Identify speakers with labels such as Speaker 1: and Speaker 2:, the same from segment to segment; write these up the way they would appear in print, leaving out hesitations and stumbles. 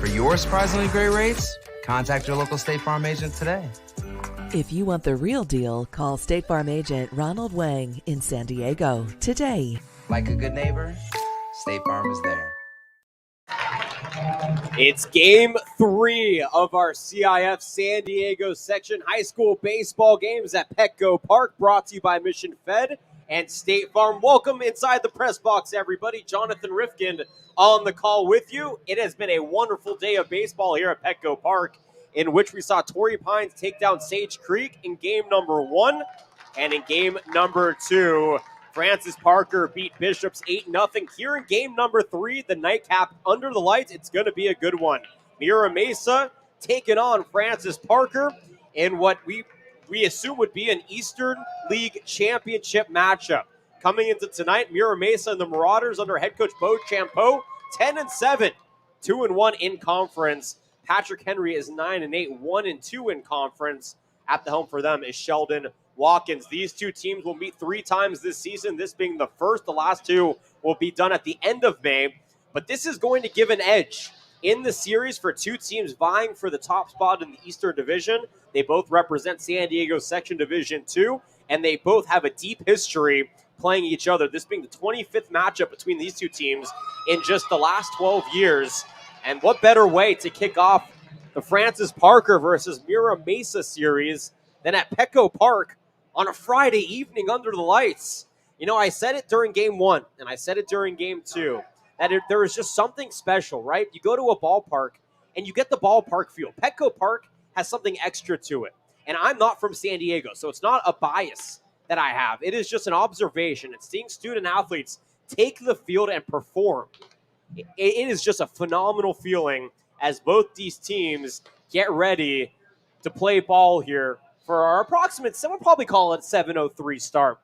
Speaker 1: For your surprisingly great rates, contact your local State Farm agent today.
Speaker 2: If you want the real deal, call State Farm agent Ronald Wang in San Diego today.
Speaker 1: Like a good neighbor, State Farm is there.
Speaker 3: It's game 3 of our CIF San Diego section high school baseball games at Petco Park, brought to you by Mission Fed and State Farm. Welcome inside the press box, everybody. Jonathan Rifkind on the call with you. It has been a wonderful day of baseball here at Petco Park, in which we saw Torrey Pines take down Sage Creek in game number 1. And in game number 2, Francis Parker beat Bishops 8-0. Here in game number 3, the nightcap under the lights. It's going to be a good one. Mira Mesa taking on Francis Parker in what we assume would be an Eastern League Championship matchup. Coming into tonight, Mira Mesa and the Marauders under head coach Bo Champeau, 10-7, 2-1 in conference. Patrick Henry is 9-8, 1-2 in conference. At the helm for them is Sheldon Watkins. These two teams will meet 3 times this season, this being the first. The last 2 will be done at the end of May. But this is going to give an edge in the series for 2 teams vying for the top spot in the Eastern Division. They both represent San Diego Section Division 2, and they both have a deep history playing each other. This being the 25th matchup between these 2 teams in just the last 12 years. And what better way to kick off the Francis Parker versus Mira Mesa series than at Petco Park on a Friday evening under the lights. You know, I said it during game 1, and I said it during game 2, that there is just something special, right? You go to a ballpark, and you get the ballpark feel. Petco Park has something extra to it. And I'm not from San Diego, so it's not a bias that I have. It is just an observation. It's seeing student athletes take the field and perform. It is just a phenomenal feeling as both these teams get ready to play ball here for our approximate, we'll probably call it 7:03 start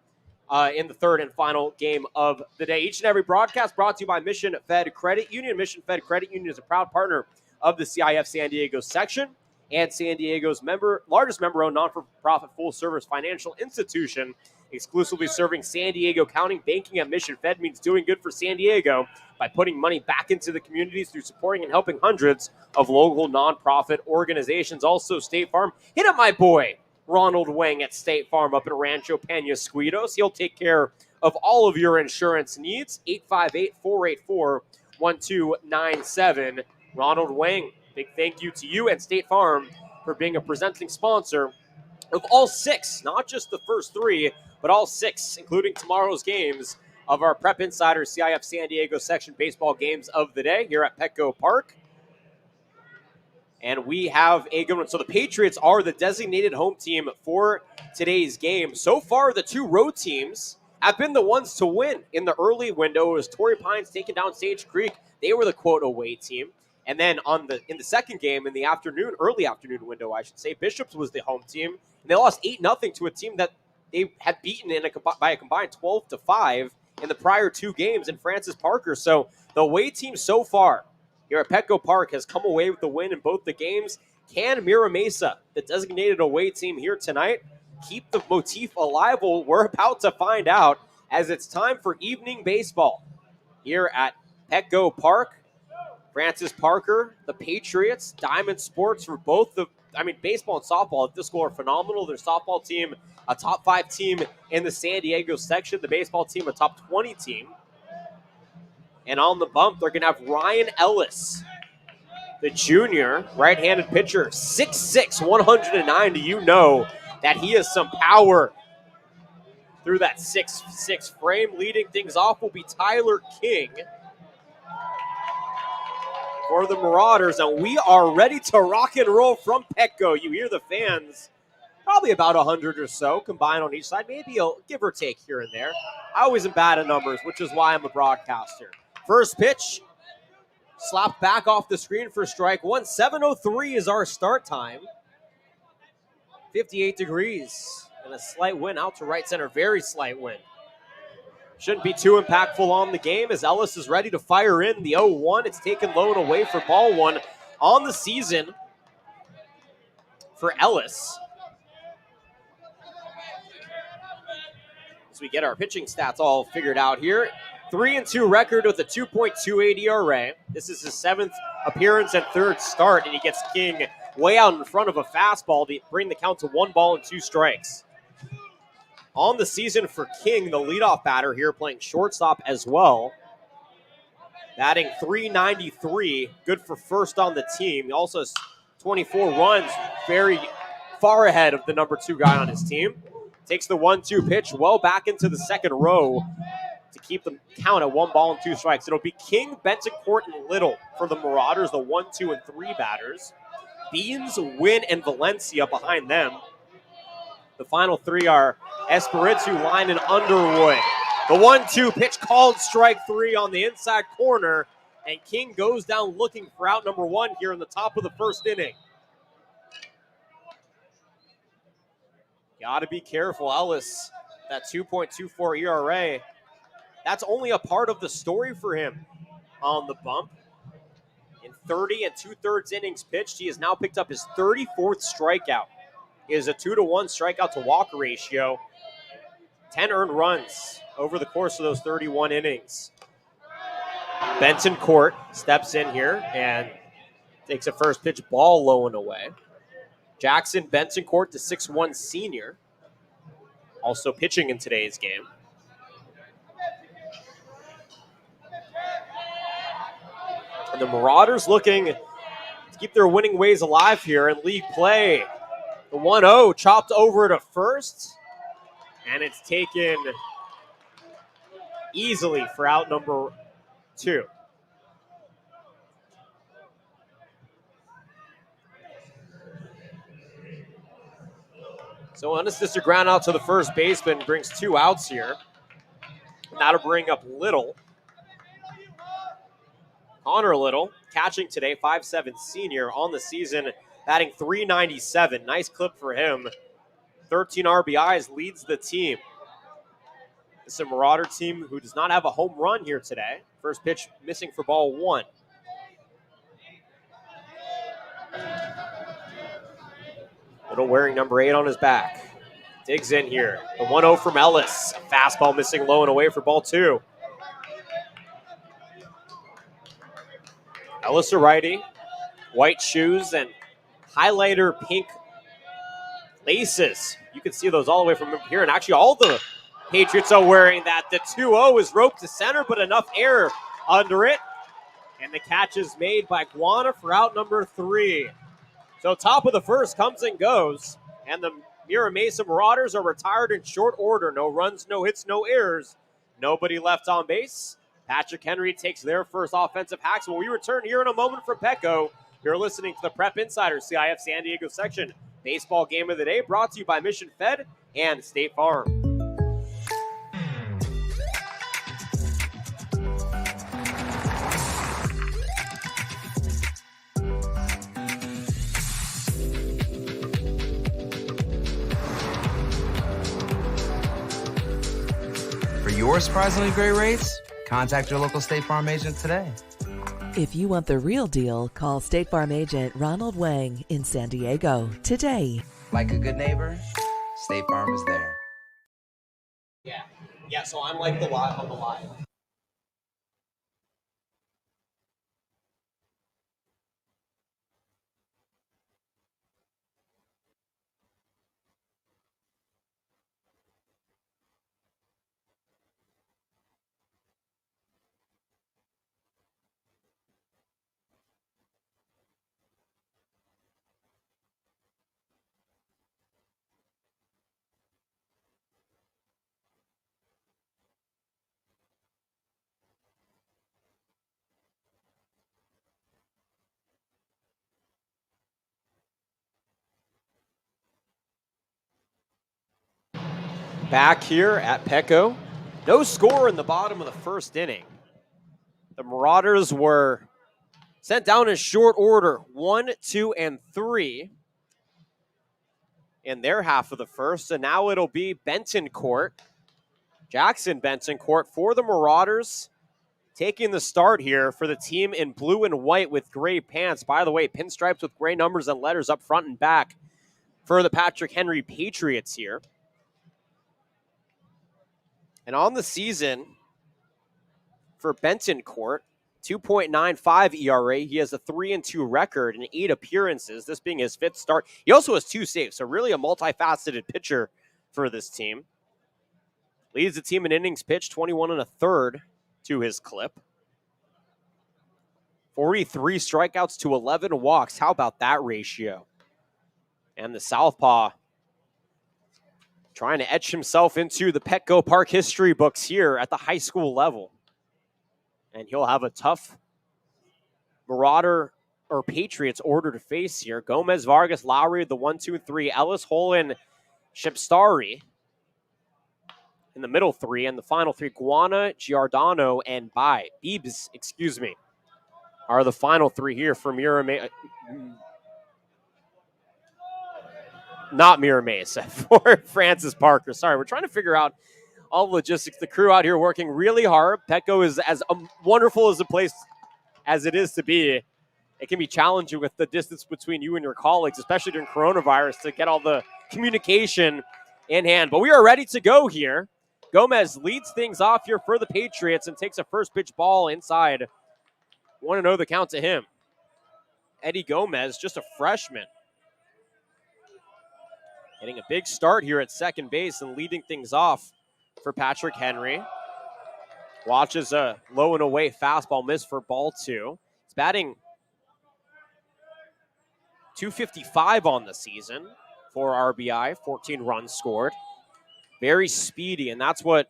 Speaker 3: in the third and final game of the day. Each and every broadcast brought to you by Mission Fed Credit Union. Mission Fed Credit Union is a proud partner of the CIF San Diego section and San Diego's largest member-owned non-for-profit full-service financial institution, exclusively serving San Diego County. Banking at Mission Fed means doing good for San Diego by putting money back into the communities through supporting and helping hundreds of local nonprofit organizations. Also, State Farm. Hit up my boy, Ronald Wang at State Farm up in Rancho Penasquitos. He'll take care of all of your insurance needs. 858-484-1297. Ronald Wang, big thank you to you and State Farm for being a presenting sponsor of all 6, not just the first 3, but all 6, including tomorrow's games of our Prep Insider CIF San Diego section baseball games of the day here at Petco Park. And we have a good one. So the Patriots are the designated home team for today's game. So far, the 2 road teams have been the ones to win in the early window. It was Torrey Pines taking down Sage Creek. They were the quote away team. And then in the second game, in the early afternoon window, I should say, Bishops was the home team. And they lost 8-0 to a team that they had beaten by a combined 12-5 in the prior 2 games in Francis Parker. So the away team so far here at Petco Park has come away with the win in both the games. Can Mira Mesa, the designated away team here tonight, keep the motif alive? Well, we're about to find out as it's time for evening baseball here at Petco Park. Francis Parker, the Patriots, Diamond Sports for both baseball and softball at this school are phenomenal. Their softball team, a top 5 team in the San Diego section. The baseball team, a top 20 team. And on the bump, they're going to have Ryan Ellis, the junior right-handed pitcher, 6'6", 190. You know that he has some power through that 6'6" frame. Leading things off will be Tyler King for the Marauders, and we are ready to rock and roll from Petco. You hear the fans, probably about 100 or so combined on each side, maybe a give or take here and there. I always am bad at numbers, which is why I'm a broadcaster. First pitch, slapped back off the screen for strike 1. 7:03 is our start time. 58 degrees and a slight wind out to right center, very slight wind. Shouldn't be too impactful on the game as Ellis is ready to fire in the 0-1. It's taken low and away for ball 1 on the season for Ellis. As we get our pitching stats all figured out here, 3-2 record with a 2.28 ERA. This is his 7th appearance and 3rd start, and he gets King way out in front of a fastball to bring the count to 1 ball and 2 strikes. On the season for King, the leadoff batter here, playing shortstop as well. Batting .393, good for first on the team. He also has 24 runs, very far ahead of the number 2 guy on his team. Takes the 1-2 pitch well back into the second row to keep the count at 1 ball and 2 strikes. It'll be King, Bentoncourt, and Little for the Marauders, the 1, 2, and 3 batters. Beans, Wynn, and Valencia behind them. The final 3 are Espiritu, Line, and Underwood. The 1-2 pitch called strike 3 on the inside corner, and King goes down looking for out number 1 here in the top of the 1st inning. Got to be careful. Ellis, that 2.24 ERA, that's only a part of the story for him on the bump. In 30 2/3 innings pitched, he has now picked up his 34th strikeout. He has a 2-to-1 strikeout to walk ratio. 10 earned runs over the course of those 31 innings. Bentoncourt steps in here and takes a first pitch ball low and away. Jackson Bentoncourt, the 6'1 senior, also pitching in today's game. And the Marauders looking to keep their winning ways alive here in league play. The 1-0 chopped over to first, and it's taken easily for out number 2. So unassisted ground out to the first baseman brings 2 outs here. And that'll bring up Little. Connor Little, catching today, 5'7 senior on the season, batting .397. Nice clip for him. 13 RBIs, leads the team. This is a Marauder team who does not have a home run here today. First pitch missing for ball 1. Little wearing number 8 on his back. Digs in here. The 1-0 from Ellis. Fastball missing low and away for ball 2. Ellis, a righty. White shoes and highlighter pink laces. You can see those all the way from up here. And actually all the Patriots are wearing that. The 2-0 is roped to center, but enough air under it. And the catch is made by Guana for out number 3. So top of the first comes and goes. And the Mira Mesa Marauders are retired in short order. No runs, no hits, no errors. Nobody left on base. Patrick Henry takes their first offensive hacks. When we return here in a moment from Petco, you're listening to the Prep Insider CIF San Diego section baseball game of the day, brought to you by Mission Fed and State Farm.
Speaker 1: For your surprisingly great rates, contact your local State Farm agent today.
Speaker 2: If you want the real deal, call State Farm agent Ronald Wang in San Diego today.
Speaker 1: Like a good neighbor, State Farm is there.
Speaker 3: Yeah, so I'm like the live on the live. Back here at Petco. No score in the bottom of the first inning. The Marauders were sent down in short order, 1, 2, and 3 in their half of the first. And now it'll be Bentoncourt, Jackson Bentoncourt for the Marauders, taking the start here for the team in blue and white with gray pants. By the way, pinstripes with gray numbers and letters up front and back for the Patrick Henry Patriots here. And on the season, for Bentoncourt. 2.95 ERA. He has a 3-2 record in 8 appearances, this being his 5th start. He also has 2 saves, so really a multifaceted pitcher for this team. Leads the team in innings pitched, 21 1/3 to his clip. 43 strikeouts to 11 walks. How about that ratio? And the southpaw trying to etch himself into the Petco Park history books here at the high school level. And he'll have a tough Marauder or Patriots order to face here. Gomez, Vargas, Lowry, the 1, 2, 3. Ellis, Holland, Shipstari in the middle 3. And the final 3, Guana, Giordano, and Beebs, are the final 3 here for Mira. Not Mira Mesa, for Francis Parker. Sorry, we're trying to figure out all the logistics. The crew out here working really hard. Petco is as wonderful as a place as it is to be. It can be challenging with the distance between you and your colleagues, especially during coronavirus, to get all the communication in hand. But we are ready to go here. Gomez leads things off here for the Patriots and takes a first pitch ball inside. 1-0 the count to him. Eddie Gomez, just a freshman, getting a big start here at second base and leading things off for Patrick Henry. Watches a low and away fastball miss for ball 2. He's batting .255 on the season, 4 RBI, 14 runs scored. Very speedy, and that's what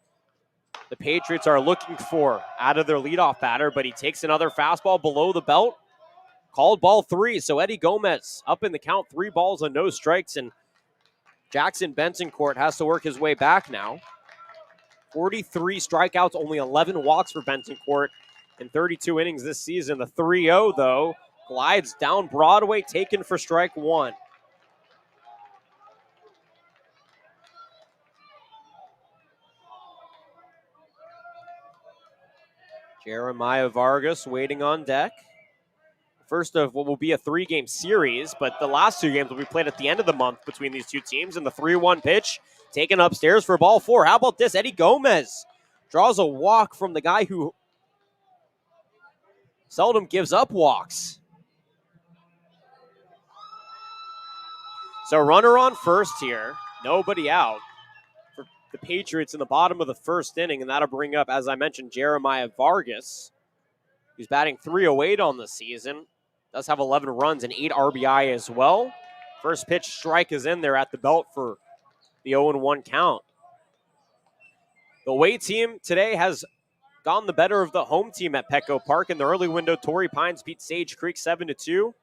Speaker 3: the Patriots are looking for out of their leadoff batter, but he takes another fastball below the belt. Called ball 3, so Eddie Gomez up in the count, 3 balls and no strikes, and Jackson Bentoncourt has to work his way back now. 43 strikeouts, only 11 walks for Bentoncourt in 32 innings this season. The 3-0, though, glides down Broadway, taken for strike 1. Jeremiah Vargas waiting on deck. First of what will be a 3-game series, but the last 2 games will be played at the end of the month between these two teams. And the 3-1 pitch taken upstairs for ball 4. How about this? Eddie Gomez draws a walk from the guy who seldom gives up walks. So runner on first here, nobody out for the Patriots in the bottom of the first inning, and that'll bring up, as I mentioned, Jeremiah Vargas, who's batting .308 on the season. Does have 11 runs and 8 RBI as well. First pitch strike is in there at the belt for the 0-1 count. The away team today has gone the better of the home team at Petco Park. In the early window, Torrey Pines beat Sage Creek 7-2.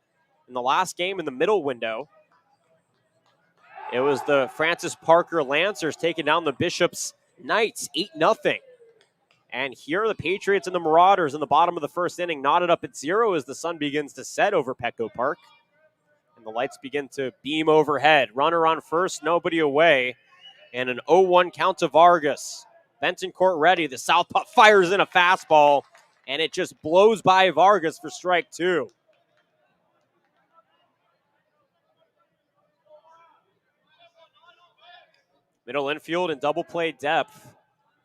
Speaker 3: In the last game, in the middle window, it was the Francis Parker Lancers taking down the Bishops Knights 8-0. And here are the Patriots and the Marauders in the bottom of the first inning, knotted up at 0 as the sun begins to set over Petco Park. And the lights begin to beam overhead. Runner on first, nobody away. And an 0-1 count to Vargas. Bentoncourt ready. The southpaw fires in a fastball, and it just blows by Vargas for strike 2. Middle infield and double play depth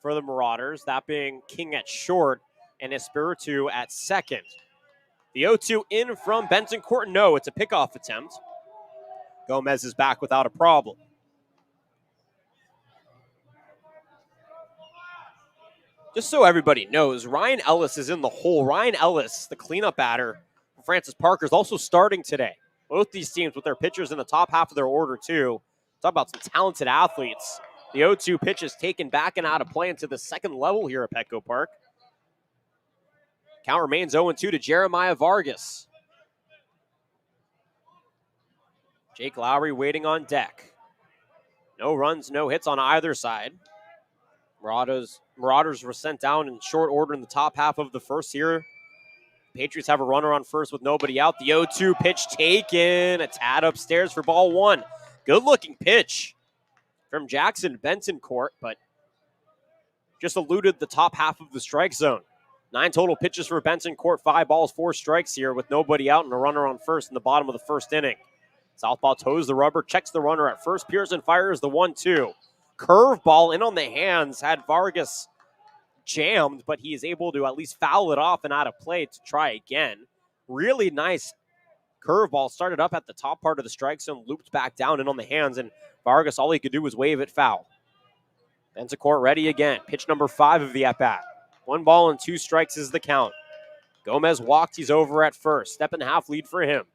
Speaker 3: for the Marauders, that being King at short and Espiritu at second. The 0-2 in from Bentoncourt. No, it's a pickoff attempt. Gomez is back without a problem. Just so everybody knows, Ryan Ellis is in the hole. Ryan Ellis, the cleanup batter for Francis Parker, is also starting today. Both these teams with their pitchers in the top half of their order, too. Talk about some talented athletes. The 0-2 pitch is taken back and out of play into the second level here at Petco Park. Count remains 0-2 to Jeremiah Vargas. Jake Lowry waiting on deck. No runs, no hits on either side. Marauders were sent down in short order in the top half of the first here. Patriots have a runner on first with nobody out. The 0-2 pitch taken. A tad upstairs for ball 1. Good-looking pitch from Jackson Bentoncourt, but just eluded the top half of the strike zone. 9 total pitches for Bentoncourt, 5 balls, 4 strikes here with nobody out and a runner on first in the bottom of the first inning. Southpaw toes the rubber, checks the runner at first. Pearson fires the 1-2. Curveball in on the hands, had Vargas jammed, but he is able to at least foul it off and out of play to try again. Really nice curveball. Started up at the top part of the strike zone, looped back down and on the hands, and Vargas, all he could do was wave it foul. Bentoncourt ready again. Pitch number 5 of the at-bat. 1 ball and 2 strikes is the count. Gomez walked. He's over at first. Step and a half lead for him.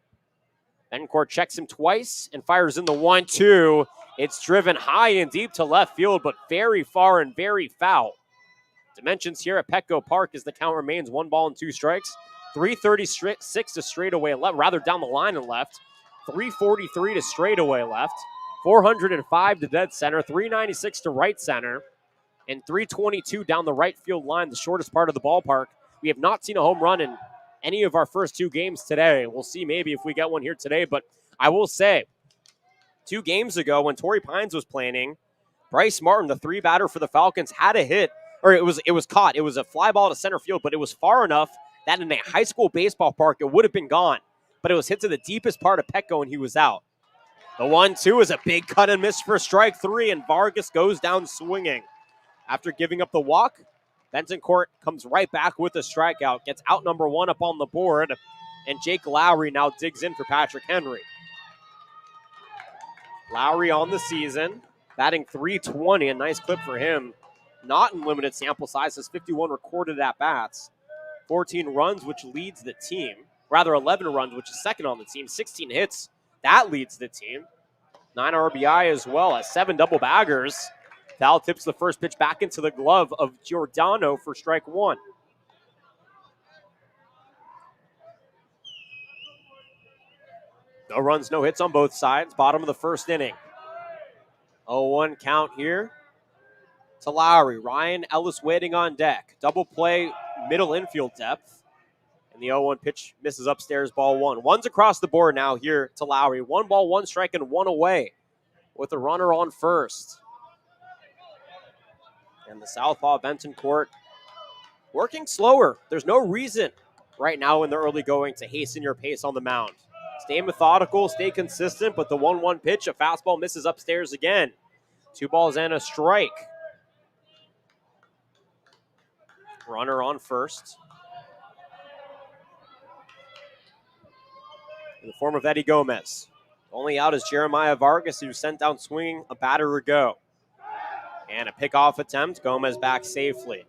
Speaker 3: Bentoncourt checks him twice and fires in the 1-2. It's driven high and deep to left field, but very far and very foul. Dimensions here at Petco Park as the count remains 1 ball and 2 strikes. 336 to straightaway left, rather down the line and left. 343 to straightaway left. 405 to dead center. 396 to right center. And 322 down the right field line, the shortest part of the ballpark. We have not seen a home run in any of our first 2 games today. We'll see maybe if we get one here today, but I will say 2 games ago when Torrey Pines was playing, Bryce Martin, the 3 batter for the Falcons, had a hit, or it was caught. It was a fly ball to center field, but it was far enough that in a high school baseball park, it would have been gone. But it was hit to the deepest part of Petco, and he was out. The 1-2 is a big cut and miss for strike 3, and Vargas goes down swinging. After giving up the walk, Bentoncourt comes right back with a strikeout, gets out number 1 up on the board, and Jake Lowry now digs in for Patrick Henry. Lowry on the season, batting .320, a nice clip for him. Not in limited sample size, has 51 recorded at-bats. 14 runs, which leads the team. Rather, 11 runs, which is second on the team. 16 hits, that leads the team. 9 RBI as well as 7 double baggers. Foul tips the first pitch back into the glove of Giordano for strike 1. No runs, no hits on both sides. Bottom of the first inning. 0-1 count here to Lowry. Ryan Ellis waiting on deck. Double play, middle infield depth. And the 0-1 pitch misses upstairs, ball 1. One's across the board now here to Lowry. 1 ball, 1 strike, and 1 away with a runner on first. And the southpaw Bentoncourt working slower. There's no reason right now in the early going to hasten your pace on the mound. Stay methodical, stay consistent, but the 1-1 pitch, a fastball misses upstairs again. 2 balls and a strike. Runner on first. In the form of Eddie Gomez. Only out is Jeremiah Vargas, who was sent down swinging a batter ago. And a pickoff attempt. Gomez back safely.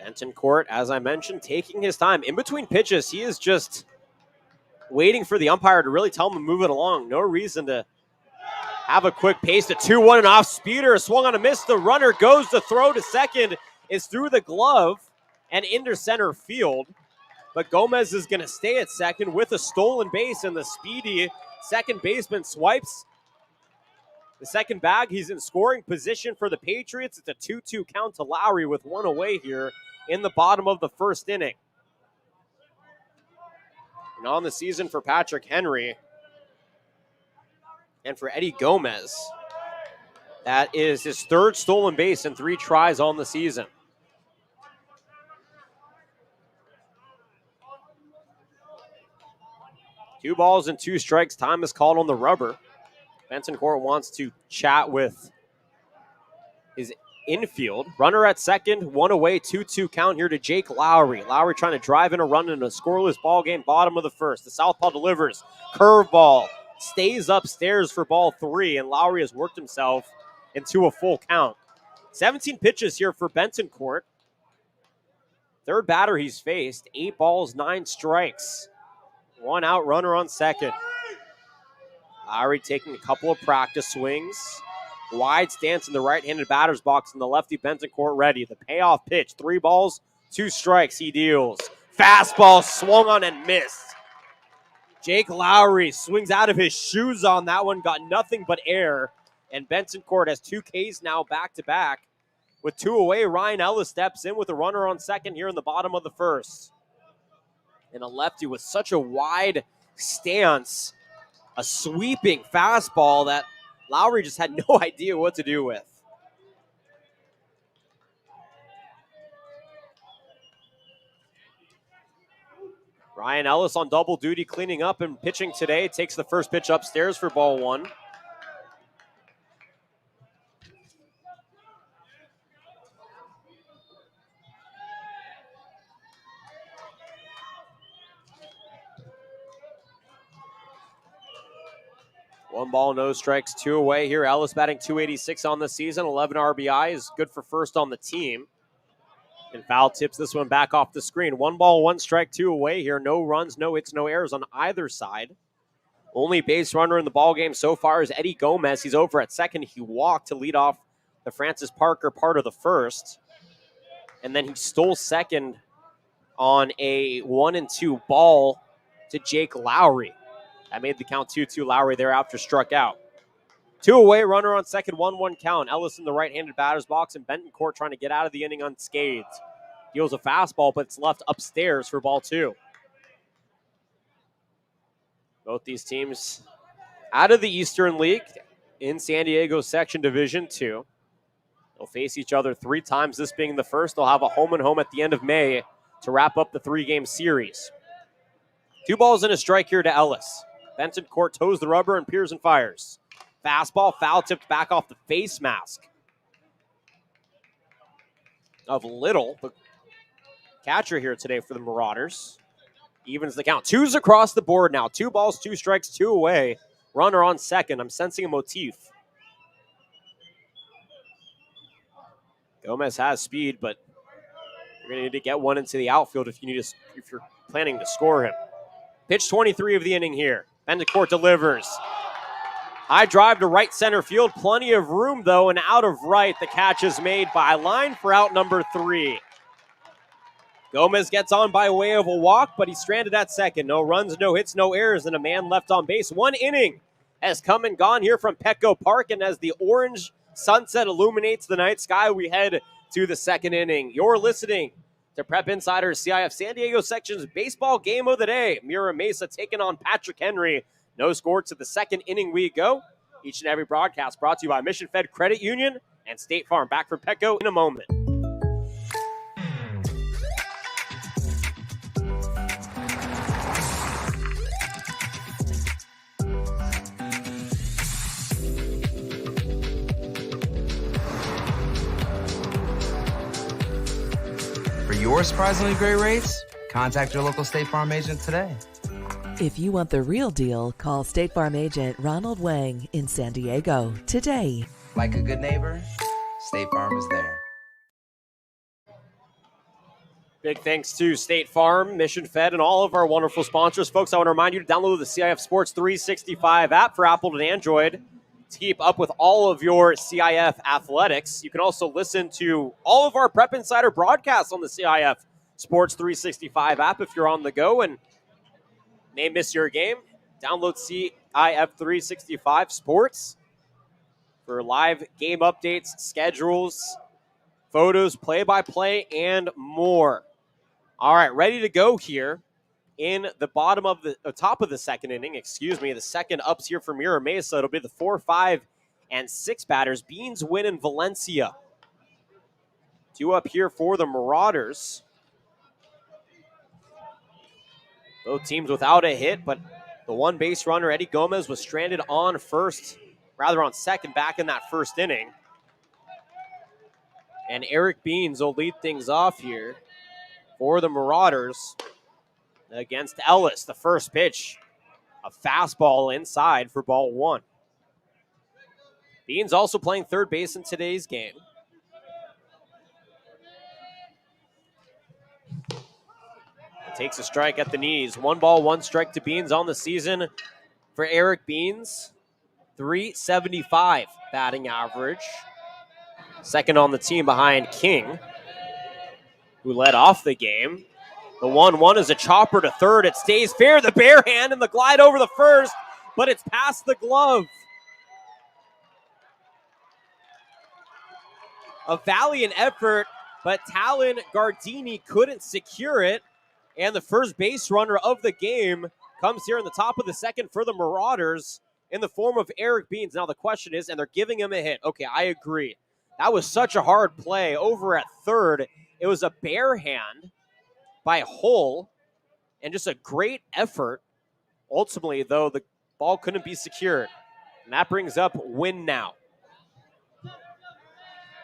Speaker 3: Bentoncourt, as I mentioned, taking his time. In between pitches, he is just waiting for the umpire to really tell him to move it along. No reason to have a quick pace. The 2-1 and off speeder. Swung on a miss. The runner goes to throw to second. Is through the glove and into center field. But Gomez is going to stay at second with a stolen base, and the speedy second baseman swipes the second bag. He's in scoring position for the Patriots. It's a 2-2 count to Lowry with 1 away here in the bottom of the first inning. And on the season for Patrick Henry and for Eddie Gomez, that is his 3rd stolen base in 3 tries on the season. Two balls and 2 strikes. Time is called on the rubber. Bentoncourt wants to chat with his infield. Runner at second, 1 away, 2-2 count here to Jake Lowry. Lowry trying to drive in a run in a scoreless ball game, bottom of the first. The southpaw delivers. Curveball stays upstairs for ball 3, and Lowry has worked himself into a full count. 17 pitches here for Bentoncourt. 3rd batter he's faced. 8 balls, 9 strikes. 1 out, runner on second. Lowry taking a couple of practice swings. Wide stance in the right-handed batter's box, and the lefty Bentoncourt ready. The payoff pitch, 3 balls, 2 strikes he deals. Fastball swung on and missed. Jake Lowry swings out of his shoes on that one, got nothing but air. And Bentoncourt has 2 Ks now back-to-back. With 2 away, Ryan Ellis steps in with a runner on second here in the bottom of the first. And a lefty with such a wide stance, a sweeping fastball that Lowry just had no idea what to do with. Ryan Ellis on double duty, cleaning up and pitching today. Takes the first pitch upstairs for ball one. One ball, no strikes, two away here. Ellis batting .286 on the season, 11 RBIs, good for first on the team. And foul tips this one back off the screen. 1 ball, 1 strike, 2 away here. No runs, no hits, no errors on either side. Only base runner in the ballgame so far is Eddie Gomez. He's over at second. He walked to lead off the Francis Parker part of the first. And then he stole second on a 1-2 ball to Jake Lowry. That made the count 2-2. Lowry thereafter struck out. 2 away, runner on second, 1-1 count. Ellis in the right-handed batter's box, and Bentoncourt trying to get out of the inning unscathed. Deals a fastball, but it's left upstairs for ball 2. Both these teams out of the Eastern League in San Diego Section Division 2. They'll face each other 3 times, this being the first. They'll have a home-and-home at the end of May to wrap up the 3-game series. 2 balls and a strike here to Ellis. Bentoncourt toes the rubber and Pearson fires. Fastball, foul tipped back off the face mask of Little, the catcher here today for the Marauders. Evens the count. 2's across the board now. 2 balls, 2 strikes, 2 away. Runner on second. I'm sensing a motif. Gomez has speed, but you're going to need to get one into the outfield if you're planning to score him. Pitch 23 of the inning here. Bentoncourt delivers. High drive to right center field. Plenty of room, though, and out of right. The catch is made by line for out number 3. Gomez gets on by way of a walk, but he's stranded at second. No runs, no hits, no errors, and a man left on base. 1 inning has come and gone here from Petco Park, and as the orange sunset illuminates the night sky, we head to the 2nd inning. You're listening to Prep Insider's CIF San Diego Section's baseball game of the day. Mira Mesa taking on Patrick Henry. No score to the 2nd inning we go. Each and every broadcast brought to you by Mission Fed Credit Union and State Farm. Back for Petco in a moment.
Speaker 1: For your surprisingly great rates, contact your local State Farm agent today.
Speaker 2: If you want the real deal, call State Farm agent Ronald Wang in San Diego today.
Speaker 1: Like a good neighbor, State Farm is there.
Speaker 3: Big thanks to State Farm, Mission Fed, and all of our wonderful sponsors. Folks, I want to remind you to download the CIF Sports 365 app for Apple and Android to keep up with all of your CIF athletics. You can also listen to all of our Prep Insider broadcasts on the CIF Sports 365 app if you're on the go and may miss your game. Download CIF 365 Sports for live game updates, schedules, photos, play-by-play, and more. All right, ready to go here in the top of the 2nd inning. The second ups here for Mira Mesa. It'll be the 4, 5, and 6 batters. Beans, Wynn, and Valencia. 2 up here for the Marauders. Both teams without a hit, but the 1 base runner, Eddie Gomez, was stranded on second back in that 1st inning. And Eric Beans will lead things off here for the Marauders against Ellis. The first pitch, a fastball inside for ball 1. Beans also playing third base in today's game. Takes a strike at the knees. 1 ball, 1 strike to Beans on the season for Eric Beans. .375 batting average. Second on the team behind King, who led off the game. The 1-1 is a chopper to third. It stays fair. The bare hand and the glide over the first, but it's past the glove. A valiant effort, but Talon Gardini couldn't secure it. And the first base runner of the game comes here in the top of the 2nd for the Marauders in the form of Eric Beans. Now the question is, and they're giving him a hit. Okay, I agree. That was such a hard play over at third. It was a bare hand by Hull, and just a great effort. Ultimately, though, the ball couldn't be secured. And that brings up Win now.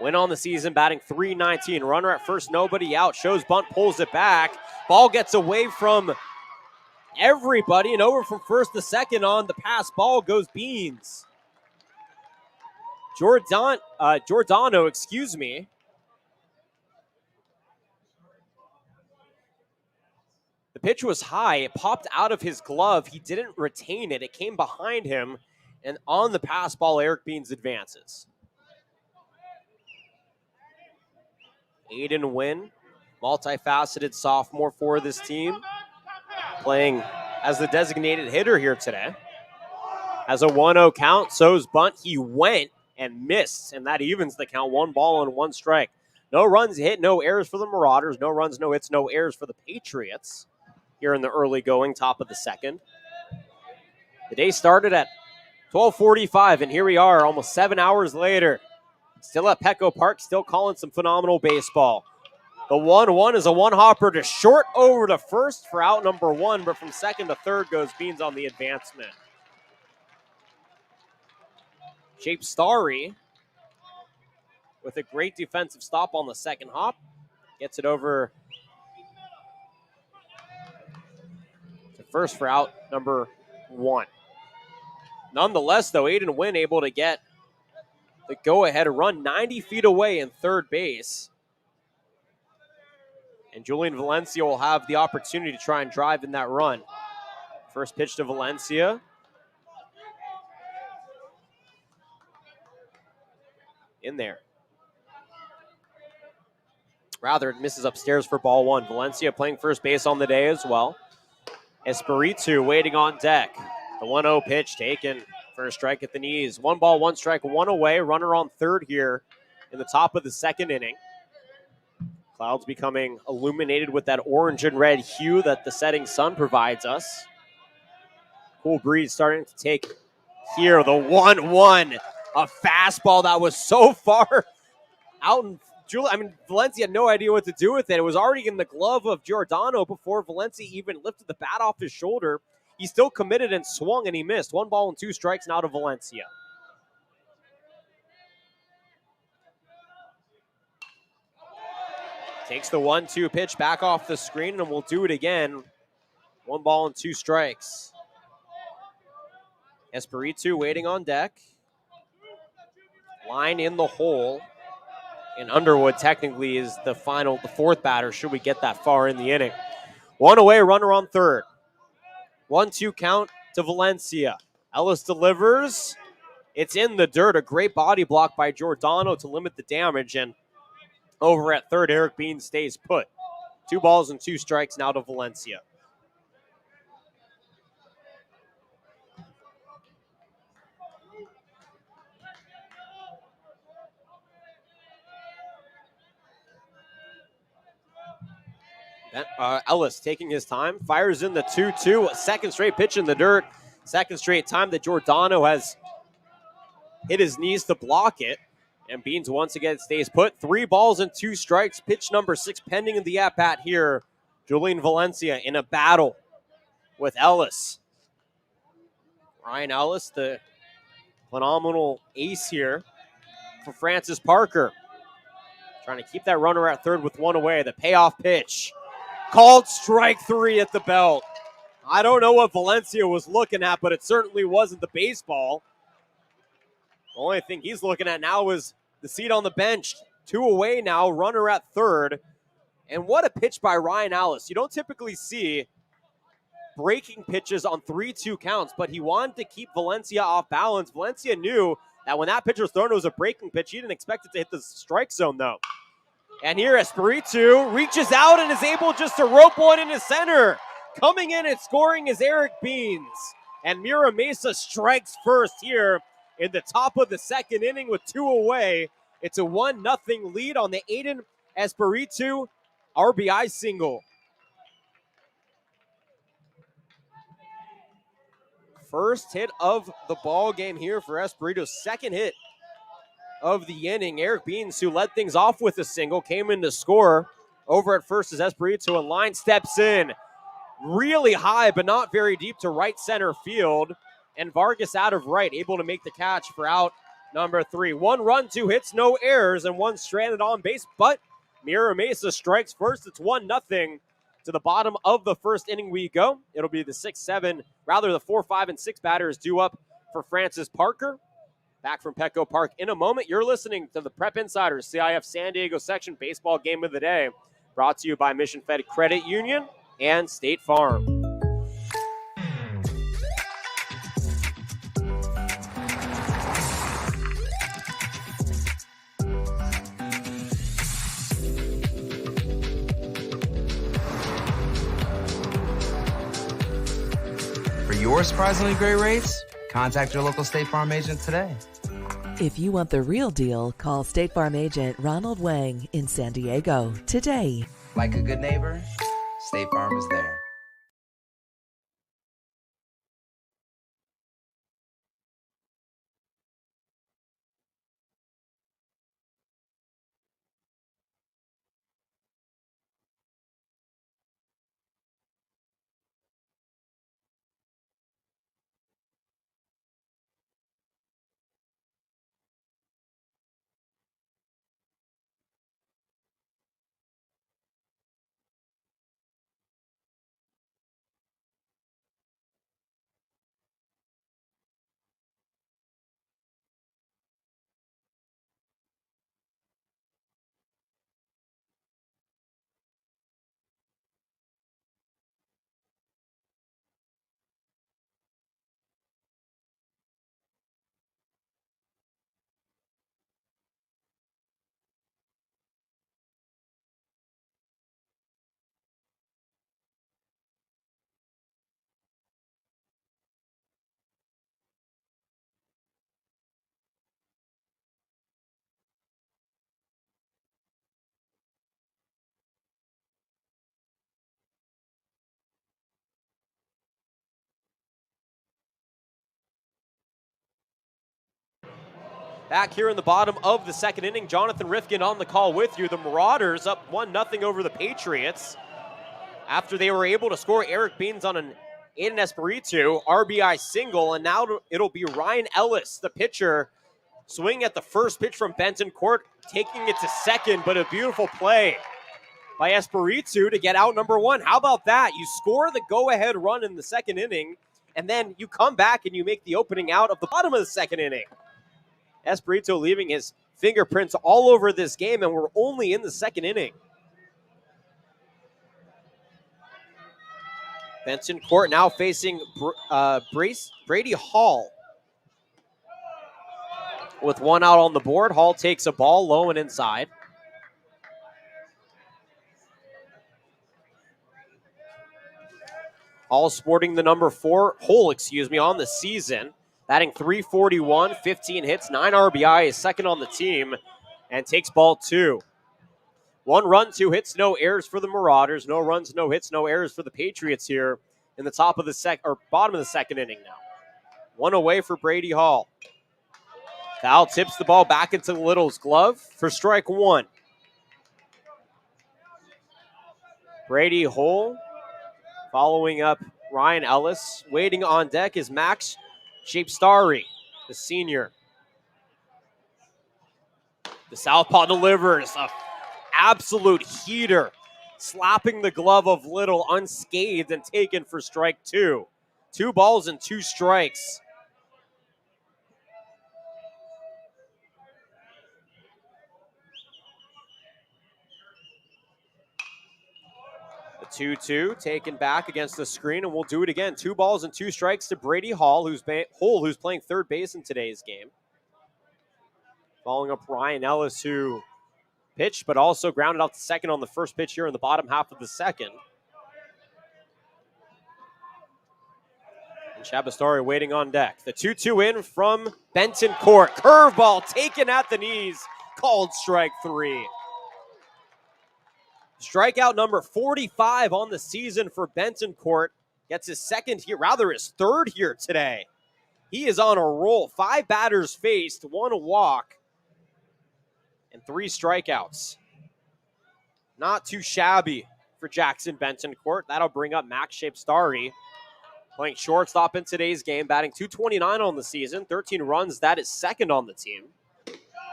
Speaker 3: Win on the season, batting .319. Runner at first, nobody out. Shows bunt, pulls it back. Ball gets away from everybody, and over from first to second on the pass ball goes Beans. Giordano, excuse me. The pitch was high. It popped out of his glove. He didn't retain it. It came behind him, and on the pass ball, Eric Beans advances. Aiden Wynn, multifaceted sophomore for this team, playing as the designated hitter here today. Has a 1-0 count, so's bunt. He went and missed, and that evens the count. 1 ball and 1 strike. No runs hit, no errors for the Marauders. No runs, no hits, no errors for the Patriots here in the early going, top of the second. The day started at 12:45, and here we are almost 7 hours later. Still at Petco Park, still calling some phenomenal baseball. The 1-1 is a one-hopper to short over to first for out number 1, but from second to third goes Beans on the advancement. Shape Starry with a great defensive stop on the second hop. Gets it over to first for out number 1. Nonetheless, though, Aiden Wynn able to get the go-ahead run 90 feet away in third base. And Julian Valencia will have the opportunity to try and drive in that run. First pitch to Valencia. In there. Rather, it misses upstairs for ball 1. Valencia playing first base on the day as well. Espiritu waiting on deck. The 1-0 pitch taken for a strike at the knees. 1 ball, 1 strike, 1 away. Runner on third here in the top of the second inning. Clouds becoming illuminated with that orange and red hue that the setting sun provides us. Cool breeze starting to take here. The 1-1. A fastball that was so far out in Valencia had no idea what to do with it. It was already in the glove of Giordano before Valencia even lifted the bat off his shoulder. He still committed and swung, and he missed. 1 ball and 2 strikes now to Valencia. Takes the 1-2 pitch back off the screen, and we'll do it again. 1 ball and 2 strikes. Espiritu waiting on deck. Line in the hole. And Underwood technically is the fourth batter, should we get that far in the inning. 1 away, runner on third. 1-2 count to Valencia. Ellis delivers. It's in the dirt. A great body block by Giordano to limit the damage. And over at third, Eric Beans stays put. 2 balls and 2 strikes now to Valencia. Ellis taking his time, fires in the 2-2, second straight pitch in the dirt, second straight time that Giordano has hit his knees to block it, and Beans once again stays put. 3 balls and 2 strikes, pitch number 6 pending in the at-bat here. Julian Valencia in a battle with Ellis. Ryan Ellis, the phenomenal ace here for Francis Parker. Trying to keep that runner at third with 1 away. The payoff pitch. Called strike 3 at the belt. I don't know what Valencia was looking at, but it certainly wasn't the baseball. The only thing he's looking at now is the seat on the bench. 2 away now, runner at third. And what a pitch by Ryan Ellis. You don't typically see breaking pitches on 3-2 counts, but he wanted to keep Valencia off balance. Valencia knew that when that pitch was thrown, it was a breaking pitch. He didn't expect it to hit the strike zone, though. And here, Espiritu reaches out and is able just to rope one into center. Coming in and scoring is Eric Beans. And Mira Mesa strikes first here in the top of the second inning with 2 away. It's a 1-0 lead on the Aiden Espiritu RBI single. First hit of the ball game here for Espiritu's second hit of the inning. Eric Beans, who led things off with a single, came in to score. Over at first is Espiritu, and line steps in. really high, but not very deep to right center field. And Vargas out of right, able to make the catch for out number 3. 1 run, 2 hits, no errors, and 1 stranded on base. But Mira Mesa strikes first. It's 1-0. To the bottom of the first inning we go. It'll be the 4, 5, and 6 batters due up for Francis Parker. Back from Petco Park in a moment. You're listening to the Prep Insiders CIF San Diego section baseball game of the day, brought to you by Mission Fed Credit Union and State Farm.
Speaker 1: For your surprisingly great rates, contact your local State Farm agent today.
Speaker 2: If you want the real deal, call State Farm agent Ronald Wang in San Diego today.
Speaker 1: Like a good neighbor, State Farm is there.
Speaker 3: Back here in the bottom of the second inning, Jonathan Rifkin on the call with you. The Marauders up 1-0 over the Patriots after they were able to score Eric Beans on an Aiden Espiritu RBI single, and now it'll be Ryan Ellis, the pitcher, swing at the first pitch from Benton Court, taking it to second, but a beautiful play by Espiritu to get out number 1. How about that? You score the go-ahead run in the second inning, and then you come back and you make the opening out of the bottom of the second inning. Espiritu leaving his fingerprints all over this game, and we're only in the second inning. Benton Court now facing Brady Hall. With 1 out on the board, Hall takes a ball low and inside. Hall sporting the number 4 hole, on the season. Batting .341, 15 hits, 9 RBI, is second on the team, and takes ball 2. 1 run, 2 hits, no errors for the Marauders. No runs, no hits, no errors for the Patriots here in the bottom of the second inning now. 1 away for Brady Hall. Foul tips the ball back into Little's glove for strike 1. Brady Hall following up Ryan Ellis. Waiting on deck is Max Shapestari, the senior. The southpaw delivers an absolute heater, slapping the glove of Little unscathed and taken for strike 2. 2 balls and 2 strikes. The 2-2 taken back against the screen, and we'll do it again. 2 balls and 2 strikes to Brady Hall, who's playing third base in today's game. Following up Ryan Ellis, who pitched but also grounded out to second on the first pitch here in the bottom half of the second. And Shapestari waiting on deck. The 2-2 in from Benton Court. Curveball taken at the knees, called strike 3. Strikeout number 45 on the season for Benton Court. Gets his his third here today. He is on a roll. 5 batters faced, 1 walk, and 3 strikeouts. Not too shabby for Jackson Benton Court. That'll bring up Max Shapestari, playing shortstop in today's game, batting .229 on the season, 13 runs. That is second on the team.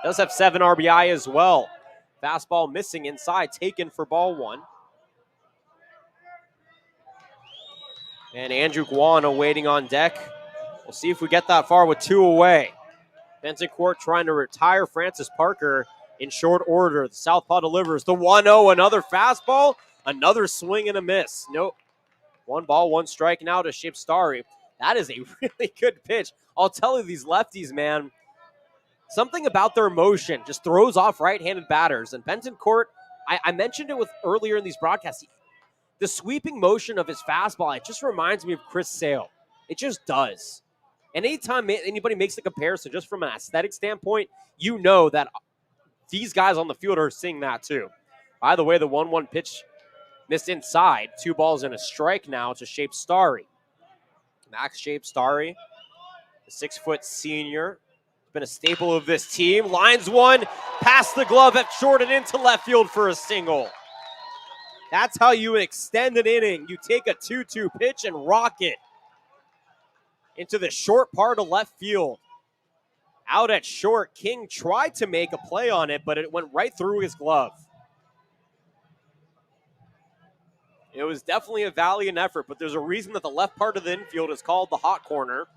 Speaker 3: Does have 7 RBI as well. Fastball missing inside, taken for ball 1. And Andrew Guana waiting on deck. We'll see if we get that far with 2 away. Benton Court trying to retire Francis Parker in short order. The southpaw delivers the 1-0, another fastball, another swing and a miss. Nope. 1 ball, 1 strike now to Shapestari. That is a really good pitch. I'll tell you, these lefties, man, something about their motion just throws off right-handed batters. And Benton Court, I mentioned it earlier in these broadcasts. The sweeping motion of his fastball, it just reminds me of Chris Sale. It just does. And anytime anybody makes the comparison, just from an aesthetic standpoint, you know that these guys on the field are seeing that too. By the way, the 1-1 pitch missed inside. 2 balls and a strike now to Shapestari. Max Shapestari, the 6-foot senior, has been a staple of this team. Lines one, past the glove at short and into left field for a single. That's how you extend an inning. You take a 2-2 pitch and rock it into the short part of left field. Out at short, King tried to make a play on it, but it went right through his glove. It was definitely a valiant effort, but there's a reason that the left part of the infield is called the hot corner.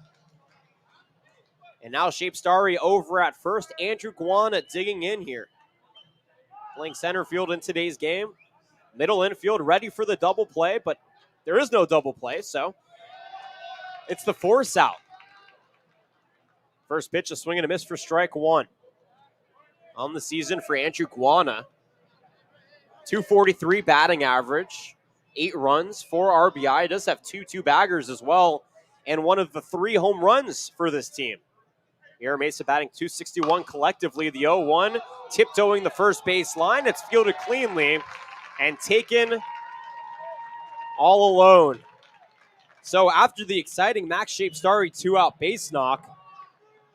Speaker 3: And now Shapestari over at first. Andrew Guana digging in here. Playing center field in today's game. Middle infield ready for the double play, but there is no double play, so it's the force out. First pitch, a swing and a miss for strike 1. On the season for Andrew Guana. .243 batting average. 8 runs, 4 RBI. Does have 2 baggers as well, and one of the 3 home runs for this team. Mira Mesa batting .261 collectively. The 0-1, tiptoeing the first base line. It's fielded cleanly and taken all alone. So after the exciting Max Shapestari 2-out base knock,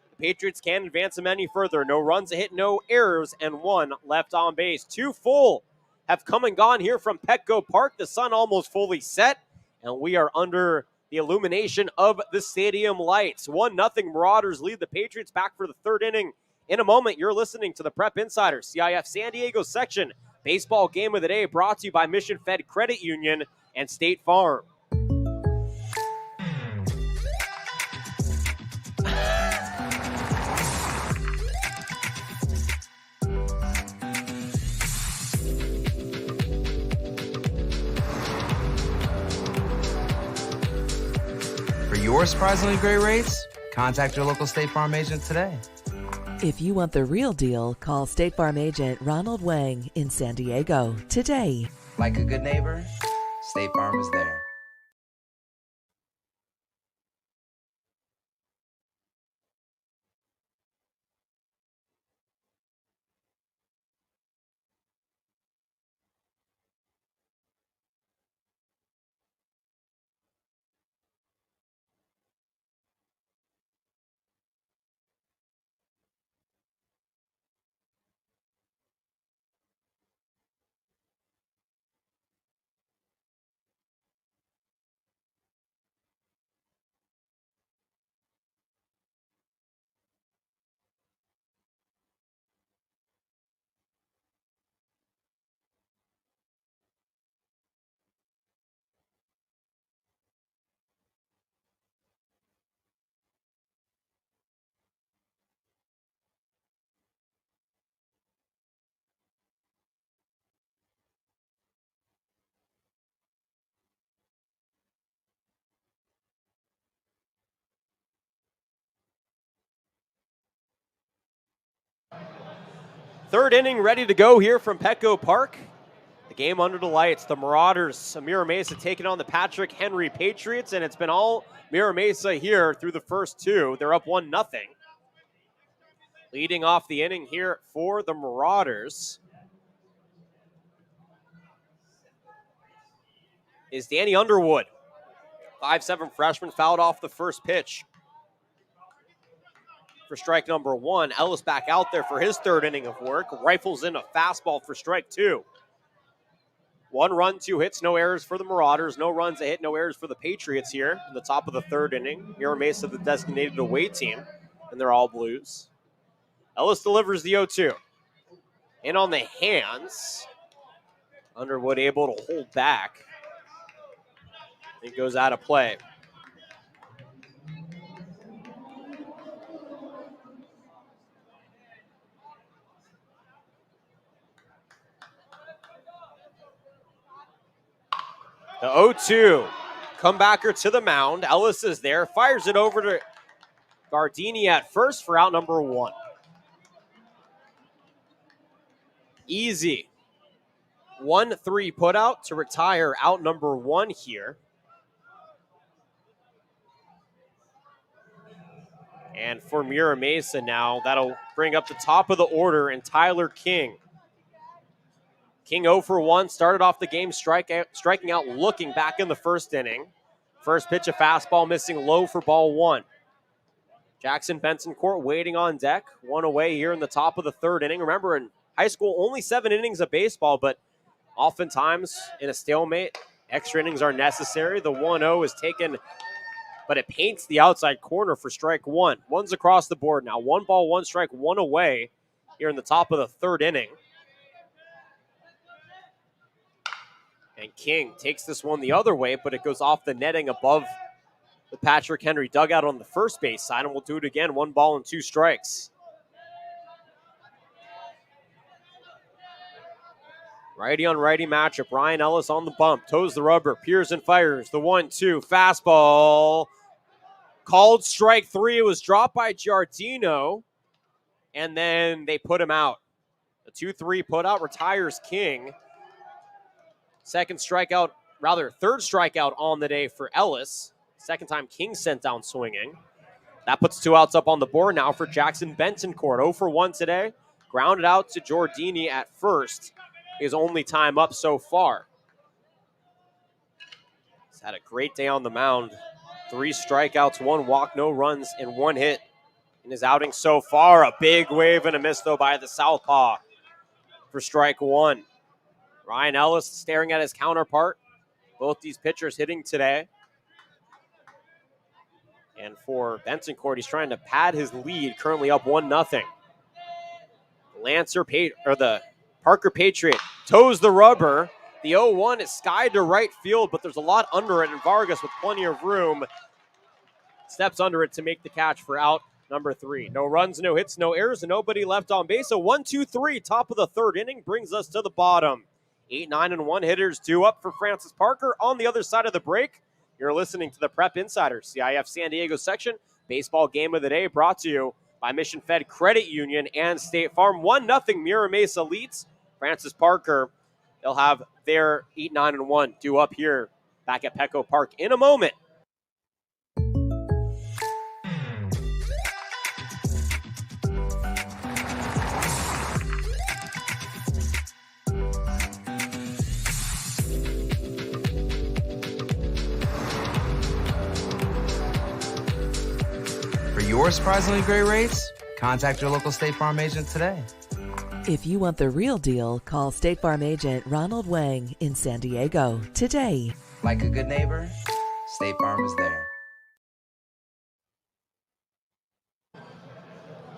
Speaker 3: the Patriots can't advance them any further. No runs, a hit, no errors, and 1 left on base. 2 full have come and gone here from Petco Park. The sun almost fully set, and we are under the illumination of the stadium lights. 1-0 Marauders lead the Patriots. Back for the 3rd inning. In a moment, you're listening to the Prep Insider CIF San Diego section baseball game of the day, brought to you by Mission Fed Credit Union and State Farm.
Speaker 1: For your surprisingly great rates, contact your local State Farm agent today.
Speaker 2: If you want the real deal, call State Farm agent Ronald Wang in San Diego today.
Speaker 1: Like a good neighbor, State Farm is there.
Speaker 3: Third inning ready to go here from Petco Park. The game under the lights. The Marauders, Mira Mesa taking on the Patrick Henry Patriots, and it's been all Mira Mesa here through the first 2. They're up 1-0. Leading off the inning here for the Marauders is Danny Underwood. 5'7" freshman, fouled off the first pitch for strike number 1. Ellis back out there for his 3rd inning of work. Rifles in a fastball for strike 2. 1 run, 2 hits, no errors for the Marauders. No runs, a hit, no errors for the Patriots here in the top of the 3rd inning. Mira Mesa, the designated away team, and they're all Blues. Ellis delivers the 0-2. In on the hands. Underwood able to hold back. It goes out of play. The 0-2. Comebacker to the mound. Ellis is there. Fires it over to Gardini at first for out number 1. Easy. 1-3 put out to retire out number 1 here. And for Mira Mesa now, that'll bring up the top of the order and Tyler King. King 0 for 1, started off the game striking out looking back in the 1st inning. First pitch, a fastball missing low for ball 1. Jackson Bensoncourt waiting on deck. 1 away here in the top of the 3rd inning. Remember, in high school, only 7 innings of baseball, but oftentimes in a stalemate, extra innings are necessary. The 1-0 is taken, but it paints the outside corner for strike 1. 1's across the board now. 1 ball, 1 strike, 1 away here in the top of the 3rd inning. And King takes this one the other way, but it goes off the netting above the Patrick Henry dugout on the first base side, and we'll do it again. 1 ball and 2 strikes. Righty on righty matchup. Ryan Ellis on the bump. Toes the rubber. Pearson fires. The 1-2. Fastball. Called strike 3. It was dropped by Giardino, and then they put him out. The 2-3 put out retires King. Third strikeout on the day for Ellis. Second time King sent down swinging. That puts 2 outs up on the board now for Jackson Bensoncourt. 0 for 1 today. Grounded out to Giardini at first. His only time up so far. He's had a great day on the mound. 3 strikeouts, 1 walk, no runs, and 1 hit in his outing so far. A big wave and a miss, though, by the southpaw for strike 1. Ryan Ellis staring at his counterpart. Both these pitchers hitting today. And for Bensoncourt, he's trying to pad his lead, currently up 1-0. The Parker Patriot toes the rubber. The 0-1 is skied to right field, but there's a lot under it, and Vargas, with plenty of room, steps under it to make the catch for out number 3. No runs, no hits, no errors, and nobody left on base. So 1-2-3, top of the 3rd inning, brings us to the bottom. 8, 9, and 1 hitters due up for Francis Parker on the other side of the break. You're listening to the Prep Insider, CIF San Diego section. Baseball game of the day brought to you by Mission Fed Credit Union and State Farm. 1-0 Mira Mesa leads Francis Parker. They'll have their 8, 9, and 1 due up here back at Petco Park in a moment.
Speaker 1: For your surprisingly great rates, contact your local State Farm agent today.
Speaker 2: If you want the real deal, call State Farm agent Ronald Wang in San Diego today.
Speaker 1: Like a good neighbor, State Farm is there.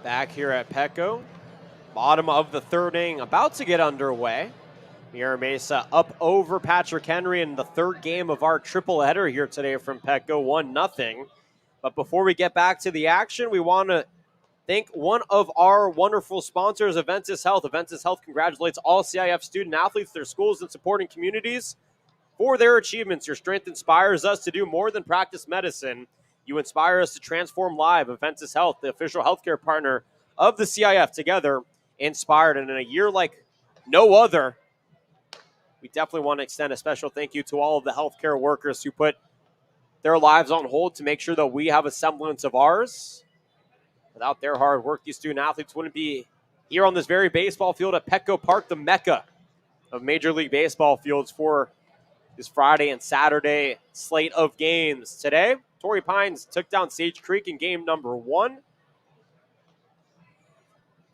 Speaker 3: Back here at Petco, bottom of the 3rd inning, about to get underway. Mira Mesa up over Patrick Henry in the 3rd game of our triple header here today from Petco, 1-0. But before we get back to the action, we want to thank one of our wonderful sponsors, Aventis Health. Aventis Health congratulates all CIF student athletes, their schools, and supporting communities for their achievements. Your strength inspires us to do more than practice medicine. You inspire us to transform lives. Aventis Health, the official healthcare partner of the CIF, together inspired. And in a year like no other, we definitely want to extend a special thank you to all of the healthcare workers who put their lives on hold to make sure that we have a semblance of ours. Without their hard work, these student athletes wouldn't be here on this very baseball field at Petco Park, the mecca of Major League Baseball fields for this Friday and Saturday slate of games. Today, Torrey Pines took down Sage Creek in game number 1.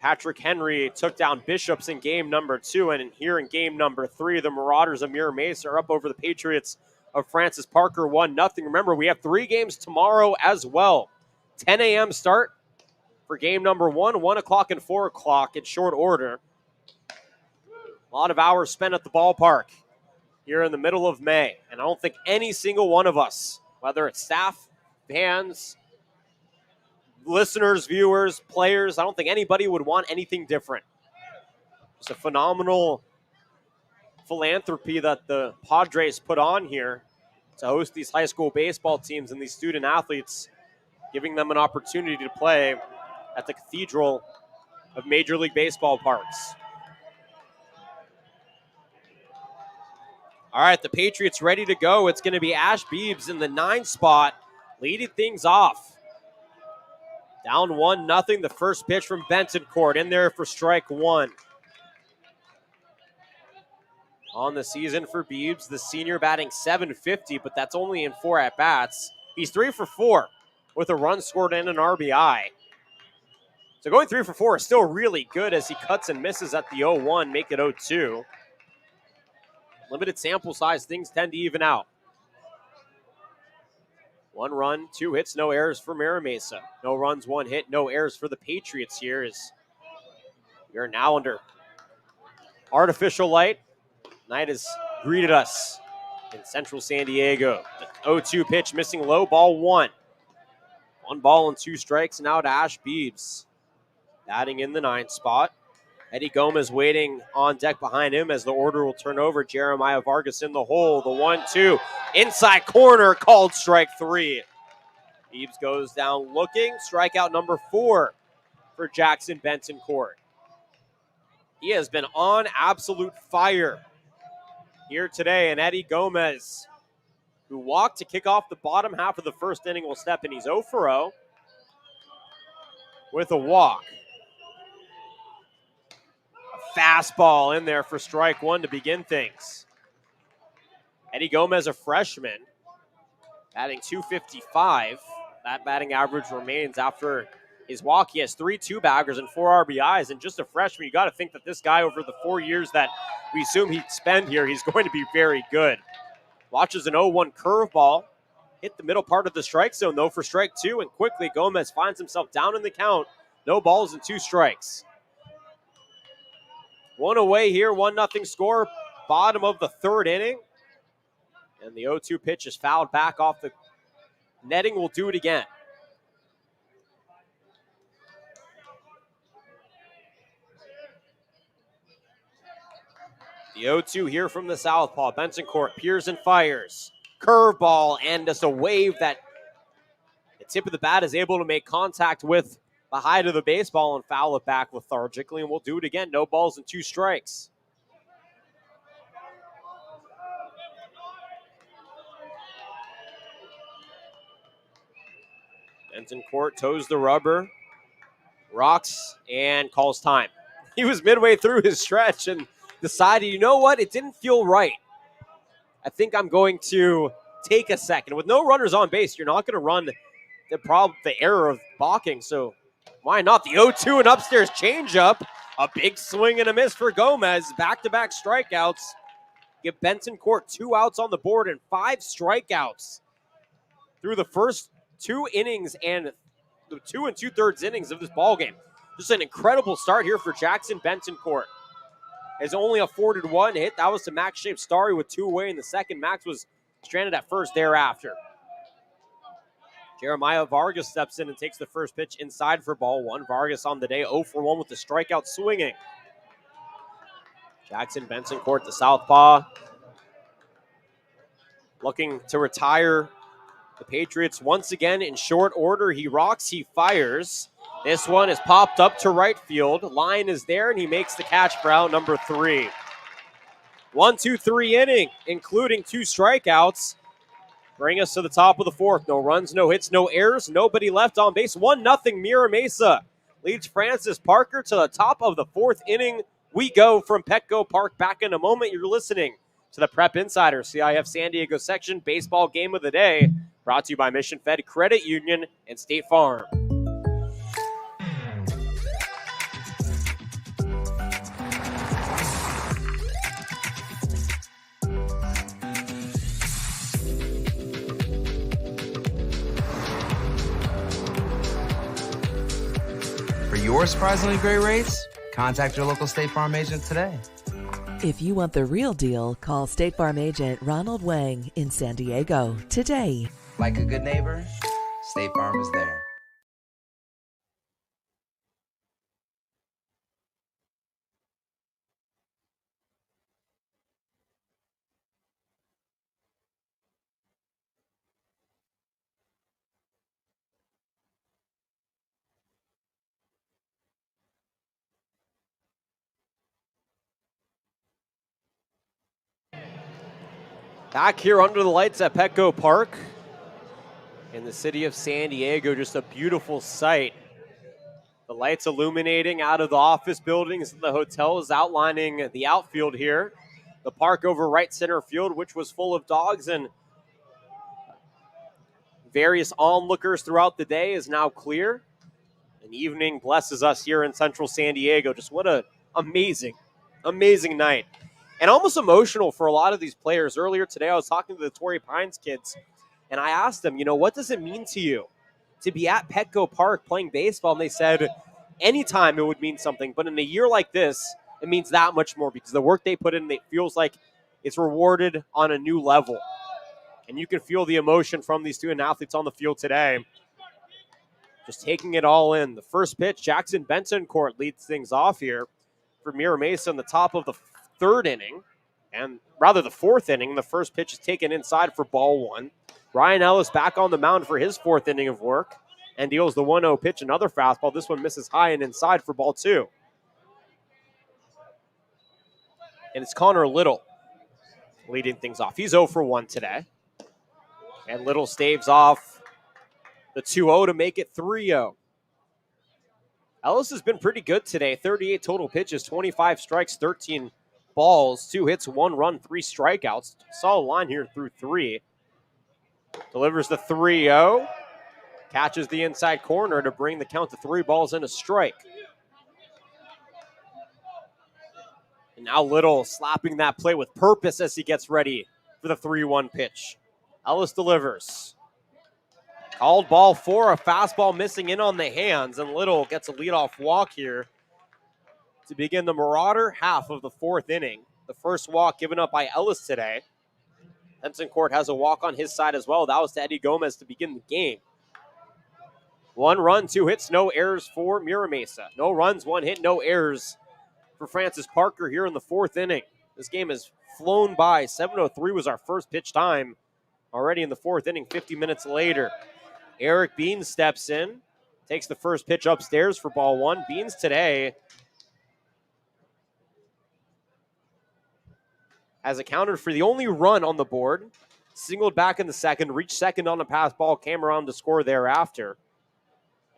Speaker 3: Patrick Henry took down Bishops in game number 2, and here in game number 3, the Marauders of Mira Mesa are up over the Patriots of Francis Parker 1-0. Remember, we have 3 games tomorrow as well. 10 a.m. start for game number 1, 1 o'clock and 4 o'clock in short order. A lot of hours spent at the ballpark here in the middle of May, and I don't think any single one of us, whether it's staff, fans, listeners, viewers, players, I don't think anybody would want anything different. It's a phenomenal philanthropy that the Padres put on here to host these high school baseball teams and these student athletes, giving them an opportunity to play at the Cathedral of Major League Baseball parks. All right, the Patriots ready to go. It's going to be Ash Beebs in the 9 spot, leading things off. Down 1-0, the first pitch from Bentoncourt in there for strike 1. On the season for Beebs, the senior batting .750, but that's only in 4 at-bats. He's 3 for 4 with a run scored and an RBI. So going 3 for 4 is still really good as he cuts and misses at the 0-1, make it 0-2. Limited sample size, things tend to even out. 1 run, 2 hits, no errors for Mira Mesa. No runs, 1 hit, no errors for the Patriots here as we are now under artificial light. Night has greeted us in central San Diego. The 0-2 pitch missing low, ball 1. 1 ball and 2 strikes now to Ash Beebs. Batting in the 9 spot. Eddie Gomez waiting on deck behind him as the order will turn over. Jeremiah Vargas in the hole. The 1-2 inside corner called strike 3. Beebs goes down looking. Strikeout number 4 for Jackson Bentoncourt. He has been on absolute fire here today. And Eddie Gomez, who walked to kick off the bottom half of the first inning, will step in. He's 0 for 0 with a walk. Fastball in there for strike 1 to begin things. Eddie Gomez, a freshman, batting .255. That batting average remains after his walk. He has 3 two-baggers and 4 RBIs, and just a freshman, you got to think that this guy, over the 4 years that we assume he'd spend here, he's going to be very good. Watches an 0-1 curveball, hit the middle part of the strike zone, though, for strike 2, and quickly Gomez finds himself down in the count. No balls and 2 strikes. 1 away here, 1-0 score, bottom of the 3rd inning. And the 0-2 pitch is fouled back off the netting. Will do it again. The 0-2 here from the southpaw. Bentoncourt peers and fires. Curveball and just a wave that the tip of the bat is able to make contact with the height of the baseball and foul it back lethargically, and we'll do it again. No balls and 2 strikes. Bentoncourt toes the rubber, rocks, and calls time. He was midway through his stretch and decided, you know what, it didn't feel right. I think I'm going to take a second. With no runners on base, you're not going to run the error of balking, so why not? The 0-2 and upstairs changeup. A big swing and a miss for Gomez. Back-to-back strikeouts. Give Bentoncourt 2 outs on the board and 5 strikeouts through the first 2 innings and the 2 2/3 innings of this ballgame. Just an incredible start here for Jackson Bentoncourt. Has only afforded 1 hit. That was to Max Shape-Starry with 2 away in the second. Max was stranded at first thereafter. Jeremiah Vargas steps in and takes the first pitch inside for ball 1. Vargas on the day 0 for 1 with the strikeout swinging. Jackson Bentoncourt, the southpaw, looking to retire the Patriots once again in short order. He rocks, he fires. This one is popped up to right field. Line is there, and he makes the catch for out number 3. 1-2-3 inning, including 2 strikeouts. Bring us to the top of the 4th. No runs, no hits, no errors, nobody left on base. 1-0 Mira Mesa leads Francis Parker to the top of the 4th inning. We go from Petco Park. Back in a moment. You're listening to the Prep Insider CIF San Diego section baseball game of the day, brought to you by Mission Fed Credit Union and State Farm.
Speaker 1: your surprisingly great rates, contact your local State Farm agent today.
Speaker 2: If you want the real deal, call State Farm agent Ronald Wang in San Diego today.
Speaker 1: Like a good neighbor, State Farm is there.
Speaker 3: Back here under the lights at Petco Park in the city of San Diego, just a beautiful sight. The lights illuminating out of the office buildings and the hotels, outlining the outfield here. The park over right center field, which was full of dogs and various onlookers throughout the day, is now clear. And evening blesses us here in central San Diego. Just what an amazing, amazing night. And almost emotional for a lot of these players. Earlier today, I was talking to the Torrey Pines kids, and I asked them, what does it mean to you to be at Petco Park playing baseball? And they said, anytime it would mean something. But in a year like this, it means that much more because the work they put in, it feels like it's rewarded on a new level. And you can feel the emotion from these student athletes on the field today. Just taking it all in. The first pitch, Jackson Bentoncourt leads things off here for Mira Mesa in the top of the third inning, and rather the fourth inning. The first pitch is taken inside for ball one. Ryan Ellis back on the mound for his fourth inning of work and deals the 1-0 pitch, another fastball. This one misses high and inside for ball two. And it's Connor Little leading things off. He's 0 for 1 today. And Little staves off the 2-0 to make it 3-0. Ellis has been pretty good today. 38 total pitches, 25 strikes, 13 balls, 2 hits, 1 run, 3 strikeouts. Solid line here through 3. Delivers the 3-0. Catches the inside corner to bring the count to 3 balls and a strike. And now Little slapping that play with purpose as he gets ready for the 3-1 pitch. Ellis delivers. Called ball 4, a fastball missing in on the hands, and Little gets a leadoff walk here to begin the Marauder half of the fourth inning. The first walk given up by Ellis today. Bentoncourt has a walk on his side as well. That was to Eddie Gomez to begin the game. 1 run, 2 hits, no errors for Mira Mesa. No runs, 1 hit, no errors for Francis Parker here in the fourth inning. This game has flown by. 7:03 was our first pitch time already in the fourth inning, 50 minutes later. Eric Beans steps in, takes the first pitch upstairs for ball one. Beans today has accounted for the only run on the board, singled back in the second, reached second on a pass ball, came around to score thereafter.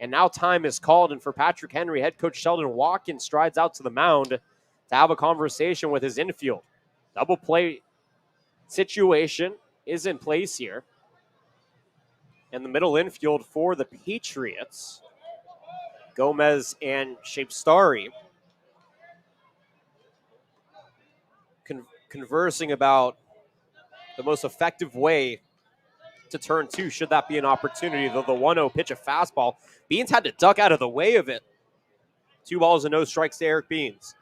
Speaker 3: And now time is called, and for Patrick Henry, head coach Sheldon Watkins strides out to the mound to have a conversation with his infield. Double play situation is in place here. And the middle infield for the Patriots, Gomez and Shapestari, conversing about the most effective way to turn 2 should that be an opportunity. Though the 1-0 pitch, a fastball, Beans had to duck out of the way of it. 2 balls and no strikes to Eric Beans.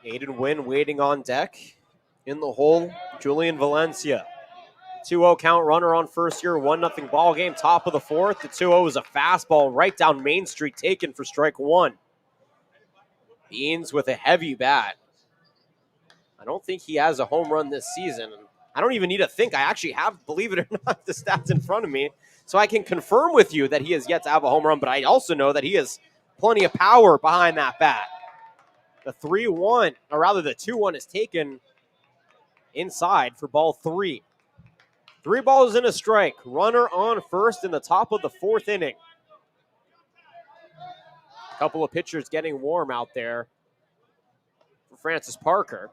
Speaker 3: Aiden Wynn waiting on deck. In the hole, Julian Valencia. 2-0 count, runner on first here, 1-0 ball game, top of the fourth. The 2-0 is a fastball right down Main Street, taken for strike 1. Beans with a heavy bat. I don't think he has a home run this season. I don't even need to think. I actually have, believe it or not, the stats in front of me, so I can confirm with you that he has yet to have a home run, but I also know that he has plenty of power behind that bat. The 3-1, or rather the 2-1 is taken inside for ball 3. 3 balls and a strike. Runner on first in the top of the fourth inning. A couple of pitchers getting warm out there for Francis Parker.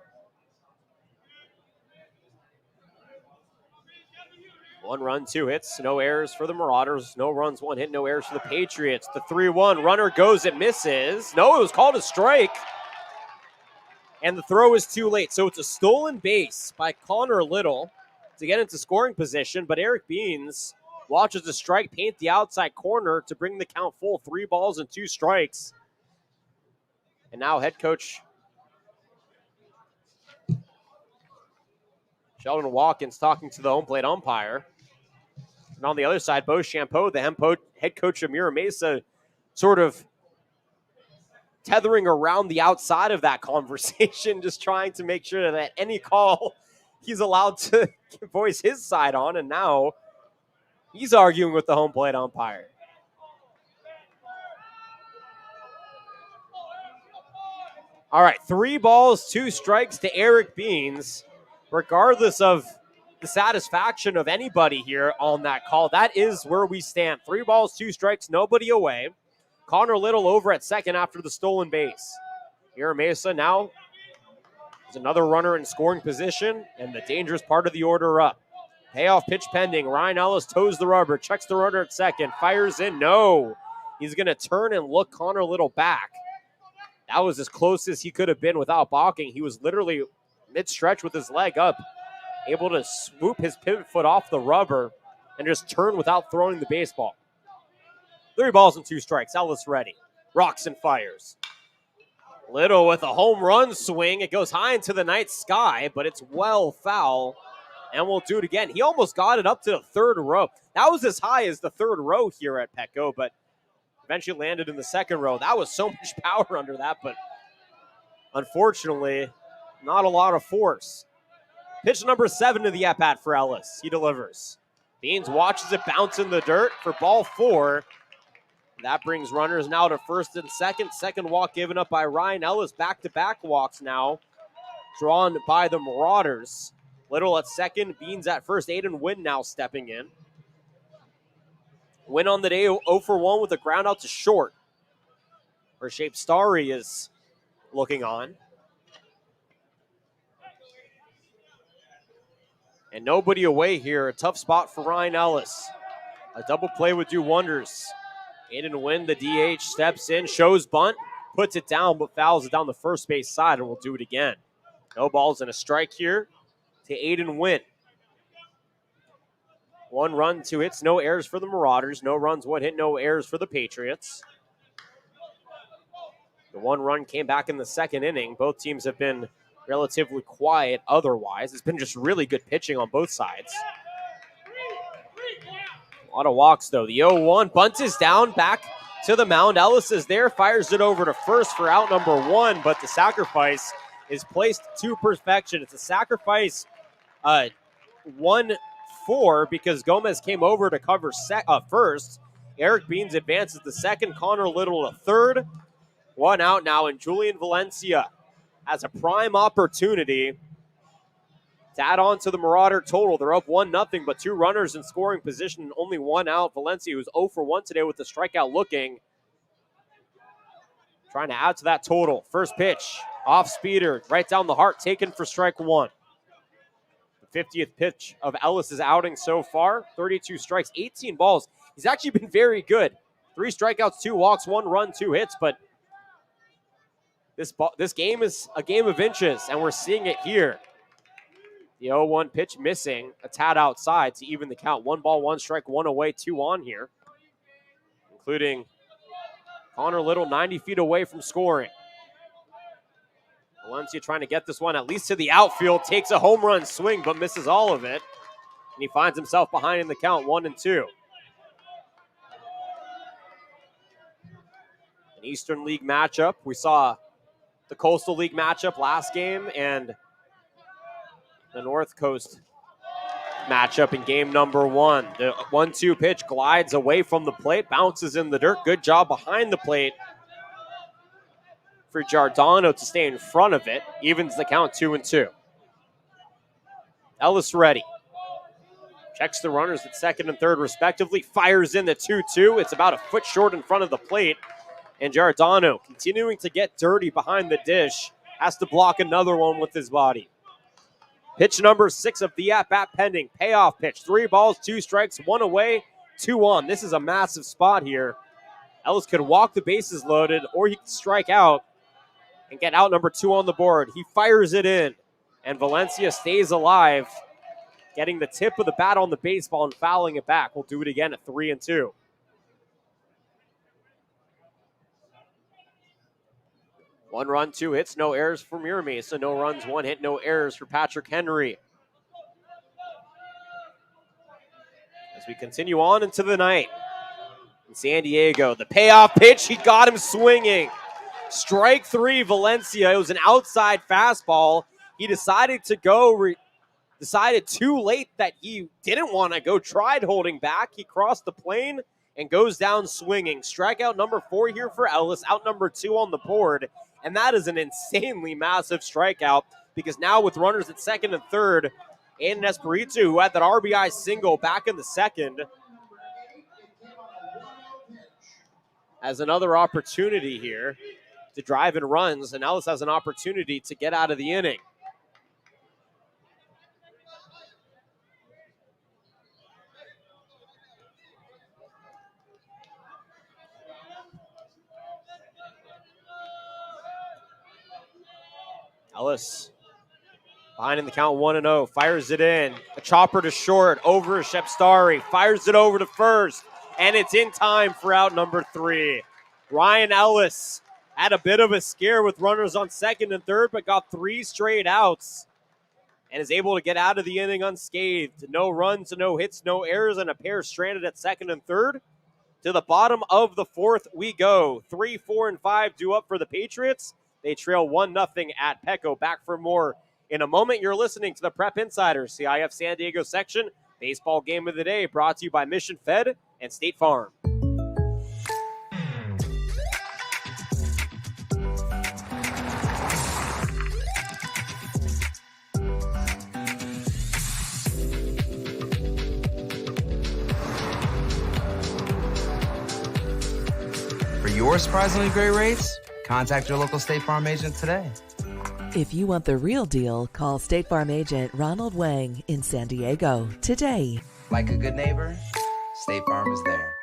Speaker 3: 1 run, 2 hits, no errors for the Marauders. No runs, 1 hit, no errors for the Patriots. The 3-1, runner goes, it misses. No, it was called a strike. And the throw is too late. So it's a stolen base by Connor Little. to get into scoring position, but Eric Beans watches the strike paint the outside corner to bring the count full. 3 balls and 2 strikes. And now head coach Sheldon Watkins talking to the home plate umpire. And on the other side, Bo Champeau, the head coach of Mira Mesa, sort of tethering around the outside of that conversation, just trying to make sure that any call he's allowed to voice his side on. And now he's arguing with the home plate umpire. All right, 3 balls, 2 strikes to Eric Beans. Regardless of the satisfaction of anybody here on that call, that is where we stand. 3 balls, 2 strikes, nobody away. Connor Little over at second after the stolen base. Mira Mesa now is another runner in scoring position, and the dangerous part of the order up. Payoff pitch pending. Ryan Ellis toes the rubber, checks the runner at second, fires in. No. He's going to turn and look Connor Little back. That was as close as he could have been without balking. He was literally mid-stretch with his leg up, able to swoop his pivot foot off the rubber and just turn without throwing the baseball. 3 balls and 2 strikes. Ellis ready. Rocks and fires. Little with a home run swing. It goes high into the night sky, but it's well foul, and we'll do it again. He almost got it up to the 3rd row. That was as high as the 3rd row here at Petco, but eventually landed in the 2nd row. That was so much power under that, but unfortunately, not a lot of force. Pitch number 7 to the at-bat for Ellis. He delivers. Beans watches it bounce in the dirt for ball 4. That brings runners now to first and second. Second walk given up by Ryan Ellis. Back-to-back walks now drawn by the Marauders. Little at second, Beans at first. Aiden Wynn now stepping in. Win on the day 0 for 1 with a ground out to short. Where Shape Starry is looking on. And nobody away here. A tough spot for Ryan Ellis. A double play would do wonders. Aiden Wynn, the DH, steps in, shows bunt, puts it down, but fouls it down the first base side, and we'll do it again. No balls and a strike here to Aiden Wynn. 1 run, 2 hits, no errors for the Marauders. No runs, 1 hit, no errors for the Patriots. The 1 run came back in the 2nd inning. Both teams have been relatively quiet otherwise. It's been just really good pitching on both sides. A lot of walks, though. The 0-1 bunt is down, back to the mound. Ellis is there, fires it over to first for out number 1, but the sacrifice is placed to perfection. It's a sacrifice 1-4 because Gomez came over to cover first. Eric Beans advances to second. Connor Little to third. 1 out now, and Julian Valencia has a prime opportunity to add on to the Marauder total. They're up 1-0, but 2 runners in scoring position and only 1 out. Valencia, who's 0 for 1 today with the strikeout looking, trying to add to that total. First pitch, off speeder, right down the heart, taken for strike 1. The 50th pitch of Ellis' outing so far. 32 strikes, 18 balls. He's actually been very good. 3 strikeouts, 2 walks, 1 run, 2 hits, but this game is a game of inches, and we're seeing it here. The 0-1 pitch missing, a tad outside to even the count. 1 ball, 1 strike, 1 away, 2 on here, including Connor Little 90 feet away from scoring. Valencia trying to get this one at least to the outfield, takes a home run swing but misses all of it, and he finds himself behind in the count, 1-2. An Eastern League matchup. We saw the Coastal League matchup last game and the North Coast matchup in game number 1. The 1-2 pitch glides away from the plate, bounces in the dirt. Good job behind the plate for Giordano to stay in front of it. Evens the count, 2-2. Ellis ready. Checks the runners at second and third respectively. Fires in the 2-2. It's about a foot short in front of the plate. And Giordano, continuing to get dirty behind the dish, has to block another one with his body. Pitch number 6 of the at-bat pending. Payoff pitch. 3 balls, 2 strikes, 1 away, 2 on. This is a massive spot here. Ellis could walk the bases loaded, or he could strike out and get out number 2 on the board. He fires it in, and Valencia stays alive getting the tip of the bat on the baseball and fouling it back. We'll do it again at 3-2. One run, 2 hits, no errors for Mesa. No runs, 1 hit, no errors for Patrick Henry. As we continue on into the night in San Diego, the payoff pitch, he got him swinging. Strike 3, Valencia. It was an outside fastball. He decided to go, decided too late that he didn't want to go, tried holding back. He crossed the plane and goes down swinging. Strikeout number 4 here for Ellis, out number 2 on the board. And that is an insanely massive strikeout because now with runners at second and third, and Espiritu, who had that RBI single back in the second, has another opportunity here to drive in runs, and Ellis has an opportunity to get out of the inning. Ellis behind in the count 1-0, fires it in. A chopper to short, over Shepstari, fires it over to first, and it's in time for out number 3. Ryan Ellis had a bit of a scare with runners on second and third, but got 3 straight outs and is able to get out of the inning unscathed. No runs, no hits, no errors, and a pair stranded at second and third. To the bottom of the 4th we go. 3, 4, and 5 due up for the Patriots. They trail 1-0 at Petco. Back for more in a moment. You're listening to the Prep Insider, CIF San Diego section. Baseball game of the day brought to you by Mission Fed and State Farm.
Speaker 1: For your surprisingly great rates, contact your local State Farm agent today.
Speaker 2: If you want the real deal, call State Farm agent Ronald Wang in San Diego today.
Speaker 1: Like a good neighbor, State Farm is there.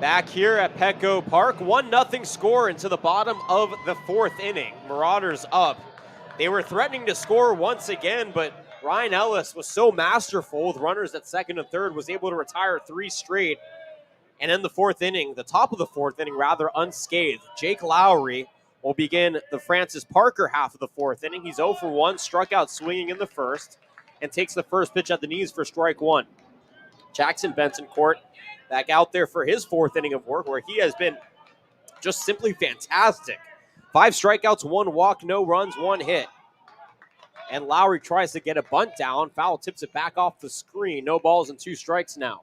Speaker 3: Back here at Petco Park, 1-0 score into the bottom of the 4th inning. Marauders up. They were threatening to score once again, but Ryan Ellis was so masterful with runners at second and third, was able to retire 3 straight. And in the 4th inning, the top of the 4th inning, rather unscathed. Jake Lowry will begin the Francis Parker half of the 4th inning. He's 0 for 1, struck out swinging in the first, and takes the first pitch at the knees for strike 1. Jackson Benson-Court back out there for his 4th inning of work, where he has been just simply fantastic. 5 strikeouts, 1 walk, no runs, 1 hit. And Lowry tries to get a bunt down. Foul tips it back off the screen. No balls and 2 strikes now.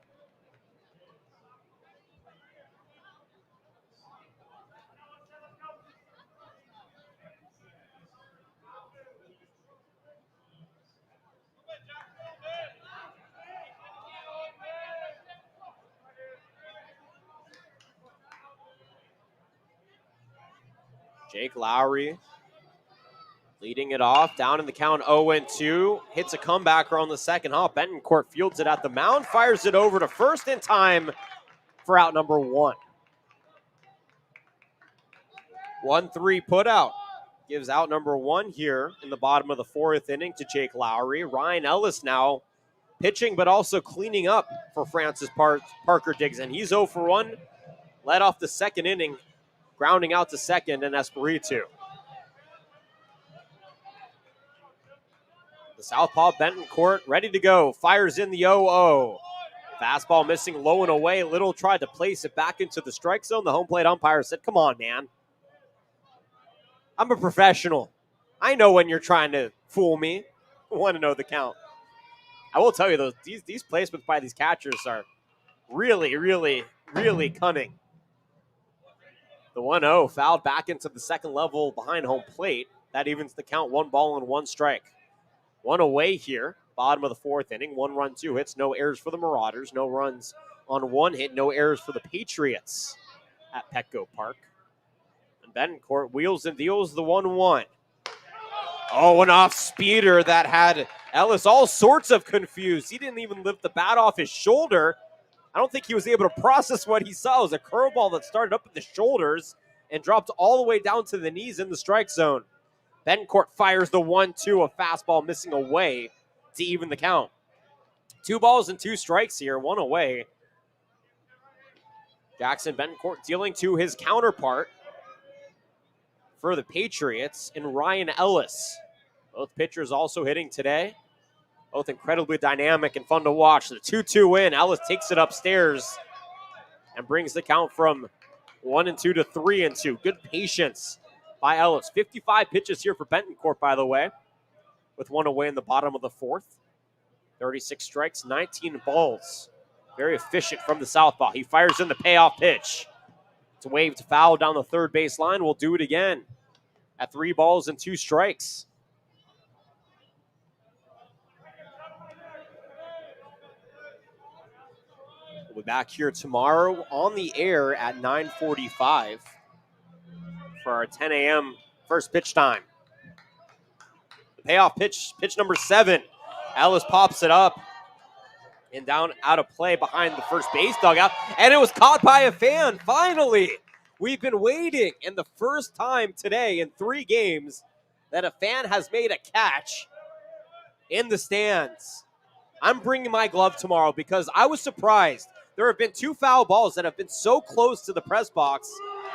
Speaker 3: Jake Lowry leading it off, down in the count 0-2. Hits a comebacker on the second hop. Bentoncourt fields it at the mound, fires it over to first in time for out number 1. 1-3 put out. Gives out number 1 here in the bottom of the 4th inning to Jake Lowry. Ryan Ellis now pitching, but also cleaning up for Francis Parker Dixon. He's 0 for 1. Led off the 2nd inning, grounding out to second and Espiritu. The southpaw Bentoncourt ready to go. Fires in the 0-0. Fastball missing low and away. Little tried to place it back into the strike zone. The home plate umpire said, come on, man. I'm a professional. I know when you're trying to fool me. I want to know the count. I will tell you, though, these placements by these catchers are really, really, really cunning. The 1-0 fouled back into the second level behind home plate. That evens the count, 1 ball and 1 strike. 1 away here, bottom of the 4th inning. 1 run, 2 hits, no errors for the Marauders. No runs on 1 hit, no errors for the Patriots at Petco Park. Bentoncourt wheels and deals the 1-1. Oh, an off speeder that had Ellis all sorts of confused. He didn't even lift the bat off his shoulder. I don't think he was able to process what he saw. It was a curveball that started up at the shoulders and dropped all the way down to the knees in the strike zone. Bentoncourt fires the 1-2, a fastball missing away to even the count. 2 balls and 2 strikes here, 1 away. Jackson Bentoncourt dealing to his counterpart for the Patriots in Ryan Ellis. Both pitchers also hitting today. Both incredibly dynamic and fun to watch. The 2-2 win. Ellis takes it upstairs and brings the count from 1-2 to 3-2. Good patience by Ellis. 55 pitches here for Bentoncourt, by the way, with 1 away in the bottom of the 4th. 36 strikes, 19 balls. Very efficient from the southpaw. He fires in the payoff pitch. It's waved foul down the third base line. We'll do it again at 3 balls and 2 strikes. We'll be back here tomorrow on the air at 9:45 for our 10 a.m. first pitch time. The payoff pitch number 7. Ellis pops it up and down out of play behind the first base dugout, and it was caught by a fan. Finally, we've been waiting, and the first time today in 3 games that a fan has made a catch in the stands. I'm bringing my glove tomorrow because I was surprised. There have been 2 foul balls that have been so close to the press box,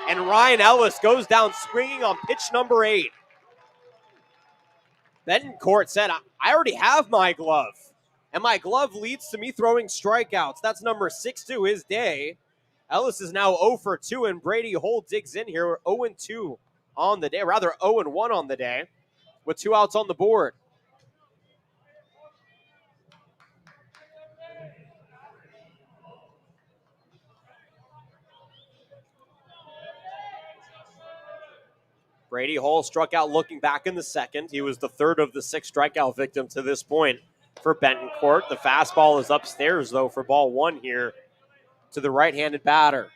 Speaker 3: and Ryan Ellis goes down swinging on pitch number 8. Bentoncourt said, I already have my glove. And my glove leads to me throwing strikeouts. That's number 6 to his day. Ellis is now 0 for 2, and Brady Holt digs in here. We're 0-2 on the day, rather 0-1 on the day, with 2 outs on the board. Brady Holt struck out looking back in the 2nd. He was the 3rd of the 6 strikeout victim to this point for Bentoncourt. The fastball is upstairs, though, for ball 1 here to the right-handed batter.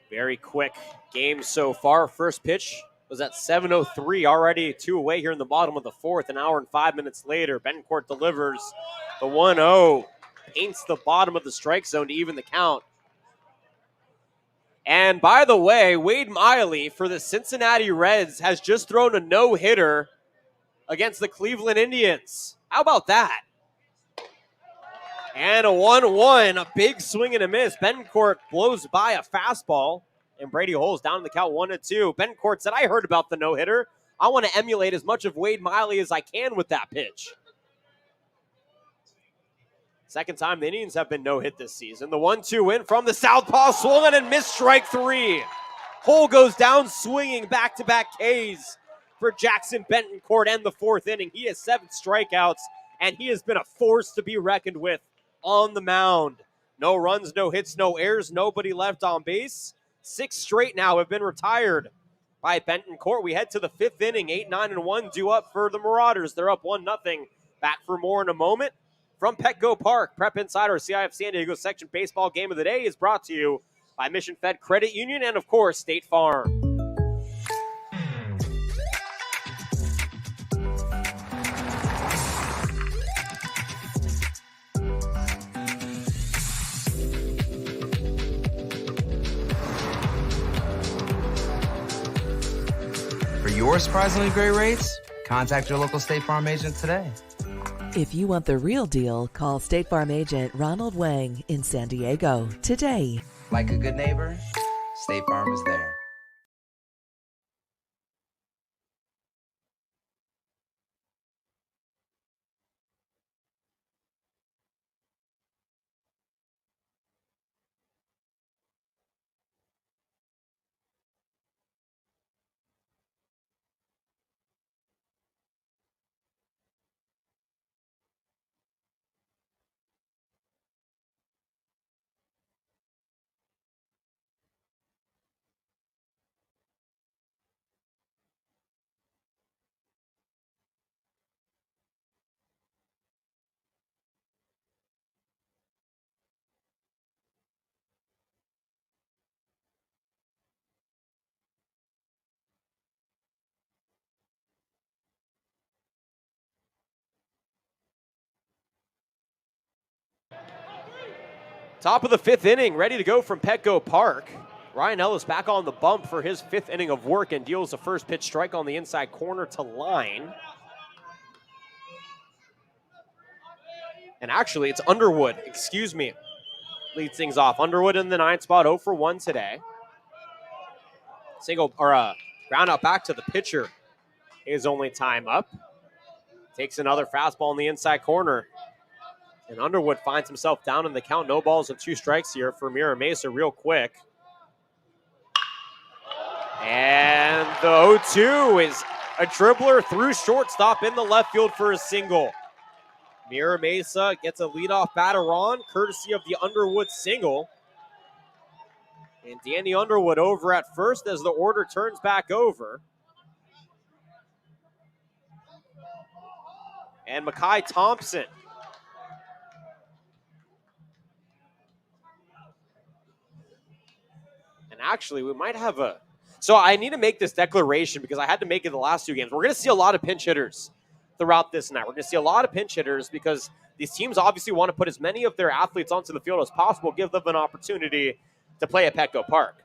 Speaker 3: Very quick game so far. First pitch was at 7:03, already 2 away here in the bottom of the 4th. An hour and 5 minutes later, Bentoncourt delivers the 1-0, paints the bottom of the strike zone to even the count. And by the way, Wade Miley for the Cincinnati Reds has just thrown a no-hitter against the Cleveland Indians. How about that? And a 1-1, a big swing and a miss. Bentoncourt blows by a fastball, and Brady Holt down in the count 1-2. Bentoncourt said, I heard about the no-hitter. I want to emulate as much of Wade Miley as I can with that pitch. Second time the Indians have been no-hit this season. The 1-2 win from the southpaw, swung and missed, strike 3. Hole goes down swinging, back-to-back Ks for Jackson Bentoncourt and the 4th inning. He has 7 strikeouts, and he has been a force to be reckoned with on the mound. No runs, no hits, no errors, nobody left on base. 6 straight now have been retired by Bentoncourt. We head to the 5th inning, 8-9-1 due up for the Marauders. They're up 1-0. Back for more in a moment. From Petco Park, Prep Insider CIF San Diego section baseball game of the day is brought to you by Mission Fed Credit Union and, of course, State Farm.
Speaker 1: your surprisingly great rates? Contact your local State Farm agent today.
Speaker 2: If you want the real deal, call State Farm agent Ronald Wang in San Diego today.
Speaker 1: Like a good neighbor, State Farm is there.
Speaker 3: Top of the fifth inning, ready to go from Petco Park. Ryan Ellis back on the bump for his fifth inning of work and deals the first pitch strike on the inside corner to line. And actually, it's Underwood, excuse me, leads things off. Underwood in the ninth spot, 0 for 1 today. Single, or ground out back to the pitcher. His only time up. Takes another fastball in the inside corner. And Underwood finds himself down in the count. No balls and 2 strikes here for Mira Mesa real quick. And the 0-2 is a dribbler through shortstop in the left field for a single. Mira Mesa gets a leadoff batter on, courtesy of the Underwood single. And Danny Underwood over at first as the order turns back over. And Mekhi Thompson. And actually, we might have a... So I need to make this declaration because I had to make it the last 2 games. We're going to see a lot of pinch hitters throughout this night. We're going to see a lot of pinch hitters because these teams obviously want to put as many of their athletes onto the field as possible, give them an opportunity to play at Petco Park.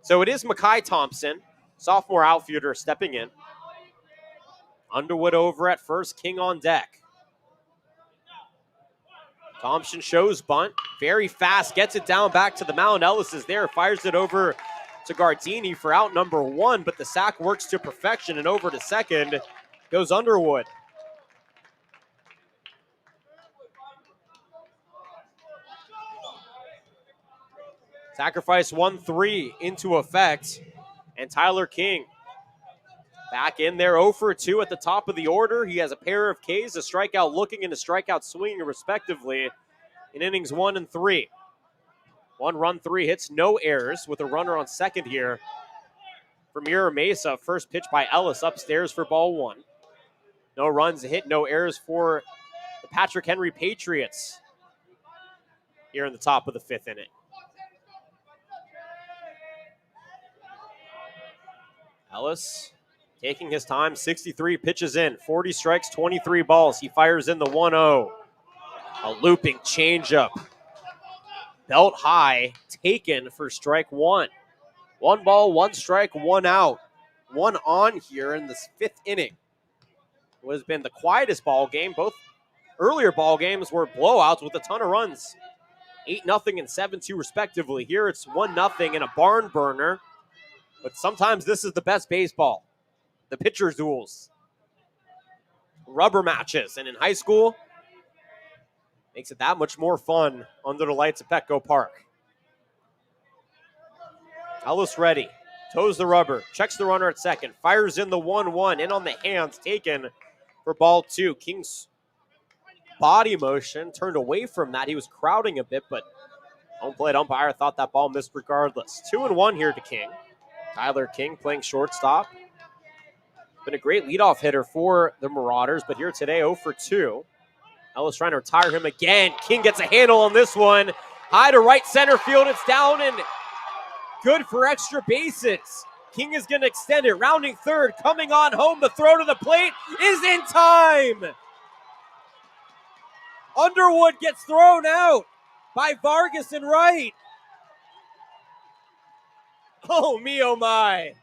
Speaker 3: So it is Mekhi Thompson, sophomore outfielder, stepping in. Underwood over at first, King on deck. Thompson shows bunt, very fast, gets it down back to the mound. Ellis is there, fires it over to Gardini for out number 1, but the sack works to perfection, and over to second goes Underwood. Sacrifice 1-3 into effect, and Tyler King back in there, 0 for 2 at the top of the order. He has a pair of Ks, a strikeout looking and a strikeout swinging respectively in innings 1 and 3. 1 run, 3 hits, no errors with a runner on second here for Mira Mesa. First pitch by Ellis upstairs for ball 1. No runs, a hit, no errors for the Patrick Henry Patriots here in the top of the 5th inning. Ellis taking his time, 63 pitches in, 40 strikes, 23 balls. He fires in the 1-0. A looping changeup. Belt high, taken for strike 1. 1 ball, 1 strike, 1 out. 1 on here in this 5th inning. It has been the quietest ball game. Both earlier ball games were blowouts with a ton of runs. 8-0 and 7-2 respectively. Here it's 1-0 in a barn burner. But sometimes this is the best baseball. The pitcher's duels. Rubber matches. And in high school, makes it that much more fun under the lights of Petco Park. Ellis ready. Toes the rubber. Checks the runner at second. Fires in the 1-1. In on the hands. Taken for ball 2. King's body motion turned away from that. He was crowding a bit, but home plate umpire thought that ball missed regardless. 2-1 here to King. Tyler King playing shortstop. Been a great leadoff hitter for the Marauders, but here today 0 for 2. Ellis trying to retire him again. King gets a handle on this one. High to right center field. It's down and good for extra bases. King is going to extend it. Rounding third. Coming on home. The throw to the plate is in time. Underwood gets thrown out by Vargas and right. Oh, me, oh, my.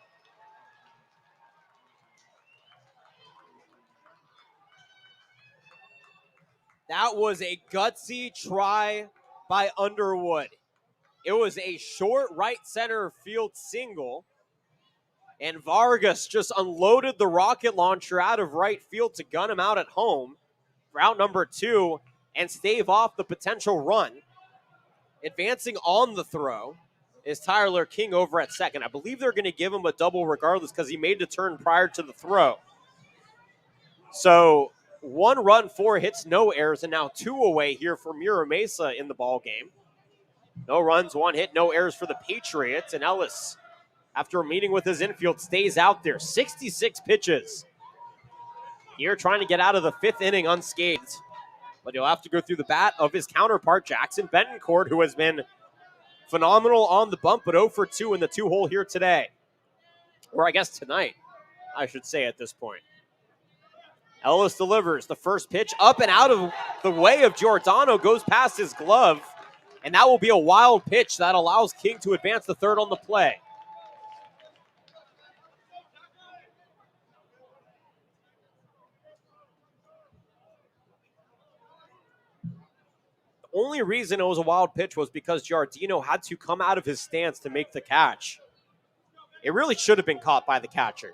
Speaker 3: That was a gutsy try by Underwood. It was a short right center field single, and Vargas just unloaded the rocket launcher out of right field to gun him out at home for out number 2 and stave off the potential run. Advancing on the throw is Tyler King over at second. I believe they're going to give him a double regardless because he made the turn prior to the throw. So 1 run, 4 hits, no errors, and now 2 away here for Mira Mesa in the ball game. No runs, 1 hit, no errors for the Patriots, and Ellis, after a meeting with his infield, stays out there. 66 pitches. Here trying to get out of the 5th inning unscathed, but he'll have to go through the bat of his counterpart, Jackson Betancourt, who has been phenomenal on the bump, but 0 for 2 in the 2-hole here today. Or I guess tonight, I should say at this point. Ellis delivers the first pitch up and out of the way of Giordano, goes past his glove, and that will be a wild pitch that allows King to advance the third on the play. The only reason it was a wild pitch was because Giordano had to come out of his stance to make the catch. It really should have been caught by the catcher.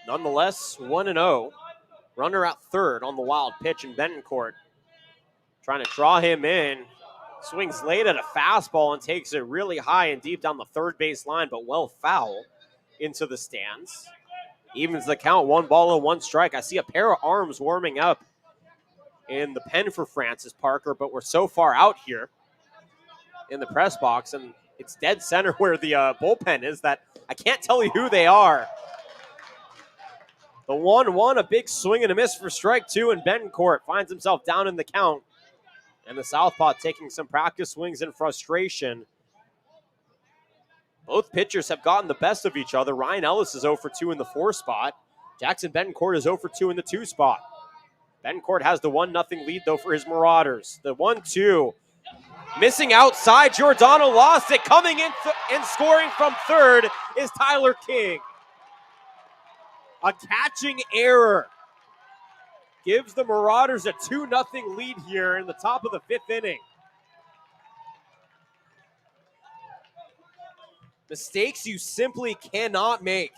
Speaker 3: Nonetheless, 1-0. Runner at third on the wild pitch, and Betancourt trying to draw him in. Swings late at a fastball and takes it really high and deep down the third base line, but well foul into the stands. Evens the count, 1 ball and 1 strike. I see a pair of arms warming up in the pen for Francis Parker, but we're so far out here in the press box, and it's dead center where the bullpen is that I can't tell you who they are. The 1-1, a big swing and a miss for strike 2, and Betancourt finds himself down in the count. And the southpaw taking some practice swings in frustration. Both pitchers have gotten the best of each other. Ryan Ellis is 0 for 2 in the 4 spot. Jackson Betancourt is 0 for 2 in the 2 spot. Betancourt has the 1-0 lead, though, for his Marauders. The 1-2. Missing outside. Giordano lost it. Coming in and scoring from third is Tyler King. A catching error gives the Marauders a 2-0 lead here in the top of the 5th inning. Mistakes you simply cannot make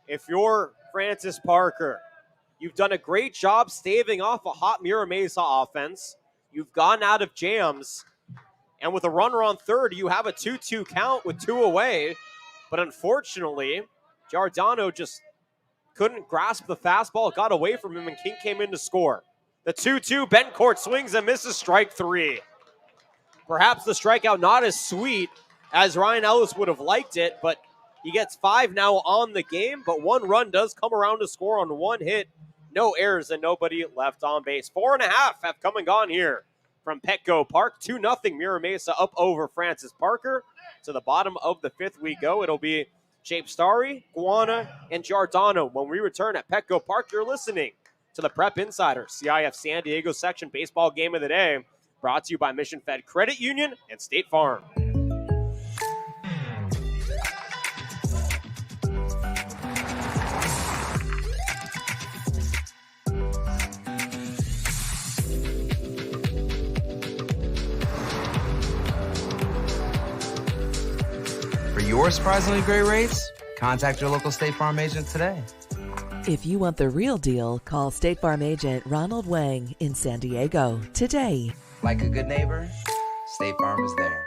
Speaker 3: if you're Francis Parker. You've done a great job staving off a hot Mira Mesa offense. You've gotten out of jams. And with a runner on third, you have a 2-2 count with 2 away. But unfortunately, Giordano just couldn't grasp the fastball. It got away from him, and King came in to score. The 2-2, Betancourt swings and misses strike 3. Perhaps the strikeout not as sweet as Ryan Ellis would have liked it, but he gets 5 now on the game, but 1 run does come around to score on 1 hit. No errors and nobody left on base. 4.5 have come and gone here from Petco Park. 2-0 Mira Mesa up over Francis Parker. To the bottom of the 5th we go. It'll be Shape Starry, Guana, and Giordano. When we return at Petco Park, you're listening to the Prep Insider CIF San Diego section baseball game of the day, brought to you by Mission Fed Credit Union and State Farm.
Speaker 1: For your surprisingly great rates, contact your local State Farm agent today.
Speaker 2: If you want the real deal, call State Farm agent Ronald Wang in San Diego today.
Speaker 1: Like a good neighbor, State Farm is there.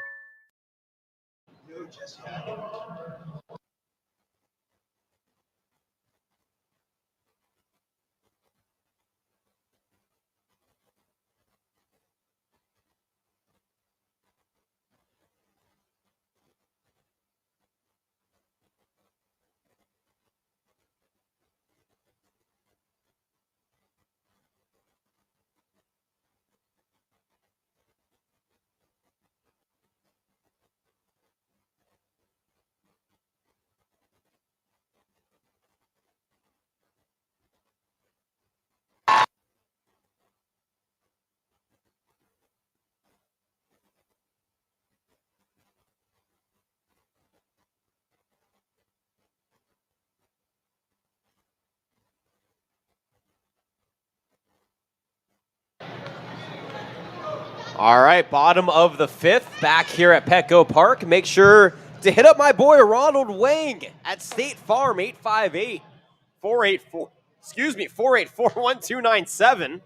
Speaker 3: All right, bottom of the fifth, back here at Petco Park. Make sure to hit up my boy Ronald Wang at State Farm, 484-1297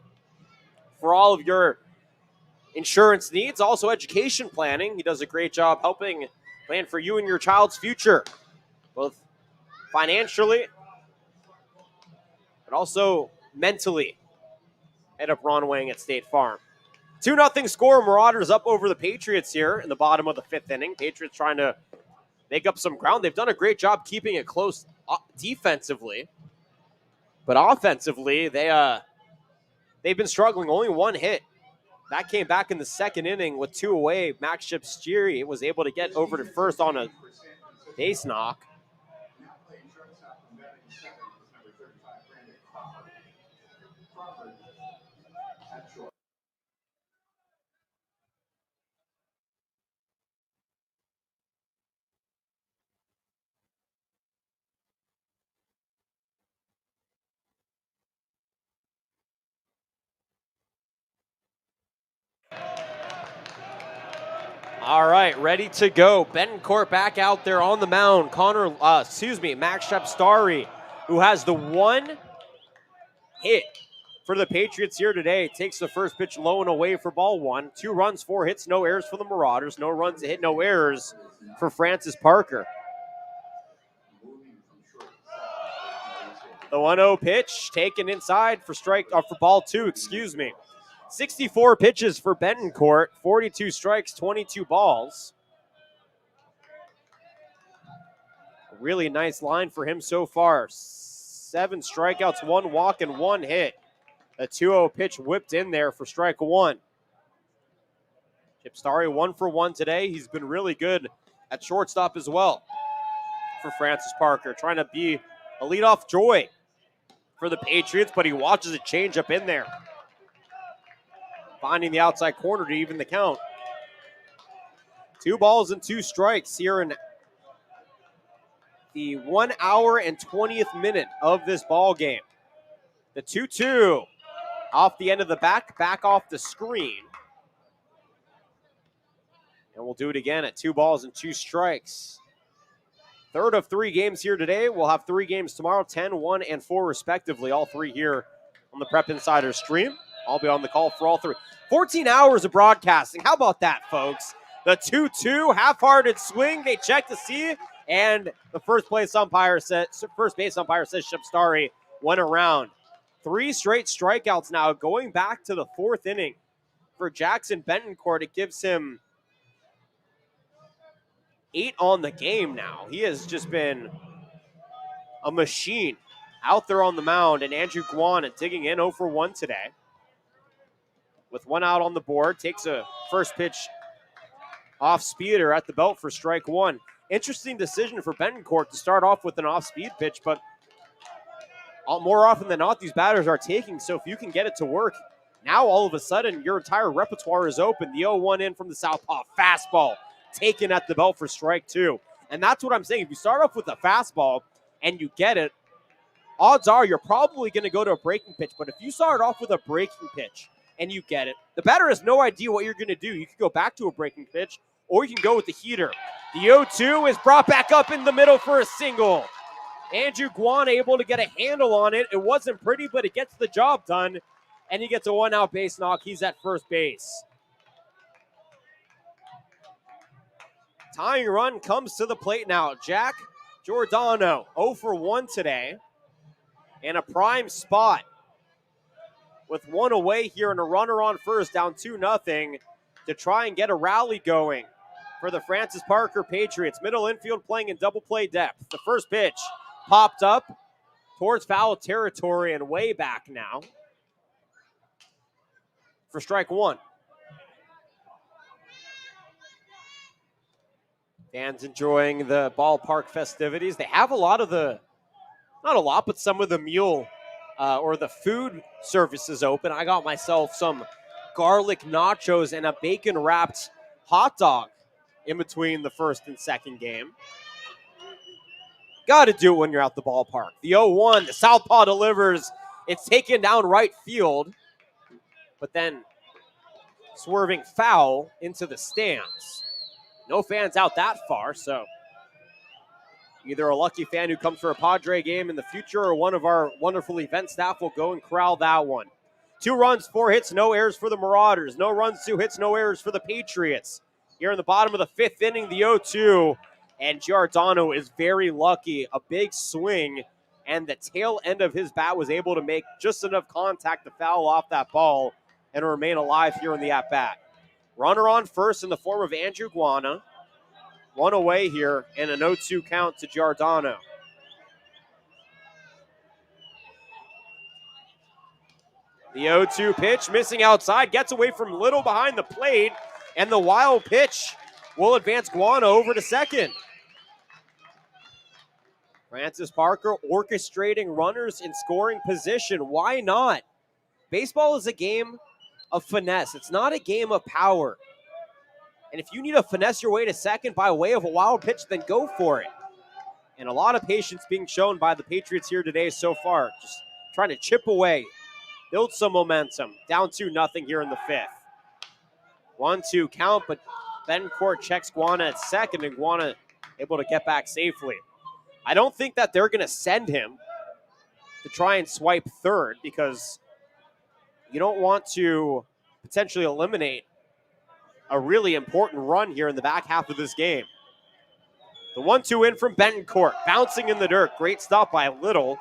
Speaker 3: for all of your insurance needs, also education planning. He does a great job helping plan for you and your child's future, both financially, but also mentally. Head up Ron Wang at State Farm. 2-0 score. Marauders up over the Patriots here in the bottom of the fifth inning. Patriots trying to make up some ground. They've done a great job keeping it close defensively. But offensively, they've been struggling. Only one hit. That came back in the second inning with 2 away. Max Shipstery was able to get over to first on a base knock. All right, ready to go. Betancourt back out there on the mound. Max Shepstari, who has the one hit for the Patriots here today, takes the first pitch low and away for ball one. 2 runs, 4 hits, no errors for the Marauders. No runs, a hit, no errors for Francis Parker. The 1-0 pitch taken inside for ball 2, 64 pitches for Betancourt, 42 strikes, 22 balls. A really nice line for him so far. 7 strikeouts, 1 walk, and 1 hit. A 2-0 pitch whipped in there for strike 1. Shipstari 1 for 1 today. He's been really good at shortstop as well for Francis Parker, trying to be a leadoff joy for the Patriots, but he watches a changeup in there, finding the outside corner to even the count. 2 balls and 2 strikes here in the 1 hour and 20th minute of this ball game. The 2-2 off the end of the back off the screen. And we'll do it again at 2 balls and 2 strikes. Third of 3 games here today. We'll have 3 games tomorrow, 10, 1, and 4 respectively. All 3 here on the Prep Insider stream. I'll be on the call for all 3. 14 hours of broadcasting. How about that, folks? The 2-2, half-hearted swing. They check to see, and the first base umpire says Shipstari went around. 3 straight strikeouts now, going back to the 4th inning for Jackson Betancourt. It gives him 8 on the game now. He has just been a machine out there on the mound, and Andrew Guan digging in 0 for 1 today. With 1 out on the board, takes a first pitch off speeder at the belt for strike 1. Interesting decision for Betancourt to start off with an off-speed pitch, but more often than not, these batters are taking, so if you can get it to work, now all of a sudden your entire repertoire is open. The 0-1 in from the southpaw, fastball taken at the belt for strike 2. And that's what I'm saying. If you start off with a fastball and you get it, odds are you're probably going to go to a breaking pitch. But if you start off with a breaking pitch and you get it, the batter has no idea what you're going to do. You can go back to a breaking pitch, or you can go with the heater. The 0-2 is brought back up in the middle for a single. Andrew Guan able to get a handle on it. It wasn't pretty, but it gets the job done. And he gets a 1-out base knock. He's at first base. Tying run comes to the plate now. Jack Giordano, 0 for 1 today. In a prime spot. With 1 away here and a runner on first, down 2-0 to try and get a rally going for the Francis Parker Patriots. Middle infield playing in double play depth. The first pitch popped up towards foul territory and way back now for strike 1. Fans enjoying the ballpark festivities. They have a lot of not a lot, but some of the meal or the food services open. I got myself some garlic nachos and a bacon-wrapped hot dog in between the first and second game. Got to do it when you're at the ballpark. The 0-1, the southpaw delivers. It's taken down right field, but then swerving foul into the stands. No fans out that far, so either a lucky fan who comes for a Padre game in the future or one of our wonderful event staff will go and corral that one. 2 runs, 4 hits, no errors for the Marauders. No runs, 2 hits, no errors for the Patriots. Here in the bottom of the 5th inning, the 0-2, and Giordano is very lucky. A big swing, and the tail end of his bat was able to make just enough contact to foul off that ball and remain alive here in the at-bat. Runner on first in the form of Andrew Guana. 1 away here, and an 0-2 count to Giordano. The 0-2 pitch, missing outside, gets away from Little behind the plate, and the wild pitch will advance Guana over to second. Francis Parker orchestrating runners in scoring position. Why not? Baseball is a game of finesse. It's not a game of power. And if you need to finesse your way to second by way of a wild pitch, then go for it. And a lot of patience being shown by the Patriots here today so far. Just trying to chip away, build some momentum. Down 2-0 here in the 5th. 1-2 count, but Bencourt checks Guana at second, and Guana able to get back safely. I don't think that they're going to send him to try and swipe third, because you don't want to potentially eliminate a really important run here in the back half of this game. The 1-2 in from Bencourt, bouncing in the dirt. Great stop by Little,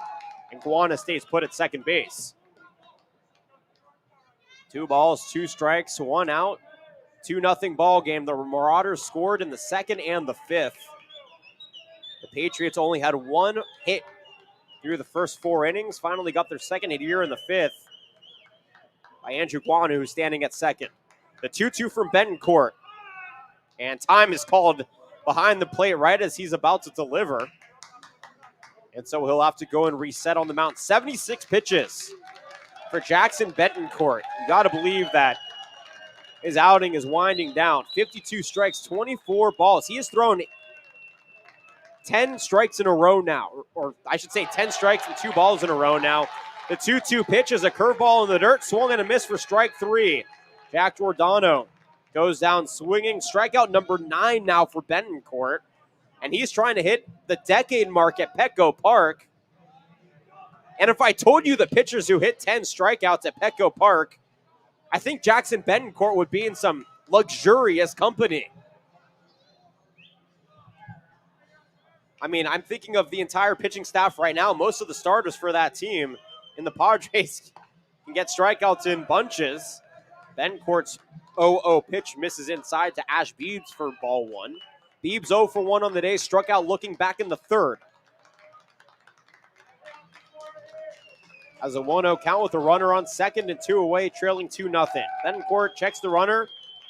Speaker 3: and Guana stays put at second base. 2 balls, 2 strikes, 1 out. 2-0 ball game. The Marauders scored in the 2nd and the 5th. The Patriots only had 1 hit through the first 4 innings. Finally got their 2nd hit here in the 5th by Andrew Guana, who's standing at second. The 2-2 from Bencourt. And time is called behind the plate right as he's about to deliver. And so he'll have to go and reset on the mound. 76 pitches for Jackson Betancourt. You got to believe that his outing is winding down. 52 strikes, 24 balls. He has thrown 10 strikes in a row now. Or I should say 10 strikes and 2 balls in a row now. The 2-2 pitch is a curveball in the dirt. Swung and a miss for strike 3. Jack Giordano goes down swinging. Strikeout number 9 now for Betancourt. And he's trying to hit the decade mark at Petco Park. And if I told you the pitchers who hit 10 strikeouts at Petco Park, I think Jackson Betancourt would be in some luxurious company. I mean, I'm thinking of the entire pitching staff right now. Most of the starters for that team in the Padres can get strikeouts in bunches. Bencourt's 0-0 pitch misses inside to Ash Beebs for ball 1. Beebs 0 for 1 on the day, struck out looking back in the 3rd. Has a 1-0 count with a runner on second and 2 away, trailing 2-0. Bencourt checks the runner,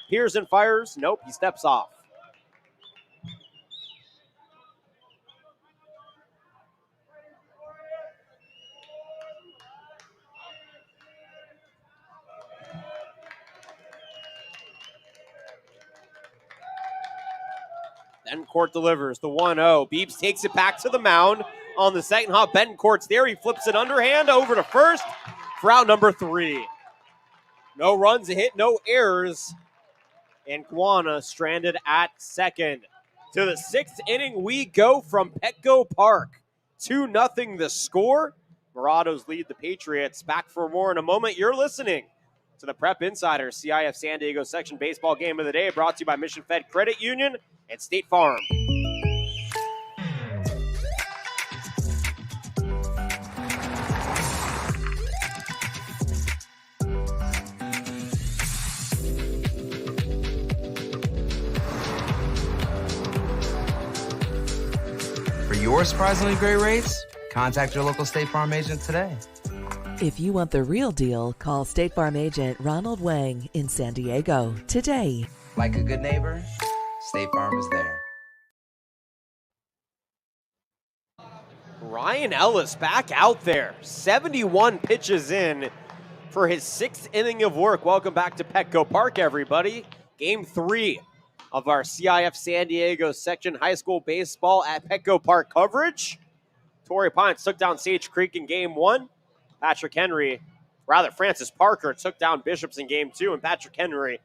Speaker 3: peers and fires. Nope, he steps off. Bencourt delivers the 1-0. Beebs takes it back to the mound. On the second hop, Bencourt's there. He flips it underhand over to first for out number 3. No runs, a hit, no errors. And Guana stranded at second. To the 6th inning we go from Petco Park. 2-0 the score. Morados lead the Patriots. Back for more in a moment. You're listening to the Prep Insider CIF San Diego Section Baseball Game of the Day, brought to you by Mission Fed Credit Union and State Farm.
Speaker 1: For your surprisingly great rates, contact your local State Farm agent today.
Speaker 2: If you want the real deal, call State Farm agent Ronald Wang in San Diego today.
Speaker 1: Like a good neighbor, State Farm is there.
Speaker 3: Ryan Ellis back out there. 71 pitches in for his 6th inning of work. Welcome back to Petco Park, everybody. Game 3 of our CIF San Diego Section High School Baseball at Petco Park coverage. Torrey Pines took down Sage Creek in Game 1. Francis Parker took down Bishops in Game 2, and Patrick Henry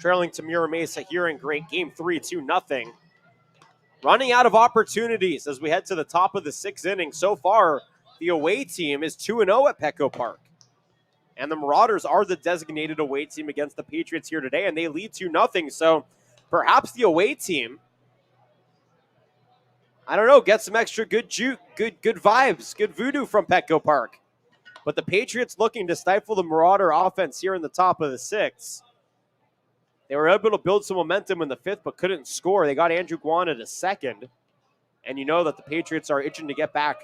Speaker 3: trailing to Mira Mesa here in great game 3, 2-0. Running out of opportunities as we head to the top of the 6th inning. So far, the away team is 2-0 at Petco Park. And the Marauders are the designated away team against the Patriots here today, and they lead 2-0. So perhaps the away team, I don't know, get some extra good vibes, good voodoo from Petco Park. But the Patriots looking to stifle the Marauder offense here in the top of the 6th. They were able to build some momentum in the 5th, but couldn't score. They got Andrew Guana to second. And you know that the Patriots are itching to get back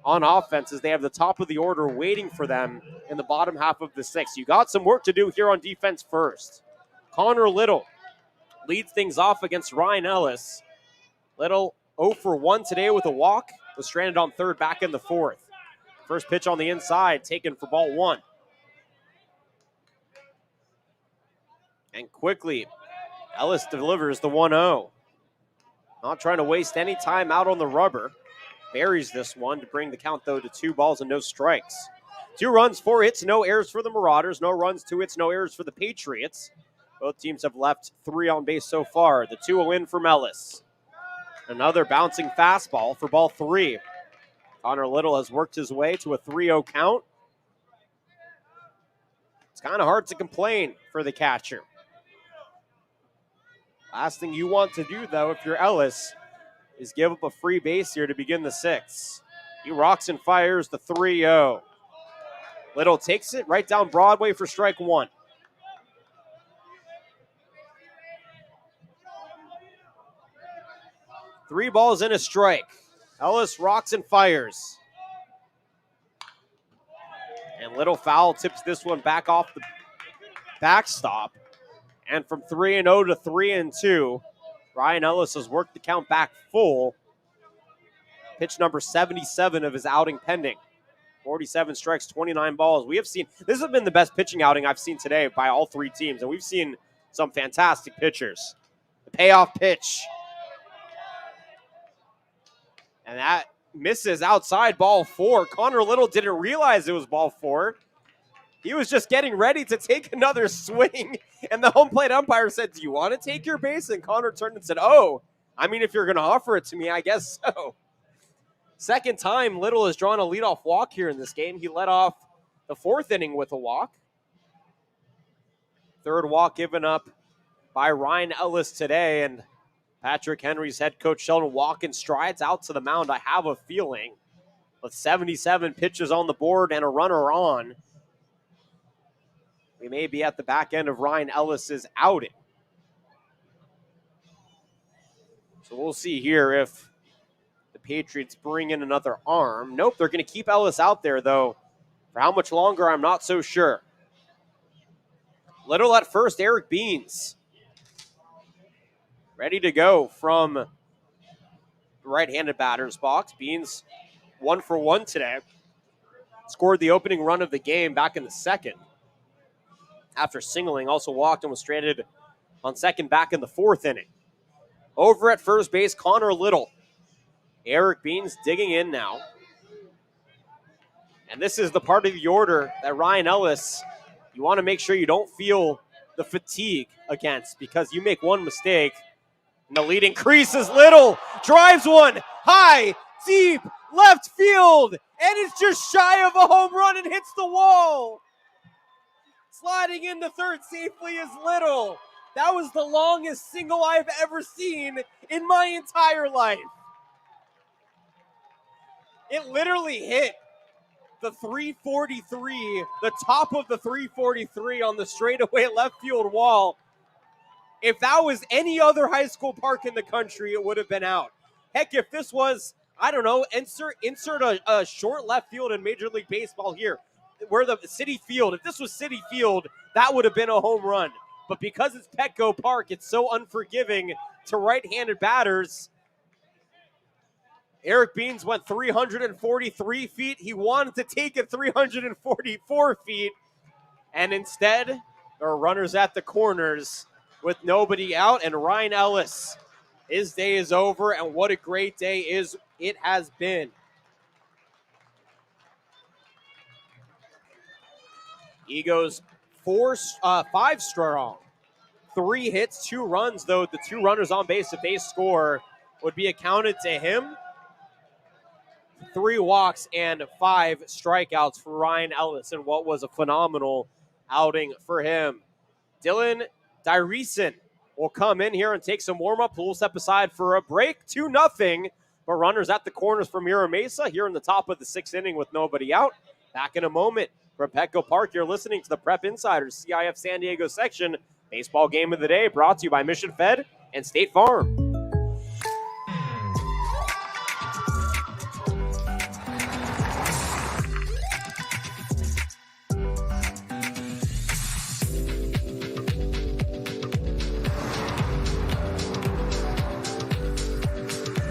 Speaker 3: on offense as they have the top of the order waiting for them in the bottom half of the 6th. You got some work to do here on defense first. Connor Little leads things off against Ryan Ellis. Little 0 for 1 today with a walk. Was stranded on third back in the 4th. First pitch on the inside, taken for ball 1. And quickly, Ellis delivers the 1-0. Not trying to waste any time out on the rubber. Buries this one to bring the count, though, to 2 balls and no strikes. 2 runs, 4 hits, no errors for the Marauders. No runs, 2 hits, no errors for the Patriots. Both teams have left 3 on base so far. The 2-0 in from Ellis. Another bouncing fastball for ball 3. Connor Little has worked his way to a 3-0 count. It's kind of hard to complain for the catcher. Last thing you want to do, though, if you're Ellis, is give up a free base here to begin the 6th. He rocks and fires the 3-0. Little takes it right down Broadway for strike 1. Three balls and a strike. Ellis rocks and fires. And Little foul tips this one back off the backstop. And from 3-0 to 3-2, Ryan Ellis has worked the count back full. Pitch number 77 of his outing pending. 47 strikes, 29 balls. We have seen, this has been the best pitching outing I've seen today by all 3 teams, and we've seen some fantastic pitchers. The payoff pitch. And that misses outside ball 4. Connor Little didn't realize it was ball 4. He was just getting ready to take another swing, and the home plate umpire said, "Do you want to take your base?" And Connor turned and said, "Oh, I mean, if you're going to offer it to me, I guess so." Second time Little has drawn a leadoff walk here in this game. He led off the 4th inning with a walk. Third walk given up by Ryan Ellis today, and Patrick Henry's head coach Sheldon Walken strides out to the mound, I have a feeling, with 77 pitches on the board and a runner on. We may be at the back end of Ryan Ellis's outing. So we'll see here if the Patriots bring in another arm. Nope, they're going to keep Ellis out there, though. For how much longer, I'm not so sure. Little at first, Eric Beans. Ready to go from the right-handed batter's box. Beans 1 for 1 today. Scored the opening run of the game back in the 2nd. After singling, also walked and was stranded on second back in the 4th inning. Over at first base, Connor Little. Eric Beans digging in now. And this is the part of the order that Ryan Ellis, you want to make sure you don't feel the fatigue against, because you make one mistake and the lead increases. Little drives one high, deep, left field, and it's just shy of a home run and hits the wall. Sliding into third safely is Little. That was the longest single I've ever seen in my entire life. It literally hit the 343, the top of the 343 on the straightaway left field wall. If that was any other high school park in the country, it would have been out. Heck, if this was, I don't know, insert a short left field in Major League Baseball here, where the City Field, if this was City Field, that would have been a home run. But because it's Petco Park, it's so unforgiving to right-handed batters. Eric Beans went 343 feet. He wanted to take it 344 feet. And instead, there are runners at the corners with nobody out. And Ryan Ellis, his day is over. And what a great day it has been. He goes 5 strong. 3 hits, 2 runs, though the 2 runners on base, if they score, would be accounted to him. 3 walks and 5 strikeouts for Ryan Ellis in what was a phenomenal outing for him. Dylan Dyreson will come in here and take some warm-up. We'll step aside for a break. 2-0, but runners at the corners for Mira Mesa here in the top of the 6th inning with nobody out. Back in a moment from Petco Park. You're listening to the Prep Insiders CIF San Diego section baseball game of the day, brought to you by Mission Fed and State Farm.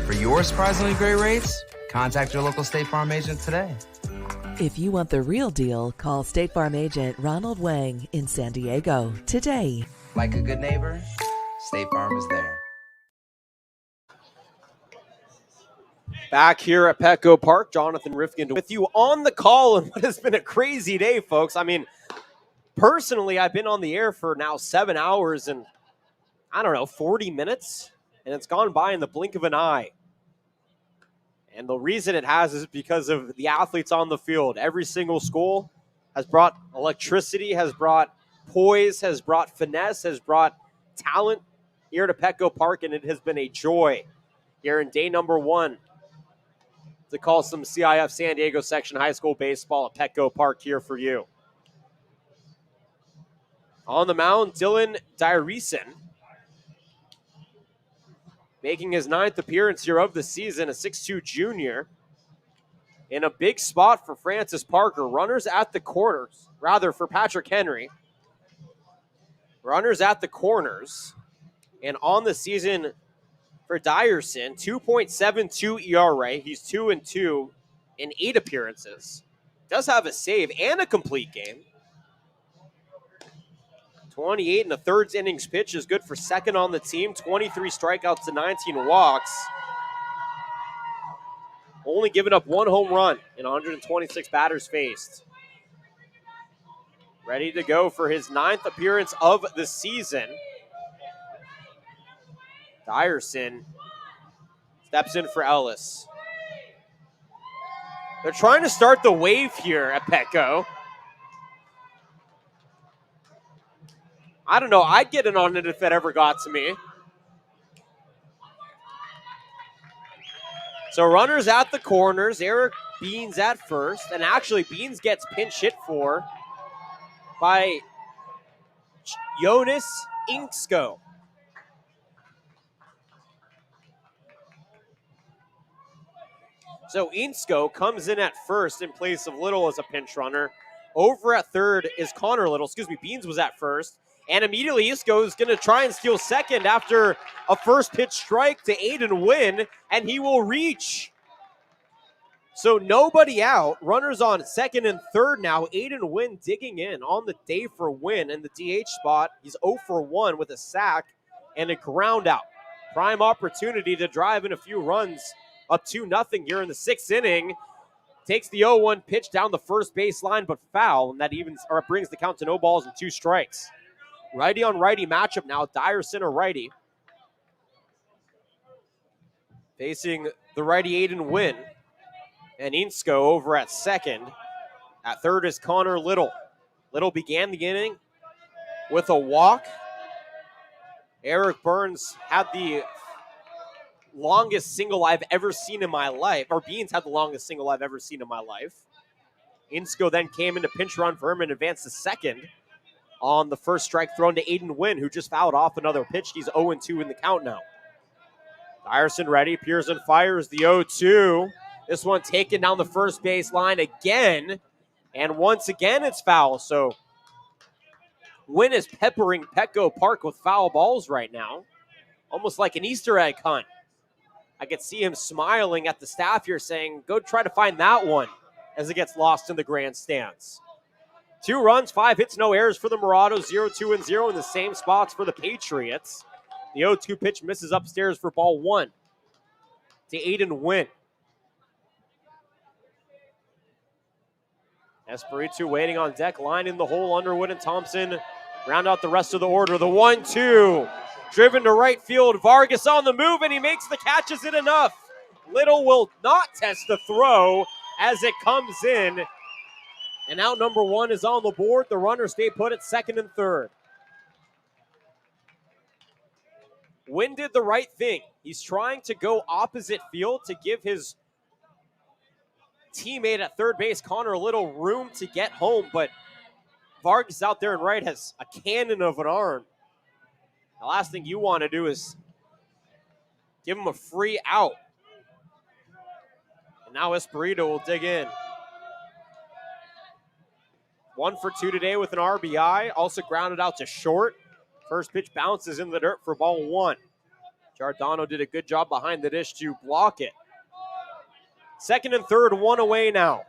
Speaker 1: For your surprisingly great rates, contact your local State Farm agent today.
Speaker 2: If you want the real deal, call State Farm agent Ronald Wang in San Diego today.
Speaker 1: Like a good neighbor, State Farm is there.
Speaker 3: Back here at Petco Park, Jonathan Rifkin with you on the call, and what has been a crazy day, folks. I mean, personally, I've been on the air for now 7 hours and, 40 minutes, and it's gone by in the blink of an eye. And the reason it has is because of the athletes on the field. Every single school has brought electricity, has brought poise, has brought finesse, has brought talent here to Petco Park, and it has been a joy here in day number 1 to call some CIF San Diego section high school baseball at Petco Park here for you. On the mound, Dylan Dyreson, making his 9th appearance here of the season, a 6'2 junior. In a big spot for Francis Parker. Runners at the corners, rather for Patrick Henry. Runners at the corners. And on the season for Dyerson, 2.72 ERA. He's 2-2 in 8 appearances. Does have a save and a complete game. 28 and a third innings pitch is good for second on the team. 23 strikeouts to 19 walks. Only giving up 1 home run in 126 batters faced. Ready to go for his 9th appearance of the season. Dyerson steps in for Ellis. They're trying to start the wave here at Petco. I don't know. I'd get in on it if that ever got to me. So runners at the corners. Eric Beans at first. And actually, Beans gets pinch hit for by Jonas Inksko. So Inksko comes in at first in place of Little as a pinch runner. Over at third is Connor Little. Beans was at first. And immediately Inksko is going to try and steal second after a first pitch strike to Aiden Wynn, and he will reach. So nobody out. Runners on second and third now. Aiden Wynn digging in on the day for Wynn in the DH spot. He's 0 for 1 with a sack and a ground out. Prime opportunity to drive in a few runs up 2-0 here in the 6th inning. Takes the 0-1 pitch down the first baseline, but foul, and that brings the count to no balls and 2 strikes. Righty on righty matchup now. Dyerson a righty. Facing the righty Aiden Wynn. And Inksko over at second. At third is Connor Little. Little began the inning with a walk. Eric Burns had the longest single I've ever seen in my life. Or Beans had the longest single I've ever seen in my life. Inksko then came into pinch run for him and advanced to second on the first strike thrown to Aiden Wynn, who just fouled off another pitch. He's 0-2 in the count now. Dyerson ready. Pearson fires the 0-2. This one taken down the first baseline again. And once again, it's foul. So Wynn is peppering Petco Park with foul balls right now. Almost like an Easter egg hunt. I could see him smiling at the staff here saying, go try to find that one as it gets lost in the grandstands. 2 runs, 5 hits, no errors for the Morados. 0-2 and 0 in the same spots for the Patriots. The 0-2 pitch misses upstairs for ball 1 to Aiden Wynn. Espiritu waiting on deck, line in the hole. Underwood and Thompson Round out the rest of the order. The 1-2. Driven to right field. Vargas on the move, and he makes the catch. Is it enough? Little will not test the throw as it comes in. And out number 1 is on the board. The runners stay put at second and third. Wynn did the right thing. He's trying to go opposite field to give his teammate at third base, Connor, a little room to get home, but Vargas out there in right has a cannon of an arm. The last thing you want to do is give him a free out. And now Espirito will dig in. 1 for 2 today with an RBI. Also grounded out to short. First pitch bounces in the dirt for ball 1. Giordano did a good job behind the dish to block it. Second and third, 1 away now.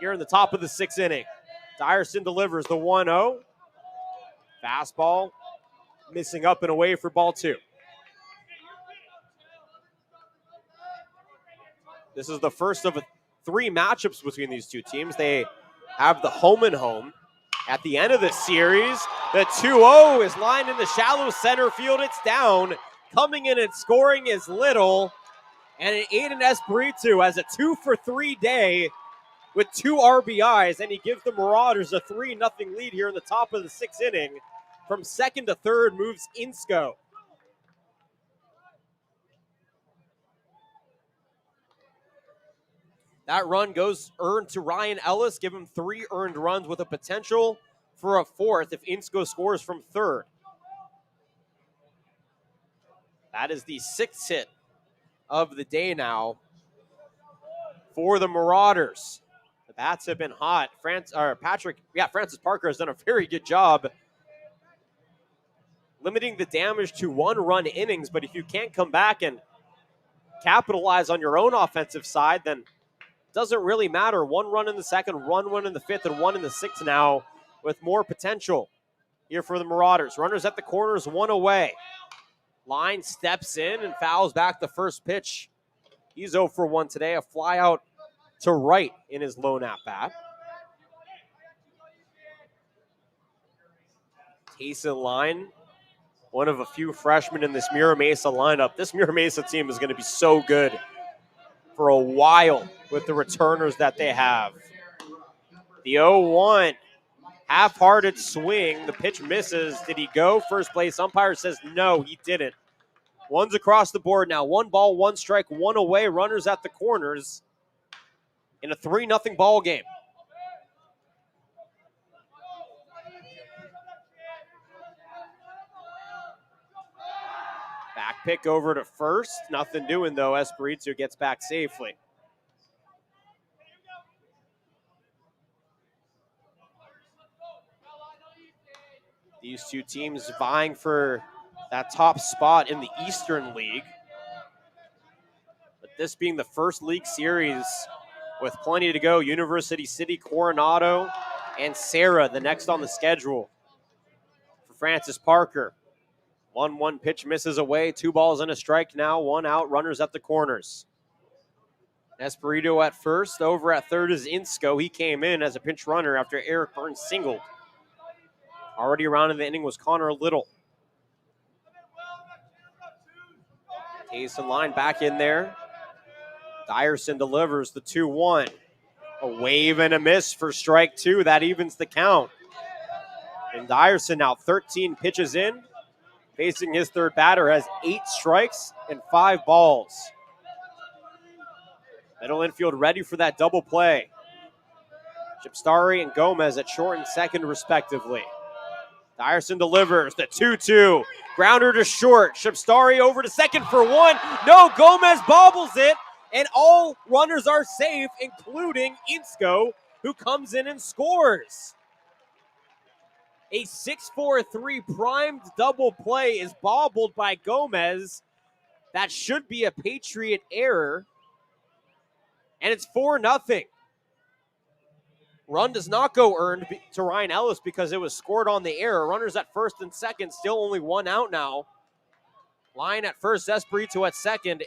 Speaker 3: Here in the top of the 6th inning. Dyerson delivers the 1-0. Fastball missing up and away for ball 2. This is the first of 3 matchups between these two teams. They have the home and home. At the end of the series, the 2-0 is lined in the shallow center field. It's down. Coming in and scoring is Little. And an Aiden Espiritu has a 2 for 3 day with 2 RBIs, and he gives the Marauders a 3-0 lead here in the top of the 6th inning. From second to third moves Insco. That run goes earned to Ryan Ellis. Give him 3 earned runs with a potential for a 4th if Insco scores from third. That is the 6th hit of the day now for the Marauders. The bats have been hot. Francis Parker has done a very good job limiting the damage to 1-run innings, but if you can't come back and capitalize on your own offensive side, then it doesn't really matter. 1 run in the 2nd, 1 run in the 5th, and 1 in the 6th now with more potential here for the Marauders. Runners at the corners, 1 away. Line steps in and fouls back the first pitch. He's 0 for 1 today, a fly out to right in his lone at-bat. Tayson Line, one of a few freshmen in this Mira Mesa lineup. This Mira Mesa team is going to be so good for a while with the returners that they have. The 0-1, half-hearted swing. The pitch misses. Did he go? First base umpire says no, he didn't. 1's across the board now. 1 ball, 1 strike, 1 away. Runners at the corners in a 3-0 ball game. Back pick over to first. Nothing doing, though. Espiritu gets back safely. These two teams vying for that top spot in the Eastern League. But this being the first league series with plenty to go, University City, Coronado, and Sarah, the next on the schedule. For Francis Parker, 1-1 pitch misses away, 2 balls and a strike now, 1 out, runners at the corners. Espirito at first, over at third is Insco. He came in as a pinch runner after Eric Burns singled. Already around in the inning was Connor Little. Tayson Line back in there. Dyerson delivers the 2-1. A wave and a miss for strike 2. That evens the count. And Dyerson now 13 pitches in. Facing his third batter, has 8 strikes and 5 balls. Middle infield ready for that double play. Shipstari and Gomez at short and second respectively. Dyerson delivers the 2-2. Grounder to short. Shipstari over to second for 1. No, Gomez bobbles it. And all runners are safe, including Insco, who comes in and scores. A 6-4-3 primed double play is bobbled by Gomez. That should be a Patriot error. And it's 4-0. Run does not go earned to Ryan Ellis because it was scored on the error. Runners at first and second, still only 1 out now. Line at first, Espiritu at second.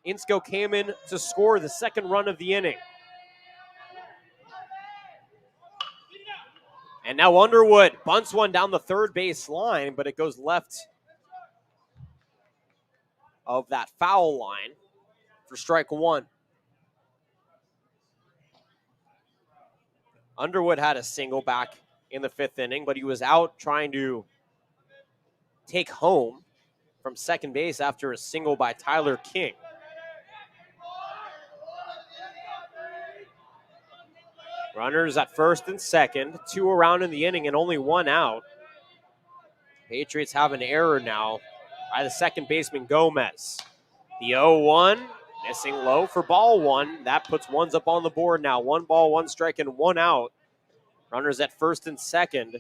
Speaker 3: Insco came in to score the second run of the inning. And now Underwood bunts one down the third base line, but it goes left of that foul line for strike one. Underwood had a single back in the fifth inning, but he was out trying to take home from second base after a single by Tyler King. Runners at first and second, 2 around in the inning and only 1 out. Patriots have an error now by the second baseman Gomez. The 0-1, missing low for ball 1. That puts ones up on the board now. 1 ball, 1 strike, and 1 out. Runners at first and second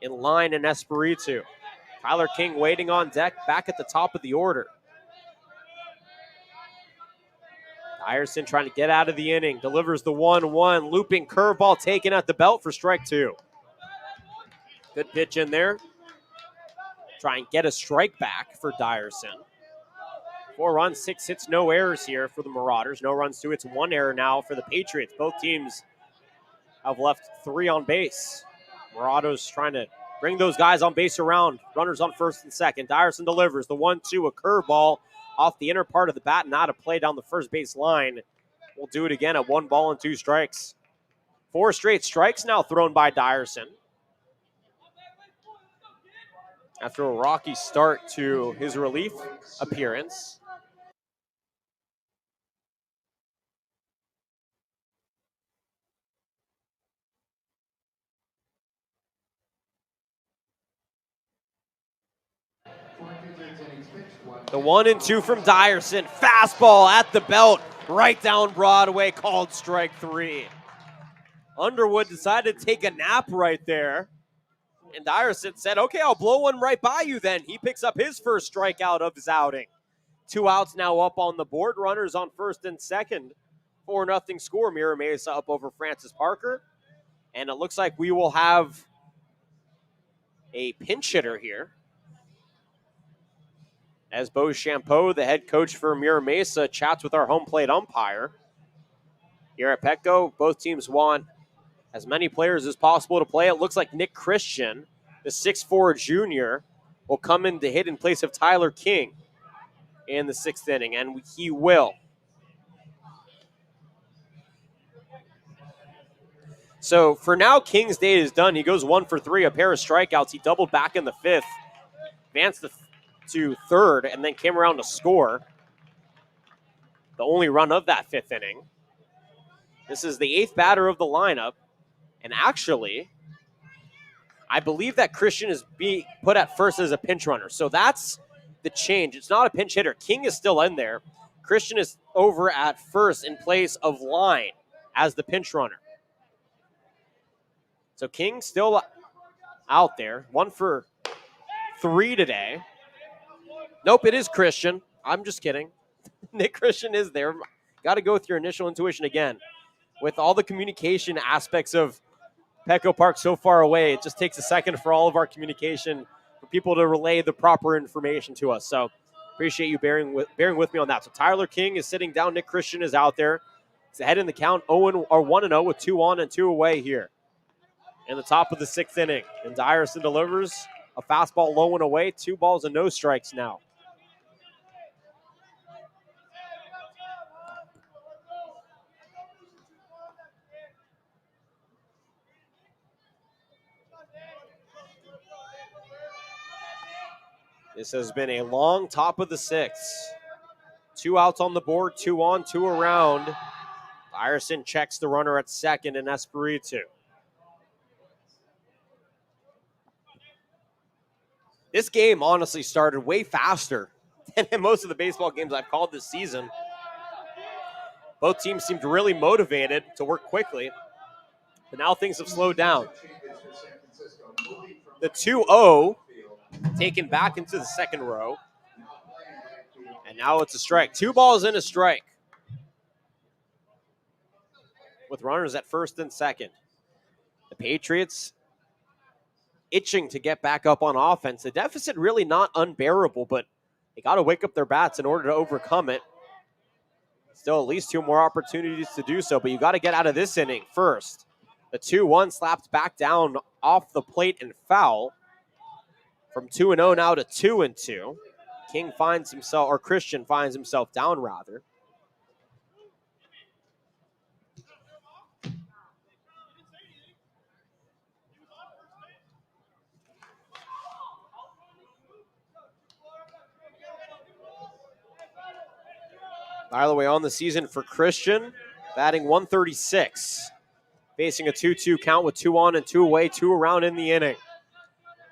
Speaker 3: in line in Espiritu. Tyler King waiting on deck back at the top of the order. Dyerson trying to get out of the inning. Delivers the 1-1. Looping curveball taken at the belt for strike 2. Good pitch in there. Try and get a strike back for Dyerson. 4 runs, 6 hits, no errors here for the Marauders. No runs, 2 hits, 1 error now for the Patriots. Both teams have left 3 on base. Marauders trying to bring those guys on base around. Runners on first and second. Dyerson delivers the 1-2, a curveball off the inner part of the bat, not a play down the first base line. We'll do it again at 1 ball and 2 strikes. 4 straight strikes now thrown by Dyerson. After a rocky start to his relief appearance. The 1-2 from Dyerson. Fastball at the belt, right down Broadway, called strike 3. Underwood decided to take a nap right there. And Dyerson said, okay, I'll blow one right by you then. He picks up his first strikeout of his outing. 2 outs now up on the board. Runners on first and second. 4-0 score. Mira Mesa up over Francis Parker. And it looks like we will have a pinch hitter here. As Bo Champeau, the head coach for Mira Mesa, chats with our home plate umpire. Here at Petco, both teams want as many players as possible to play. It looks like Nick Christian, the 6'4 junior, will come in to hit in place of Tyler King in the 6th inning, and he will. So for now, King's day is done. He goes 1 for 3, a pair of strikeouts. He doubled back in the 5th, advanced to 3rd, and then came around to score the only run of that 5th inning. This is the 8th batter of the lineup. And actually, I believe that Christian is being put at first as a pinch runner. So that's the change. It's not a pinch hitter. King is still in there. Christian is over at first in place of Line as the pinch runner. So King still out there. 1 for 3 today. Nope, it is Christian. I'm just kidding. Nick Christian is there. Got to go with your initial intuition again. With all the communication aspects of Petco Park so far away, it just takes a second for all of our communication for people to relay the proper information to us. So appreciate you bearing with me on that. So Tyler King is sitting down. Nick Christian is out there. He's ahead in the count, 1-0 with 2 on and 2 away here in the top of the 6th inning. And Dyerson delivers a fastball low and away. 2 balls and no strikes now. This has been a long top of the 6th. 2 outs on the board, 2 on, 2 around. Dyerson checks the runner at second in Espiritu. This game honestly started way faster than in most of the baseball games I've called this season. Both teams seemed really motivated to work quickly, but now things have slowed down. The 2-0 taken back into the second row. And now it's a strike. 2 balls and a strike. With runners at first and second. The Patriots itching to get back up on offense. The deficit really not unbearable, but they got to wake up their bats in order to overcome it. Still at least 2 more opportunities to do so, but you got to get out of this inning first. The 2-1 slapped back down off the plate and foul. From 2-0 now to 2-2. Christian finds himself down rather. By the way, on the season for Christian, batting 136. Facing a 2-2 count with 2 on and 2 away, 2 around in the inning.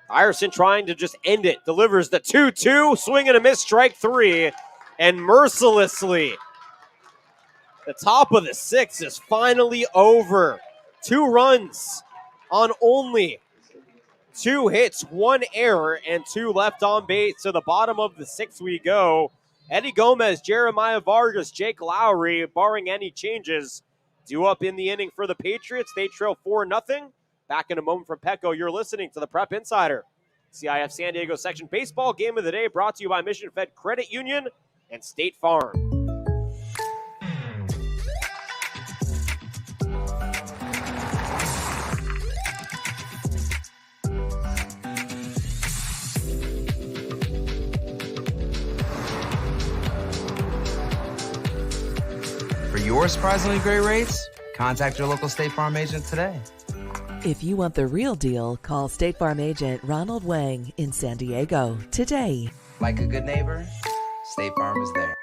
Speaker 3: Ireson trying to just end it. Delivers the 2-2, swing and a miss, strike 3. And mercilessly, the top of the 6th is finally over. 2 runs on only 2 hits, 1 error, and 2 left on base. To the bottom of the 6th we go. Eddie Gomez, Jeremiah Vargas, Jake Lowry, barring any changes, due up in the inning for the Patriots. They trail 4-0. Back in a moment from Petco. You're listening to the Prep Insider. CIF San Diego section baseball game of the day brought to you by Mission Fed Credit Union and State Farm.
Speaker 1: For your surprisingly great rates, contact your local State Farm agent today.
Speaker 2: If you want the real deal, call State Farm agent Ronald Wang in San Diego today.
Speaker 1: Like a good neighbor, State Farm is there.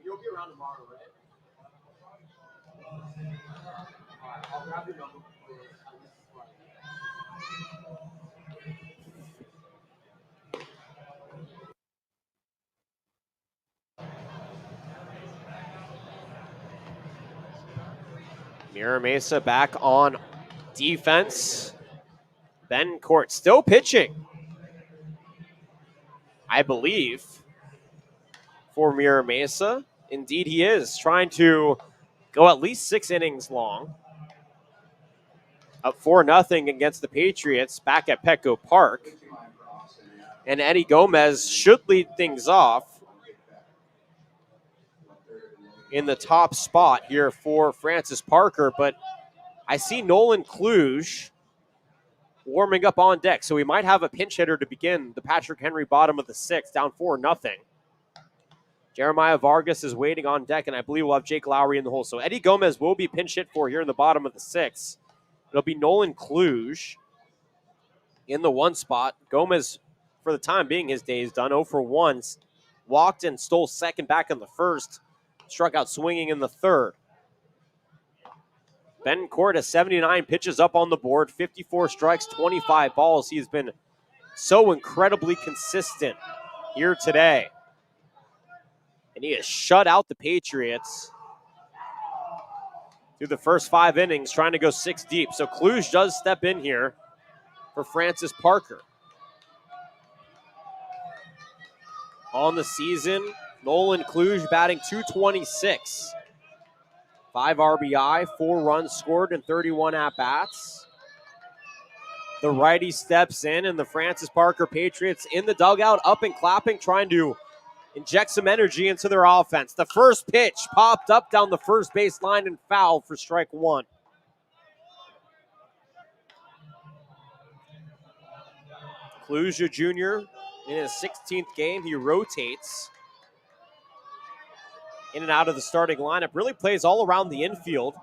Speaker 3: You'll be around tomorrow, right? All right, I'll grab your number. Mira Mesa back on defense. Bencourt still pitching, I believe, for Mira Mesa. Indeed he is, trying to go at least 6 innings long. Up 4-0 against the Patriots back at Petco Park. And Eddie Gomez should lead things off in the top spot here for Francis Parker, but I see Nolan Kluge warming up on deck, so we might have a pinch hitter to begin the Patrick Henry bottom of the 6th, down 4-0. Jeremiah Vargas is waiting on deck, and I believe we'll have Jake Lowry in the hole. So Eddie Gomez will be pinch hit for here in the bottom of the 6th. It'll be Nolan Kluge in the 1 spot. Gomez, for the time being, his day is done. 0 for 1. Walked and stole second back in the 1st. Struck out swinging in the 3rd. Bencourt has 79 pitches up on the board, 54 strikes, 25 balls. He's been so incredibly consistent here today. And he has shut out the Patriots through the first 5 innings, trying to go 6 deep. So Kluge does step in here for Francis Parker. On the season, Nolan Kluge batting .226. 5 RBI, 4 runs scored, and 31 at-bats. The righty steps in, and the Francis Parker Patriots in the dugout, up and clapping, trying to inject some energy into their offense. The first pitch popped up down the first base line and foul for strike 1. Kluge Jr. in his 16th game, he rotates in and out of the starting lineup. Really plays all around the infield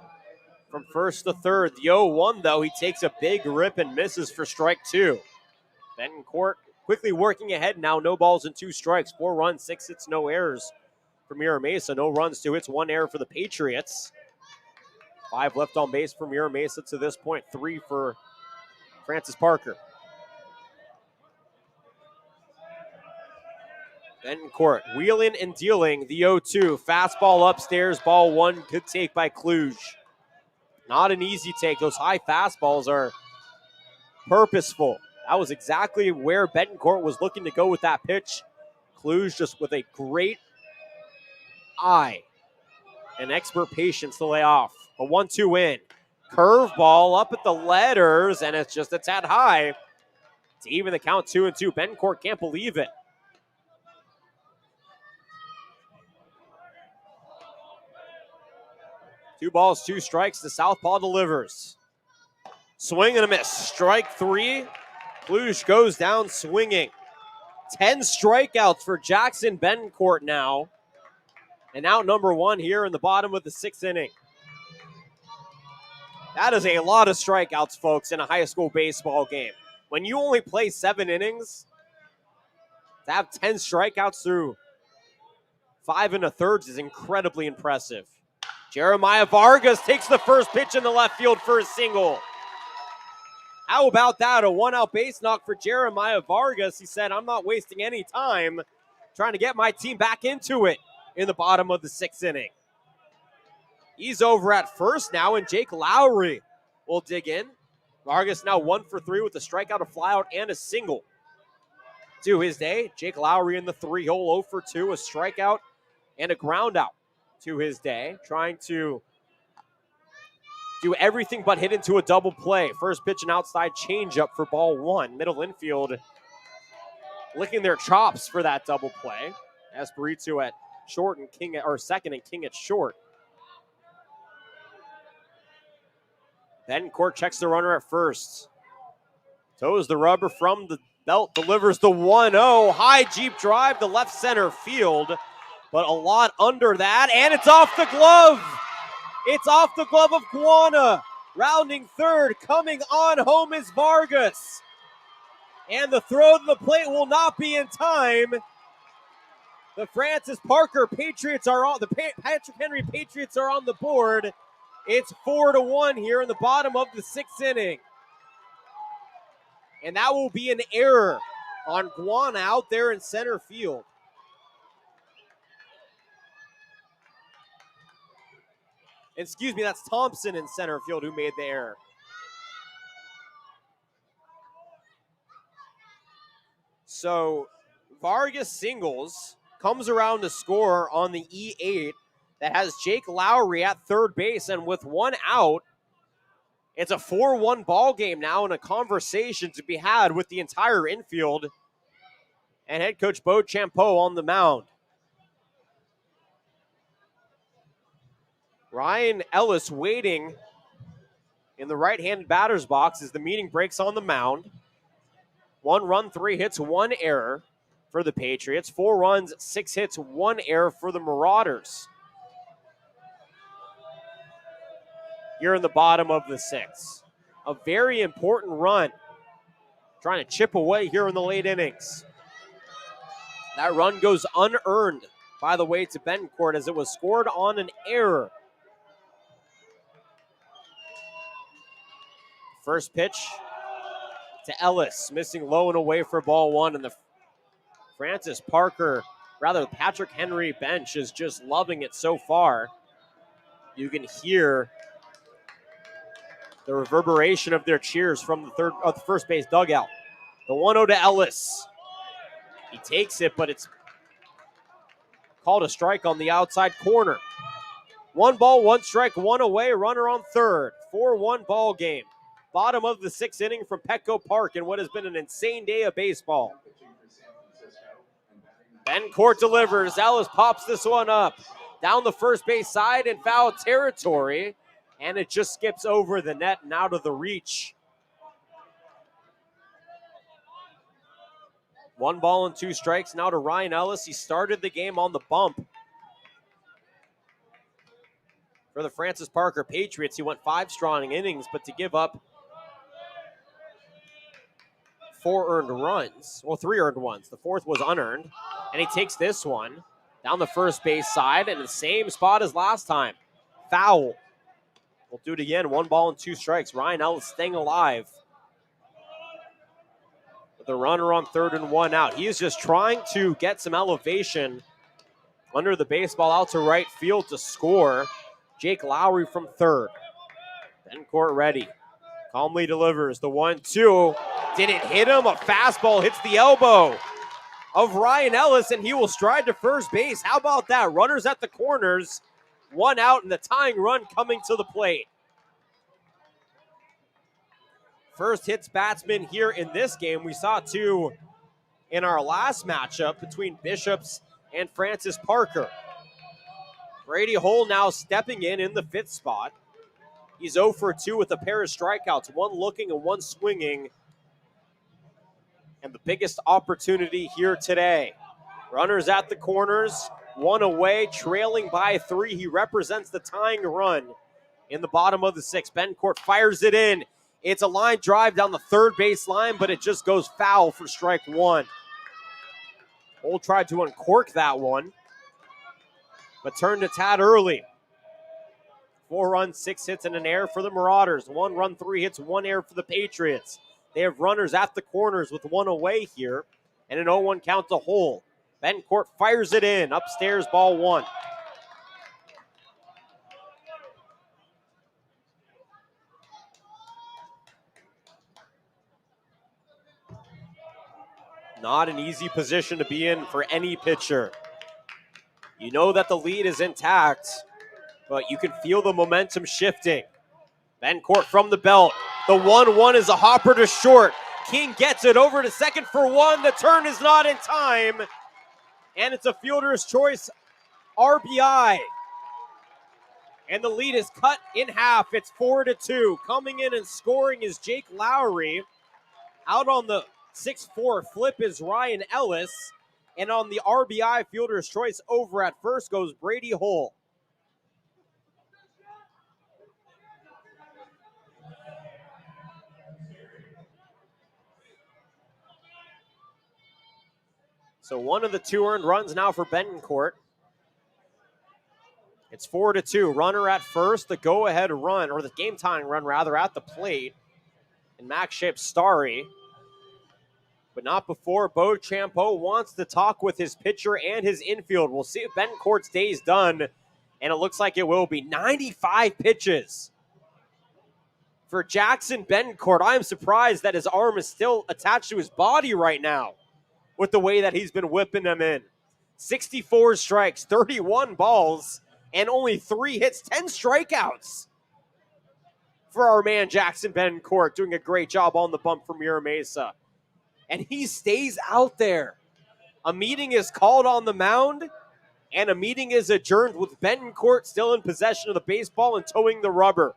Speaker 3: from first to third. The 0-1, though, he takes a big rip and misses for strike 2. Bencourt quickly working ahead now. No balls and 2 strikes. 4 runs, 6 hits, no errors for Mira Mesa. No runs, 2 hits, 1 error for the Patriots. 5 left on base for Mira Mesa to this point. 3 for Francis Parker. Bencourt wheeling and dealing the 0-2. Fastball upstairs, ball 1, good take by Kluge. Not an easy take. Those high fastballs are purposeful. That was exactly where Bencourt was looking to go with that pitch. Kluge just with a great eye and expert patience to lay off. A 1-2 in. Curveball up at the letters, and it's just a tad high to even the count 2-2. Bencourt can't believe it. 2 balls, 2 strikes. The southpaw delivers. Swing and a miss. Strike 3. Kluge goes down swinging. 10 strikeouts for Jackson Bencourt now. And out number 1 here in the bottom of the 6th inning. That is a lot of strikeouts, folks, in a high school baseball game. When you only play 7 innings, to have 10 strikeouts through 5 1/3 is incredibly impressive. Jeremiah Vargas takes the first pitch in the left field for a single. How about that? A 1-out base knock for Jeremiah Vargas. He said, I'm not wasting any time trying to get my team back into it in the bottom of the 6th inning. He's over at first now, and Jake Lowry will dig in. Vargas now 1 for 3 with a strikeout, a flyout, and a single to his day. Jake Lowry in the 3-hole, 0 for 2, a strikeout, and a ground out to his day. Trying to do everything but hit into a double play. First pitch, an outside changeup for ball 1. Middle infield licking their chops for that double play. Espiritu at short and King or second and King at short. Bencourt checks the runner at first. Toes the rubber from the belt, delivers the 1-0. High Jeep drive to left center field, but a lot under that, and it's off the glove. It's off the glove of Guana. Rounding third, coming on home is Vargas. And the throw to the plate will not be in time. The Francis Parker Patriots are on, the Patrick Henry Patriots are on the board. It's 4-1 here in the bottom of the 6th inning. And that will be an error on Guana out there in center field. Excuse me, that's Thompson in center field who made the error. So Vargas singles, comes around to score on the E8 that has Jake Lowry at third base, and with 1 out, it's a 4-1 ball game now, and a conversation to be had with the entire infield and head coach Bo Champeau on the mound. Ryan Ellis waiting in the right-handed batter's box as the meeting breaks on the mound. 1 run, 3 hits, 1 error for the Patriots. 4 runs, 6 hits, 1 error for the Marauders. Here in the bottom of the 6th. A very important run. Trying to chip away here in the late innings. That run goes unearned, by the way, to Bencourt as it was scored on an error. First pitch to Ellis, missing low and away for ball 1, and the Patrick Henry bench is just loving it so far. You can hear the reverberation of their cheers from the first base dugout. The 1-0 to Ellis. He takes it, but it's called a strike on the outside corner. 1 ball, 1 strike, 1 away, runner on third. 4-1 ball game. Bottom of the 6th inning from Petco Park in what has been an insane day of baseball. Bencourt delivers. Ellis pops this one up. Down the first base side in foul territory. And it just skips over the net and out of the reach. 1 ball and 2 strikes now to Ryan Ellis. He started the game on the bump. For the Francis Parker Patriots, he went 5 strong innings, but to give up 4 earned runs, well, 3 earned ones. The 4th was unearned, and he takes this one down the first base side in the same spot as last time. Foul. We'll do it again. 1 ball and 2 strikes. Ryan Ellis staying alive. With the runner on third and 1 out. He is just trying to get some elevation under the baseball out to right field to score. Jake Lowry from third. Bencourt ready. Calmly delivers the 1-2. Didn't hit him. A fastball hits the elbow of Ryan Ellis, and he will stride to first base. How about that? Runners at the corners. 1 out, and the tying run coming to the plate. First hits batsman here in this game. We saw 2 in our last matchup between Bishops and Francis Parker. Brady Hull now stepping in the 5th spot. He's 0 for 2 with a pair of strikeouts, one looking and one swinging. And the biggest opportunity here today. Runners at the corners, one away, trailing by 3. He represents the tying run in the bottom of the 6th. Bencourt fires it in. It's a line drive down the third base line, but it just goes foul for strike 1. Hull tried to uncork that one, but turned a tad early. 4 runs, 6 hits, and an error for the Marauders. 1 run, 3 hits, 1 error for the Patriots. They have runners at the corners with 1 away here, and an 0-1 count to Hull. Bencourt fires it in. Upstairs, ball 1. Not an easy position to be in for any pitcher. You know that the lead is intact, but you can feel the momentum shifting. Bencourt from the belt. The 1-1 is a hopper to short. King gets it over to second for 1. The turn is not in time, and it's a fielder's choice RBI. And the lead is cut in half. It's 4-2. Coming in and scoring is Jake Lowry. Out on the 6-4 flip is Ryan Ellis. And on the RBI fielder's choice over at first goes Brady Hull. So one of the 2 earned runs now for Bencourt. It's 4-2. Runner at first, the go-ahead run, or the game-tying run rather, at the plate. And Max Starry. But not before Beauchamp wants to talk with his pitcher and his infield. We'll see if Bencourt's day's done, and it looks like it will be. 95 pitches for Jackson Bencourt. I'm surprised that his arm is still attached to his body right now with the way that he's been whipping them in. 64 strikes, 31 balls, and only 3 hits, 10 strikeouts for our man Jackson Bencourt, doing a great job on the bump for Mira Mesa. And he stays out there. A meeting is called on the mound, and a meeting is adjourned with Bencourt still in possession of the baseball and towing the rubber.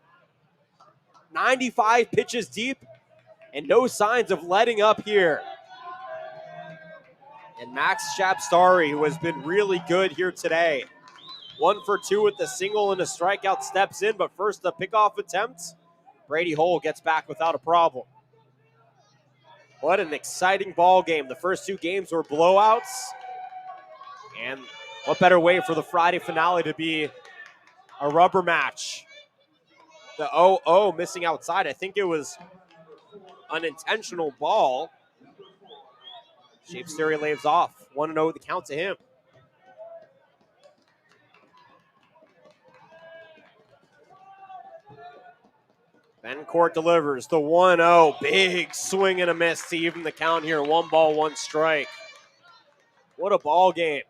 Speaker 3: 95 pitches deep, and no signs of letting up here. And Max Starry, who has been really good here today. 1 for 2 with a single and a strikeout, steps in, but first the pickoff attempt. Brady Hull gets back without a problem. What an exciting ball game. The first 2 games were blowouts. And what better way for the Friday finale to be a rubber match? The 0-0 missing outside. I think it was an intentional ball. Starry lays off. 1-0 the count to him. Bencourt delivers the 1-0. Big swing and a miss to even the count here. 1 ball, 1 strike. What a ball game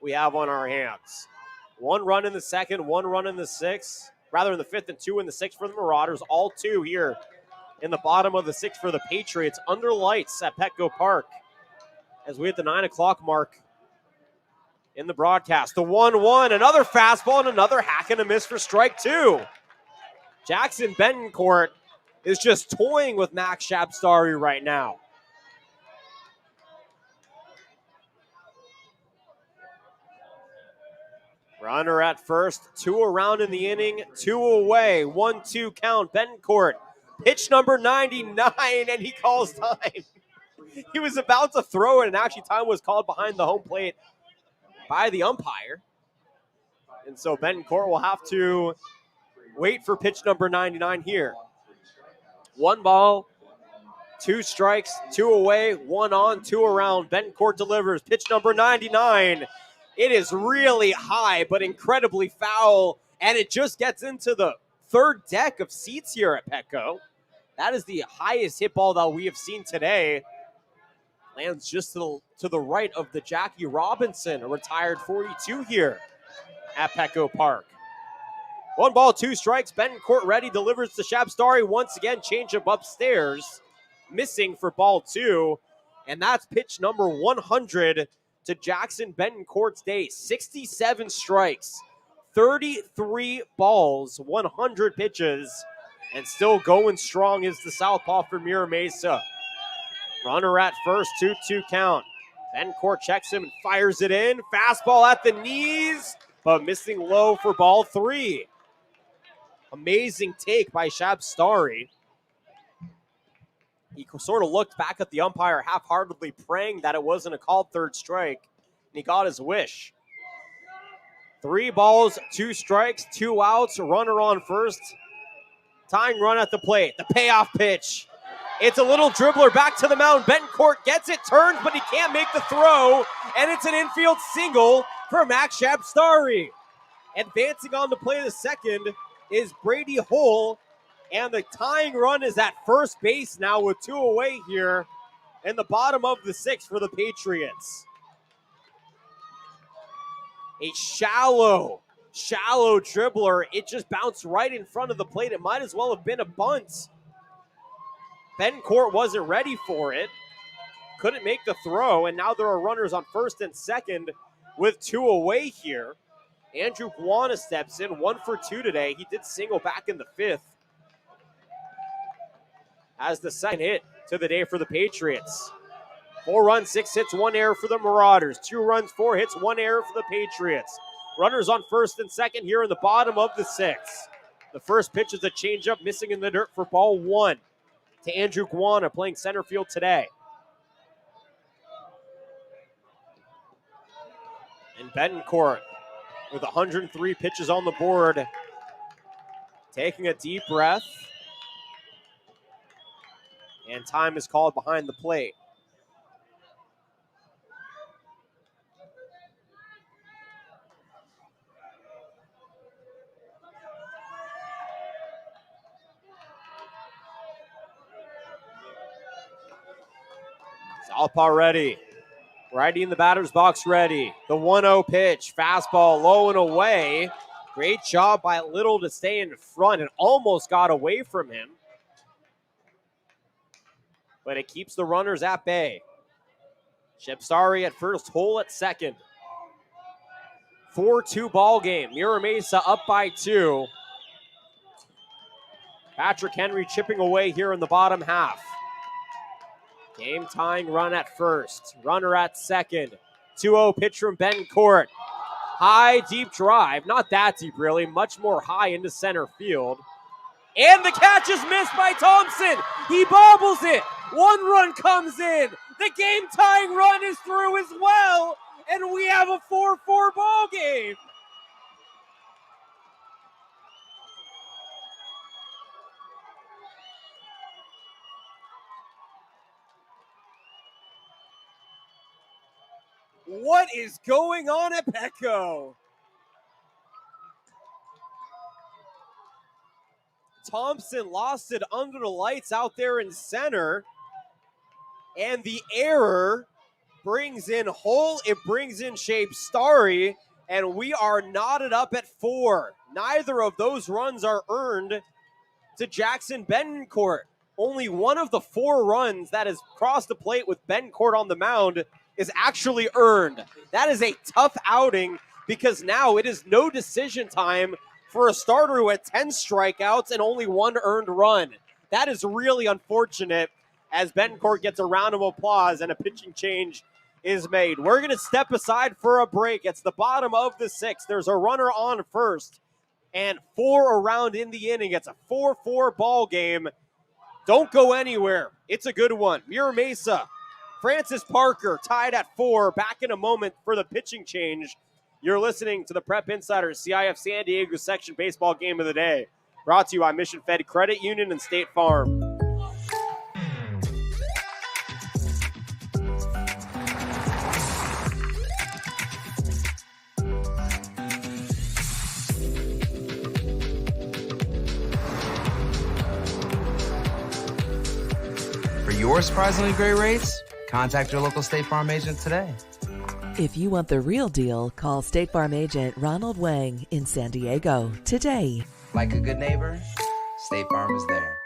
Speaker 3: we have on our hands. 1 run in the 2nd, 1 run in the 6th. Rather in the 5th and 2 in the 6th for the Marauders. All 2 here in the bottom of the 6th for the Patriots. Under lights at Petco Park as we hit the 9 o'clock mark in the broadcast. The 1-1, another fastball and another hack and a miss for strike 2. Jackson Bencourt is just toying with Max Starry right now. Runner at first, 2 around in the inning, 2 away, 1-2 count. Bencourt, pitch number 99, and he calls time. He was about to throw it, and actually time was called behind the home plate by the umpire. And so Bencourt will have to wait for pitch number 99 here. 1 ball, 2 strikes, 2 away, 1 on, 2 around. Bencourt delivers pitch number 99. It is really high, but incredibly foul, and it just gets into the 3rd deck of seats here at Petco. That is the highest hit ball that we have seen today. Lands just to the right of the Jackie Robinson, a retired 42 here at Petco Park. 1 ball, 2 strikes. Bencourt ready, delivers to Starry once again. Changeup upstairs, missing for ball 2. And that's pitch number 100 to Jackson Bencourt's day. 67 strikes, 33 balls, 100 pitches, and still going strong is the southpaw for Mira Mesa. Runner at first, 2-2 count. Bencourt checks him and fires it in. Fastball at the knees, but missing low for ball 3. Amazing take by Shabstari. He sort of looked back at the umpire half-heartedly, praying that it wasn't a called third strike, and he got his wish. 3 balls, 2 strikes, 2 outs, runner on first. Tying run at the plate. The payoff pitch. It's a little dribbler back to the mound. Bencourt gets it, turns, but he can't make the throw, and it's an infield single for Max Shabstari. Advancing on the play the second is Brady Hull, and the tying run is at first base now with 2 away here in the bottom of the 6th for the Patriots. A shallow dribbler. It just bounced right in front of the plate. It might as well have been a bunt. Bencourt wasn't ready for it. Couldn't make the throw, and now there are runners on first and second with 2 away here. Andrew Guana steps in, 1 for 2 today. He did single back in the 5th. As the second hit to the day for the Patriots. 4 runs, 6 hits, 1 error for the Marauders. 2 runs, 4 hits, 1 error for the Patriots. Runners on first and second here in the bottom of the 6th. The first pitch is a changeup, missing in the dirt for ball 1 to Andrew Guana, playing center field today. And Betancourt with 103 pitches on the board, taking a deep breath. And time is called behind the plate. Southpaw ready. Righty in the batter's box ready. The 1-0 pitch. Fastball low and away. Great job by Little to stay in front. It almost got away from him. But it keeps the runners at bay. Shabstari at first, Hull at second. 4-2 ball game. Mira Mesa up by 2. Patrick Henry chipping away here in the bottom half. Game tying run at first. Runner at second. 2-0 pitch from Bencourt. High, deep drive. Not that deep, really. Much more high into center field. And the catch is missed by Thompson. He bobbles it. 1 run comes in. The game tying run is through as well. And we have a 4-4 ball game. What is going on at Petco? Thompson lost it under the lights out there in center. And the error brings in Hull. It brings in Shabstari. And we are knotted up at 4. Neither of those runs are earned to Jackson Bencourt. Only one of the 4 runs that has crossed the plate with Bencourt on the mound is actually earned. That is a tough outing because now it is no decision time for a starter who had 10 strikeouts and only 1 earned run. That is really unfortunate as Bencourt gets a round of applause and a pitching change is made. We're going to step aside for a break. It's the bottom of the 6th. There's a runner on first and 4 around in the inning. It's a 4-4 ball game. Don't go anywhere. It's a good one. Mira Mesa, Francis Parker tied at 4. Back in a moment for the pitching change. You're listening to the Prep Insider CIF San Diego section baseball game of the day. Brought to you by Mission Fed Credit Union and State Farm.
Speaker 1: For your surprisingly great rates, contact your local State Farm agent today.
Speaker 2: If you want the real deal, call State Farm agent Ronald Wang in San Diego today.
Speaker 1: Like a good neighbor, State Farm is there.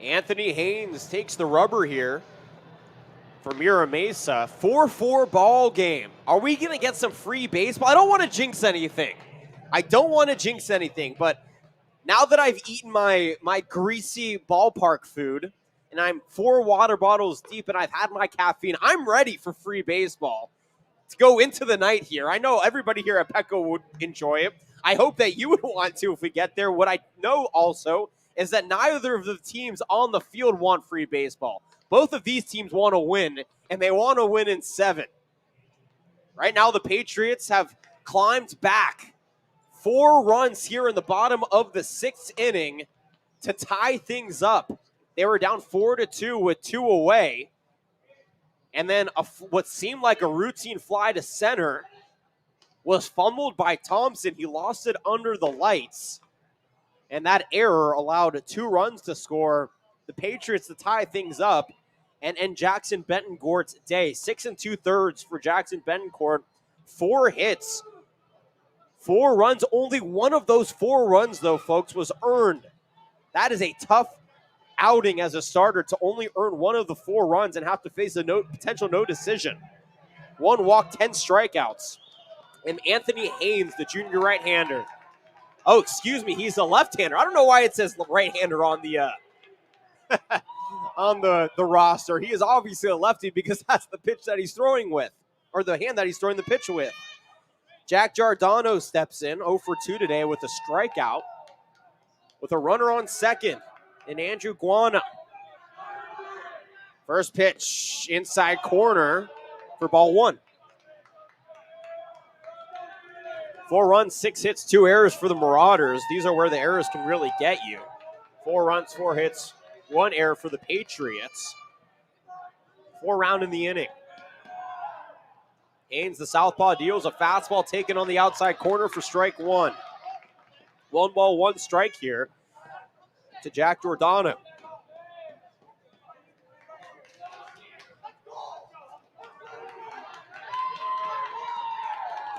Speaker 3: Anthony Haynes takes the rubber here for Mira Mesa. 4-4 ball game. Are we going to get some free baseball? I don't want to jinx anything. But now that I've eaten my greasy ballpark food and I'm 4 water bottles deep and I've had my caffeine, I'm ready for free baseball to go into the night here. I know everybody here at Petco would enjoy it. I hope that you would want to if we get there. What I know also is that neither of the teams on the field want free baseball. Both of these teams want to win, and they want to win in 7. Right now, the Patriots have climbed back 4 runs here in the bottom of the 6th inning to tie things up. They were down 4-2 with 2 away. And then what seemed like a routine fly to center was fumbled by Thompson. He lost it under the lights. And that error allowed 2 runs to score, the Patriots to tie things up and end Jackson Betancourt's day. 6 2/3 for Jackson Betancourt. 4 hits, 4 runs. Only one of those 4 runs, though, folks, was earned. That is a tough outing as a starter to only earn one of the 4 runs and have to face a potential no decision. 1 walk, 10 strikeouts. And Anthony Haynes, the junior right-hander. Oh, excuse me, he's a left-hander. I don't know why it says right-hander on the on the roster. He is obviously a lefty because that's the pitch that he's throwing with, or the hand that he's throwing the pitch with. Jack Giordano steps in, 0 for 2 today with a strikeout, with a runner on second, and Andrew Guana. First pitch, inside corner for ball 1. 4 runs, 6 hits, 2 errors for the Marauders. These are where the errors can really get you. 4 runs, 4 hits, 1 error for the Patriots. 4 round in the inning. Haynes, the southpaw, deals a fastball taken on the outside corner for strike 1. 1 ball, 1 strike here to Jack Giordano.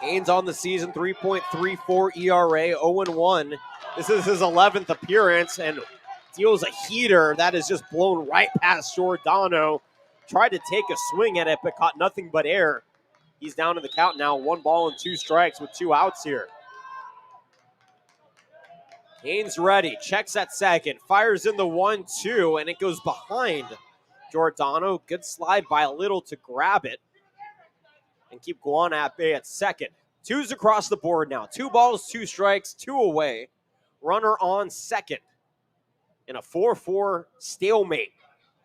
Speaker 3: Haynes on the season, 3.34 ERA, 0-1. This is his 11th appearance and deals a heater that is just blown right past Giordano. Tried to take a swing at it, but caught nothing but air. He's down in the count now, 1 ball and 2 strikes with 2 outs here. Haynes ready, checks at second, fires in the 1-2, and it goes behind Giordano. Good slide by Little to grab it and keep Guana at bay at second. 2's across the board now. 2 balls, 2 strikes, 2 away. Runner on second in a 4-4 stalemate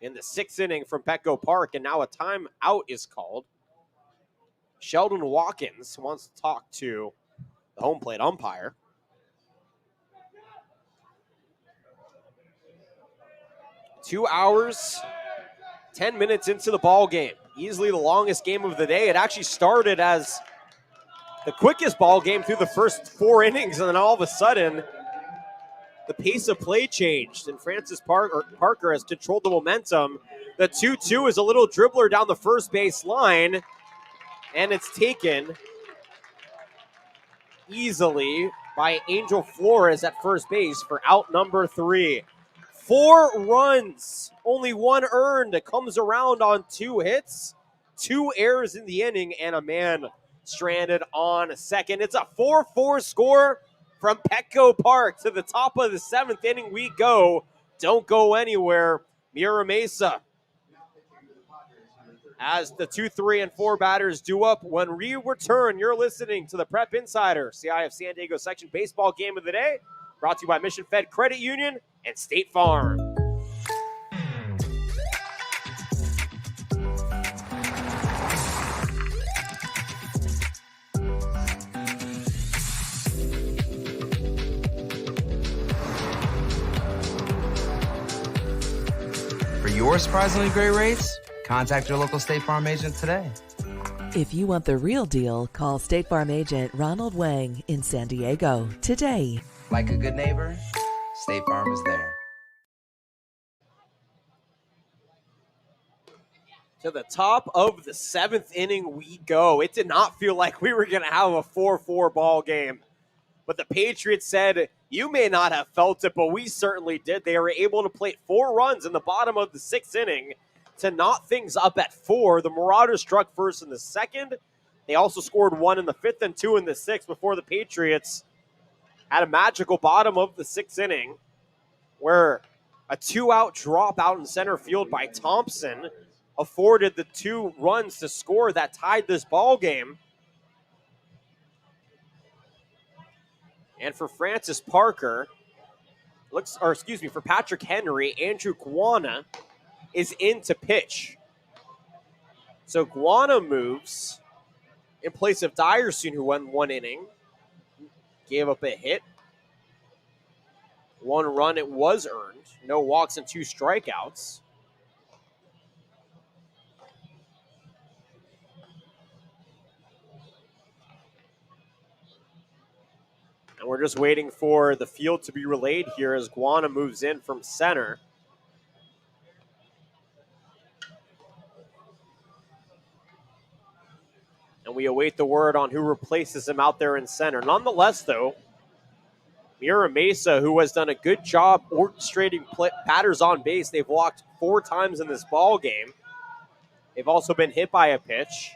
Speaker 3: in the 6th inning from Petco Park, and now a timeout is called. Sheldon Watkins wants to talk to the home plate umpire. Two hours, 10 minutes into the ball game. Easily the longest game of the day. It actually started as the quickest ball game through the first 4 innings, and then all of a sudden, the pace of play changed, and Francis Parker has controlled the momentum. The 2-2 is a little dribbler down the first base line, and it's taken easily by Angel Flores at first base for out number 3. 4 runs, only 1 earned. It comes around on 2 hits, 2 errors in the inning, and a man stranded on second. It's a 4-4 score from Petco Park. To the top of the 7th inning we go. Don't go anywhere. Mira Mesa, as the 2, 3, and 4 batters due up. When we return, you're listening to the Prep Insider CIF San Diego section baseball game of the day, brought to you by Mission Fed Credit Union and State Farm.
Speaker 1: For your surprisingly great rates, contact your local State Farm agent today.
Speaker 2: If you want the real deal, call State Farm agent Ronald Wang in San Diego today.
Speaker 1: Like a good neighbor, State Farm is there.
Speaker 3: To the top of the 7th inning we go. It did not feel like we were going to have a 4-4 ball game. But the Patriots said, You may not have felt it, but we certainly did. They were able to plate 4 runs in the bottom of the 6th inning to knot things up at 4. The Marauders struck first in the 2nd. They also scored 1 in the 5th and 2 in the 6th before the Patriots had a magical bottom of the 6th inning where a 2-out drop out in center field by Thompson afforded the 2 runs to score that tied this ball game. And for Francis Parker, for Patrick Henry, Andrew Guana is in to pitch. So Guana moves in place of Dyerson, who went 1 inning, gave up a hit. 1 run, it was earned. No walks and 2 strikeouts. And we're just waiting for the field to be relayed here as Guana moves in from center. And we await the word on who replaces him out there in center. Nonetheless, though, Mira Mesa, who has done a good job orchestrating batters on base. They've walked 4 times in this ball game. They've also been hit by a pitch.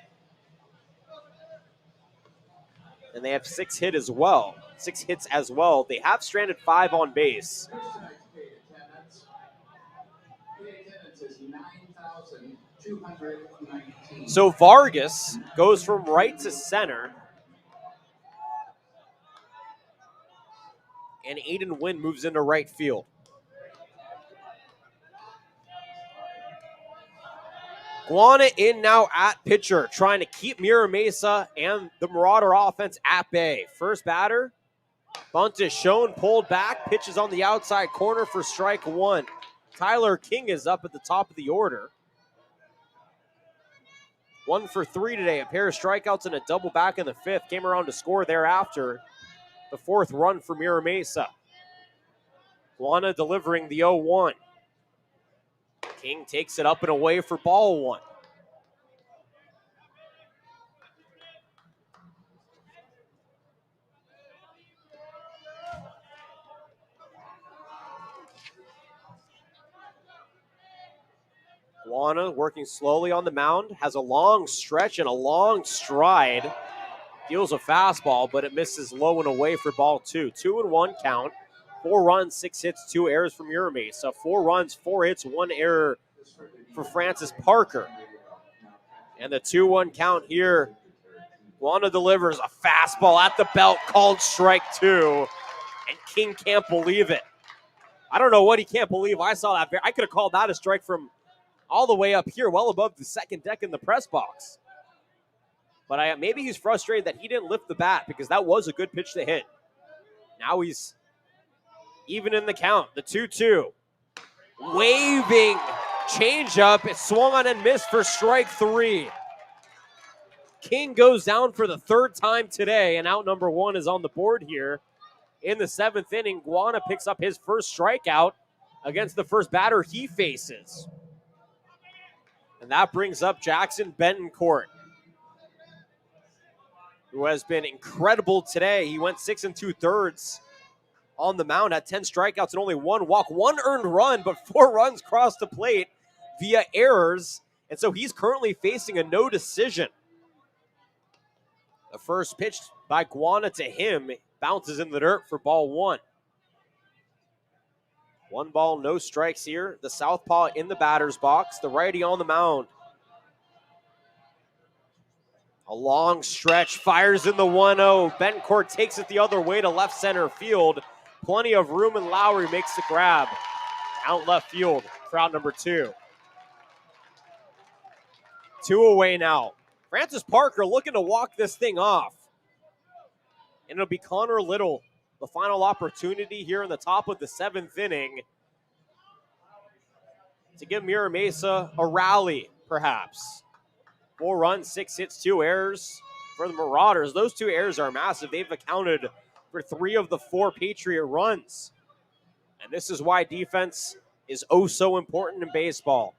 Speaker 3: And they have 6 hits as well. They have stranded 5 on base. So Vargas goes from right to center. And Aiden Wynn moves into right field. Guana in now at pitcher, trying to keep Mira Mesa and the Marauder offense at bay. First batter, bunt is shown, pulled back, pitches on the outside corner for strike 1. Tyler King is up at the top of the order. 1 for 3 today, a pair of strikeouts and a double back in the 5th. Came around to score thereafter. The 4th run for Mira Mesa. Guana delivering the 0-1. King takes it up and away for ball 1. Guana working slowly on the mound, has a long stretch and a long stride. Deals a fastball, but it misses low and away for ball 2. 2-1 count. 4 runs, 6 hits, 2 errors from Mira Mesa. 4 runs, 4 hits, 1 error for Francis Parker. And the 2-1 count here. Guana delivers a fastball at the belt, called strike 2. And King can't believe it. I don't know what he can't believe. I saw that. I could have called that a strike from all the way up here, well above the second deck in the press box. But maybe he's frustrated that he didn't lift the bat because that was a good pitch to hit. Now he's even in the count. The 2-2. Waving changeup. It swung on and missed for strike 3. King goes down for the 3rd time today, and out number 1 is on the board here. In the 7th inning, Guana picks up his first strikeout against the first batter he faces. And that brings up Jackson Bentoncourt, who has been incredible today. He went 6 2/3 on the mound, had 10 strikeouts and only 1 walk, 1 earned run, but 4 runs crossed the plate via errors. And so he's currently facing a no decision. The first pitch by Guana to him bounces in the dirt for ball 1. 1 ball, no strikes here. The southpaw in the batter's box, the righty on the mound. A long stretch, fires in the 1-0. Bentoncourt takes it the other way to left center field. Plenty of room, and Lowry makes the grab. Out left field for out number 2. 2 away now. Francis Parker looking to walk this thing off. And it'll be Connor Little, the final opportunity here in the top of the 7th inning to give Mira Mesa a rally, perhaps. 4 runs, 6 hits, 2 errors for the Marauders. Those 2 errors are massive. They've accounted for 3 of the 4 Patriot runs. And this is why defense is oh so important in baseball.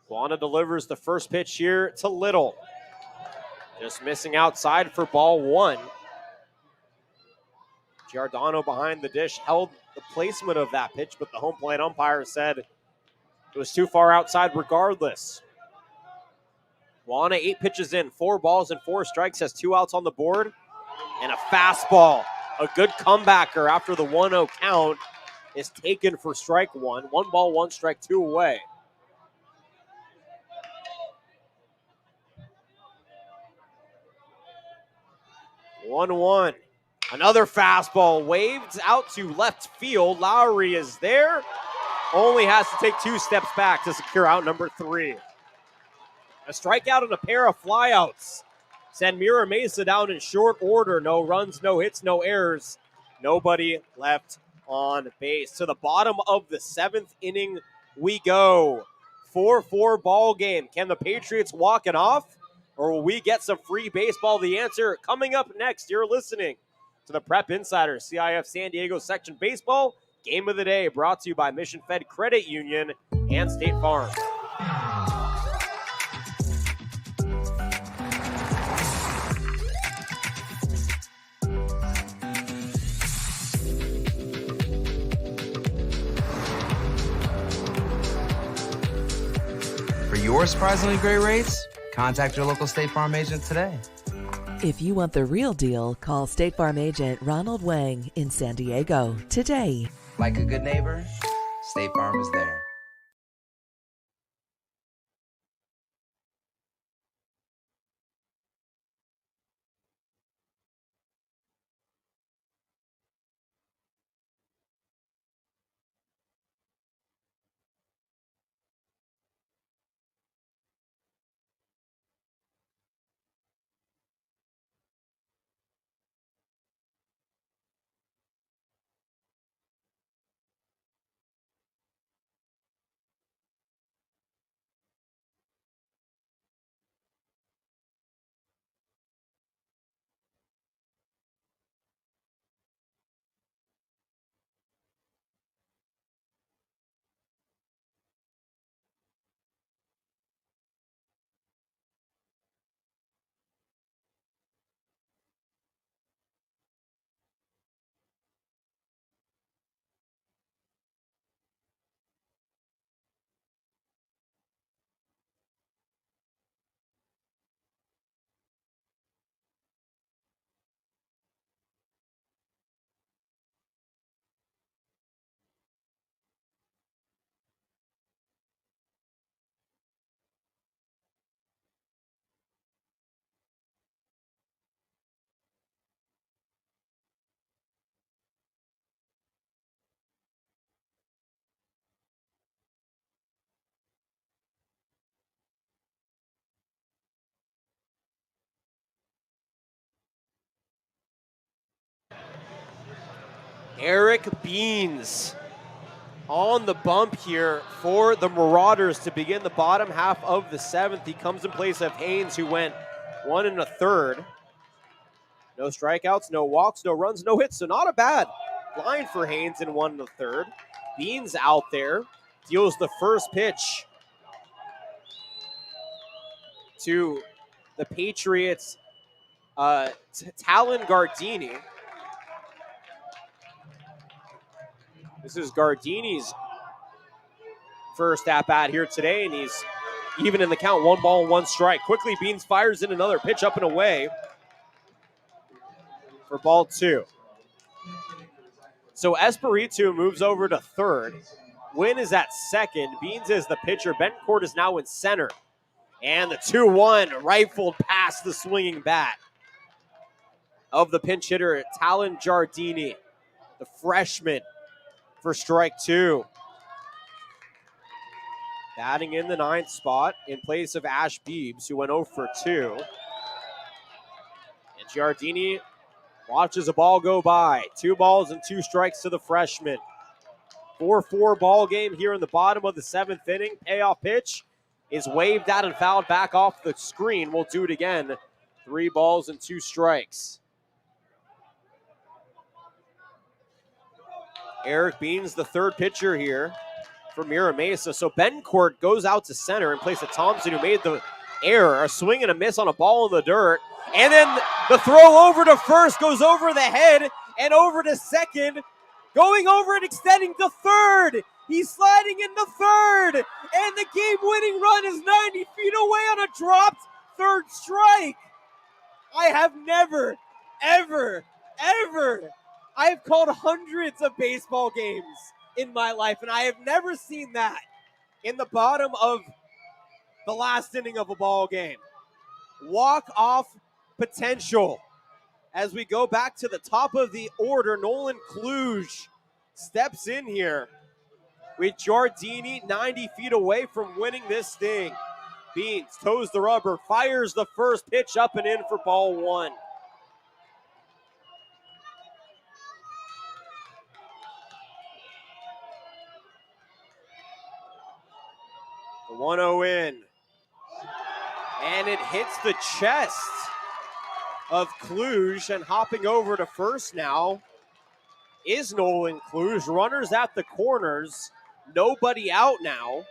Speaker 3: Guana delivers the first pitch here to Little. Just missing outside for ball 1. Giordano behind the dish held the placement of that pitch, but the home plate umpire said it was too far outside regardless. Juana 8 pitches in, 4 balls and 4 strikes, has 2 outs on the board, and a fastball. A good comebacker after the 1-0 count is taken for strike 1. 1 ball, 1 strike, 2 away. One. Another fastball waved out to left field. Lowry is there. Only has to take 2 steps back to secure out number 3. A strikeout and a pair of flyouts send Mira Mesa down in short order. No runs, no hits, no errors. Nobody left on base. To the bottom of the 7th inning we go. 4-4 ball game. Can the Patriots walk it off? Or will we get some free baseball? The answer coming up next. You're listening to the Prep Insider CIF San Diego Section Baseball Game of the Day, brought to you by Mission Fed Credit Union and State Farm.
Speaker 1: For your surprisingly great rates, contact your local State Farm agent today.
Speaker 2: If you want the real deal, call State Farm agent Ronald Wang in San Diego today.
Speaker 1: Like a good neighbor, State Farm is there.
Speaker 3: Eric Beans on the bump here for the Marauders to begin the bottom half of the 7th. He comes in place of Haynes, who went 1 1/3. No strikeouts, no walks, no runs, no hits. So not a bad line for Haynes in 1 1/3. Beans out there deals the first pitch to the Patriots' Talon Gardini. This is Gardini's first at-bat here today, and he's even in the count, 1 ball, 1 strike. Quickly, Beans fires in another pitch up and away for ball 2. So Espiritu moves over to third. Wynn is at second. Beans is the pitcher. Bencourt is now in center. And the 2-1 rifled past the swinging bat of the pinch hitter, Talon Giardini, the freshman, for strike 2. Batting in the 9th spot in place of Ash Beebs, who went 0 for 2. And Giardini watches a ball go by. 2 balls and 2 strikes to the freshman. 4-4 ball game here in the bottom of the 7th inning. Payoff pitch is waved out and fouled back off the screen. We'll do it again. 3 balls and 2 strikes. Eric Beans, the third pitcher here for Mira Mesa. So Bencourt goes out to center in place of Thompson, who made the error. A swing and a miss on a ball in the dirt. And then the throw over to first goes over the head and over to second, going over and extending to third. He's sliding into third, and the game-winning run is 90 feet away on a dropped third strike. I have never, ever, I've called hundreds of baseball games in my life, and I have never seen that in the bottom of the last inning of a ball game. Walk-off potential. As we go back to the top of the order, Nolan Kluge steps in here with Giardini 90 feet away from winning this thing. Beans toes the rubber, fires the first pitch up and in for ball one. The 1-0 in. And it hits the chest of Kluge, and hopping over to first now is Nolan Kluge. Runners at the corners, nobody out now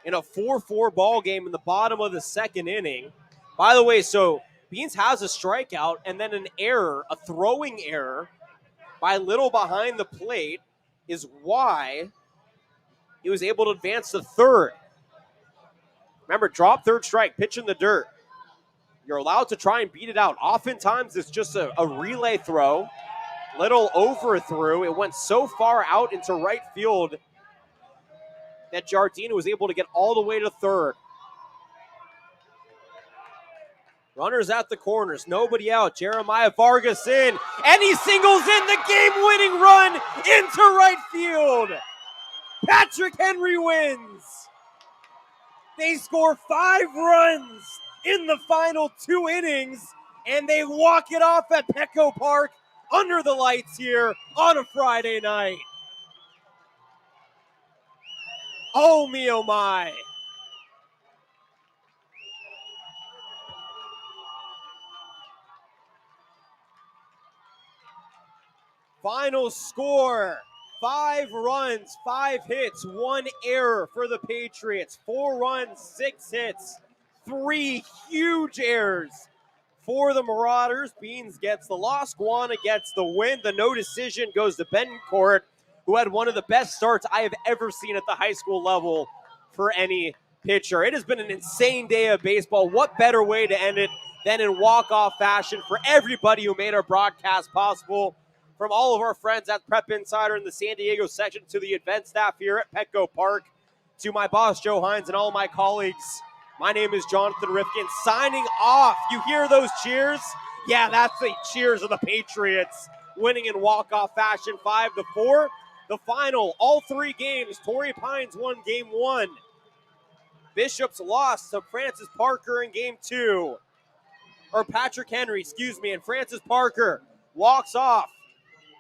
Speaker 3: in a 4-4 ball game in the bottom of the second inning. By the way, so Beans has a strikeout and then an error, a throwing error by Little behind the plate is why he was able to advance to third. Remember, drop third strike, pitch in the dirt. You're allowed to try and beat it out. Oftentimes, it's just a relay throw. Little overthrew. It went so far out into right field that Giardino was able to get all the way to third. Runners at the corners, nobody out. Jeremiah Vargas in, and he singles in the game-winning run into right field. Patrick Henry wins. They score 5 runs in the final 2 innings, and they walk it off at Petco Park under the lights here on a Friday night. Oh me, oh my. Final score, 5 runs, 5 hits, 1 error for the Patriots. 4 runs, 6 hits, 3 huge errors for the Marauders. Beans gets the loss, Guana gets the win. The no decision goes to Betancourt, who had one of the best starts I have ever seen at the high school level for any pitcher. It has been an insane day of baseball. What better way to end it than in walk-off fashion for everybody who made our broadcast possible. From all of our friends at Prep Insider in the San Diego section to the event staff here at Petco Park, to my boss, Joe Hines, and all my colleagues, my name is Jonathan Rifkin, signing off. You hear those cheers? Yeah, that's the cheers of the Patriots, winning in walk-off fashion 5-4. The final, all 3 games, Torrey Pines won game 1. Bishops lost to Francis Parker in game 2. Or Patrick Henry, and Francis Parker walks off.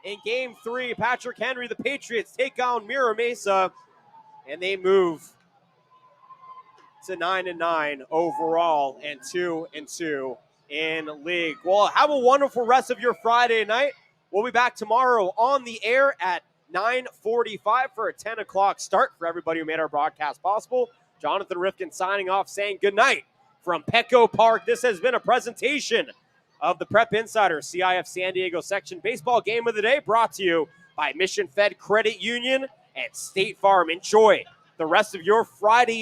Speaker 3: In game 3, Patrick Henry, the Patriots take on Mira Mesa, and they move to 9-9 overall and 2-2 in league. Well, have a wonderful rest of your Friday night. We'll be back tomorrow on the air at 9:45 for a 10 o'clock start. For everybody who made our broadcast possible, Jonathan Rifkin signing off, saying good night from Petco Park. This has been a presentation of the Prep Insider CIF San Diego section baseball game of the day, brought to you by Mission Fed Credit Union and State Farm. Enjoy the rest of your Friday